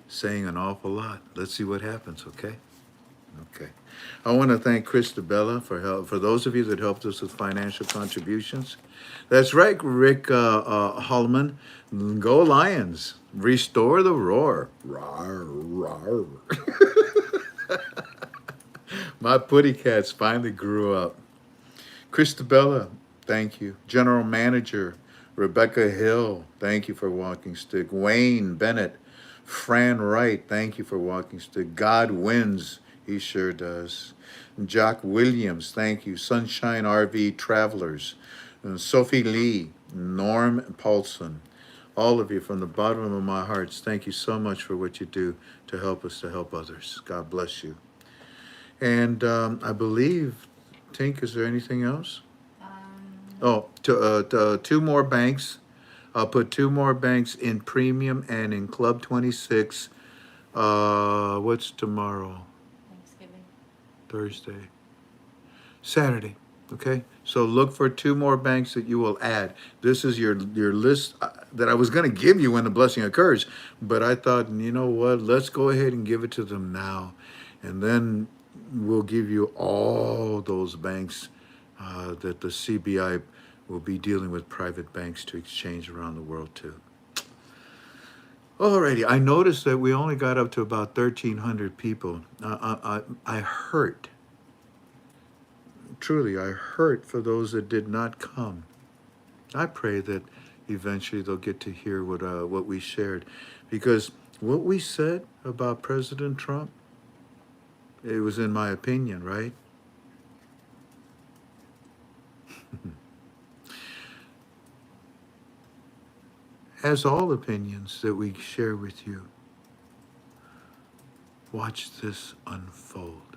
A: saying an awful lot. Let's see what happens, okay? Okay. I want to thank Christabella for help. For those of you that helped us with financial contributions. That's right, Rick Holloman. Go Lions. Restore the roar. Rawr, rawr. My putty cats finally grew up. Christabella, thank you. General Manager Rebecca Hill, thank you for Walking Stick. Wayne Bennett, Fran Wright, thank you for Walking Stick. God wins. He sure does. Jock Williams, thank you. Sunshine RV Travelers. Sophie Lee, Norm Paulson. All of you from the bottom of my heart, thank you so much for what you do to help us to help others. God bless you. And I believe, Tink, is there anything else? Oh, 2 more banks. I'll put 2 more banks in Premium and in Club 26. What's tomorrow?
D: Thanksgiving.
A: Thursday. Saturday. Okay? So look for 2 more banks that you will add. This is your list that I was going to give you when the blessing occurs. But I thought, you know what? Let's go ahead and give it to them now. And then we'll give you all those banks that the CBI will be dealing with private banks to exchange around the world too. Alrighty, I noticed that we only got up to about 1,300 people. I hurt. Truly, I hurt for those that did not come. I pray that eventually they'll get to hear what we shared. Because what we said about President Trump, it was in my opinion, right? As all opinions that we share with you, watch this unfold.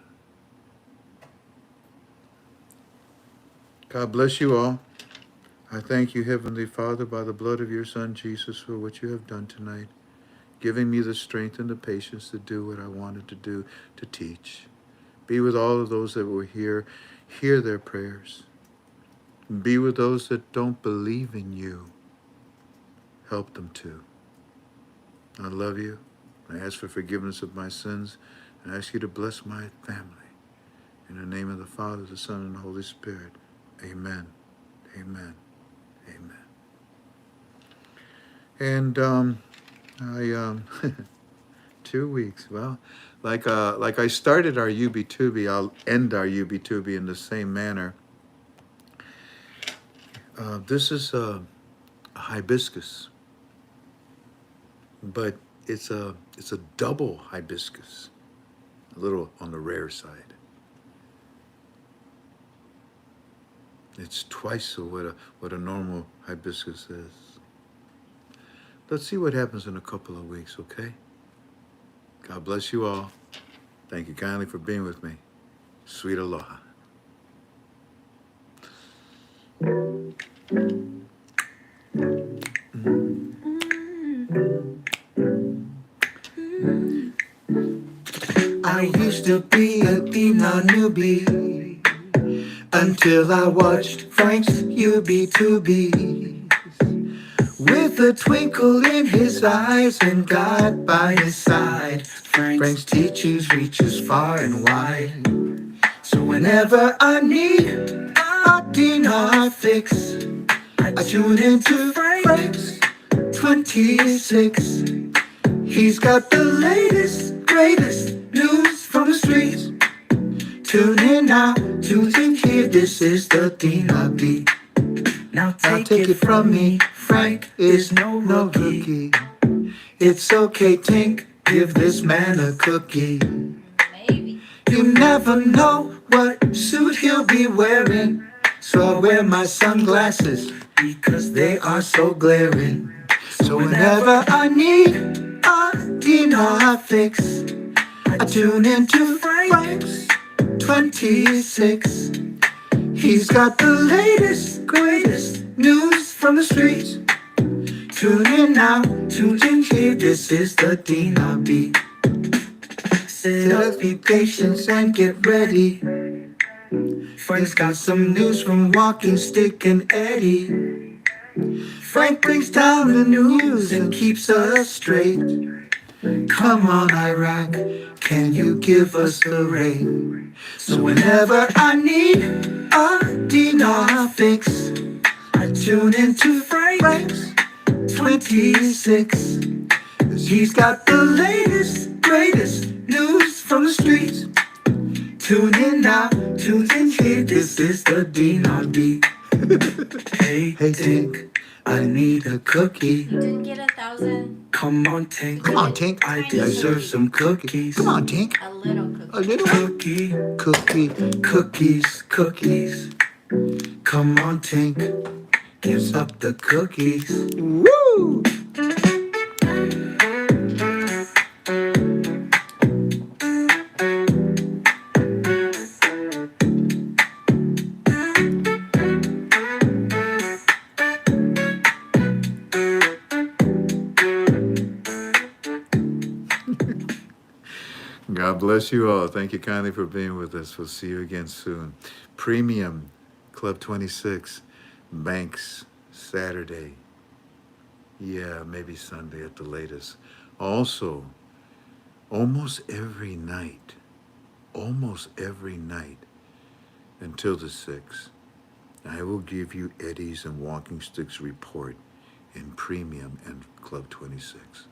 A: God bless you all. I thank you, Heavenly Father, by the blood of your Son, Jesus, for what you have done tonight, giving me the strength and the patience to do what I wanted to do, to teach. Be with all of those that were here. Hear their prayers. Be with those that don't believe in you. Help them to. I love you. I ask for forgiveness of my sins. And I ask you to bless my family. In the name of the Father, the Son, and the Holy Spirit. Amen. Amen. Amen. And I 2 weeks. Well, like I started our UB2B, I'll end our UB2B in the same manner. This is a hibiscus, but it's a double hibiscus, a little on the rare side. It's twice of what a normal hibiscus is. Let's see what happens in a couple of weeks, okay? God bless you all. Thank you kindly for being with me. Sweet aloha.
C: I used to be a Dinar newbie until I watched Frank's UB2B. With a twinkle in his eyes and God by his side, Frank's teachings reaches far and wide. So whenever I need a Dinar fix, I tune into Frank's 26. He's got the latest, greatest news from the streets. Tune in now, tune in here, this is the Dinar beat. Now take it from me, Frank is no rookie. It's okay, Tink, give this man a cookie.
D: Maybe.
C: You never know what suit he'll be wearing, so I wear my sunglasses because they are so glaring. So whenever I need a Dinar fix, I tune into Frank's 26. He's got the latest, greatest news from the streets. Tune in now, tune in here, this is the Dinar beat. Sit up, be patient and get ready. Frank's got some news from Walking Stick and Eddie. Frank brings down the news and keeps us straight. Come on, Iraq, can you give us the rain? So whenever I need a Dinar fix, I tune into Frank's 26. He's got the latest, greatest news from the streets. Tune in now, tune in here, this is the Dinar beat. Hey, Tink, I need a cookie.
D: You didn't get 1,000?
C: Come on, Tink.
A: Come on, Tink.
C: I deserve some cookies.
A: Come on, Tink.
D: A little cookie.
A: A little
C: Cookie,
A: cookie.
C: cookies, cookies. Come on, Tink. Gives up the cookies.
A: Woo! God bless you all. Thank you kindly for being with us. We'll see you again soon. Premium, Club 26, Banks, Saturday. Yeah, maybe Sunday at the latest. Also, almost every night until the 6th, I will give you Eddie's and Walking Sticks report in Premium and Club 26.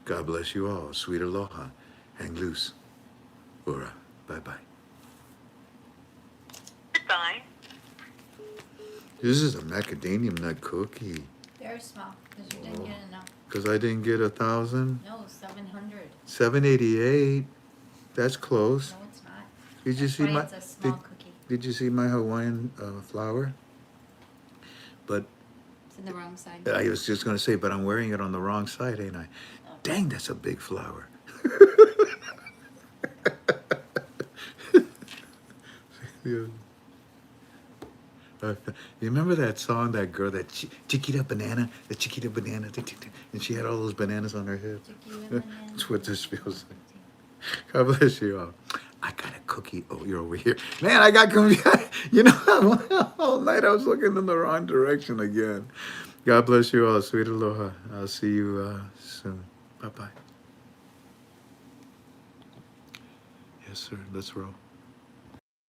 A: God bless you all. Sweet aloha. Hang loose. Ora. Bye-bye.
B: Goodbye.
A: This is a macadamia nut cookie.
D: Very small, because you didn't get enough.
A: Because I didn't get 1,000.
D: No, 700.
A: 788. That's close.
D: No, it's not.
A: Did you
D: That's
A: see
D: why
A: my
D: it's a small cookie.
A: Did you see my Hawaiian flower? But
D: It's in the wrong side.
A: I was just going to say, but I'm wearing it on the wrong side, ain't I?
D: Oh.
A: Dang, that's a big flower. Yeah. You remember that song, that girl, that Chiquita Banana, the Chiquita Banana, and she had all those bananas on her head. That's what this feels like. God bless you all. I got a cookie. Oh, you're over here. Man, I got confused. You know, all night I was looking in the wrong direction again. God bless you all. Sweet aloha. I'll see you soon. Bye-bye. Yes, sir. Let's roll.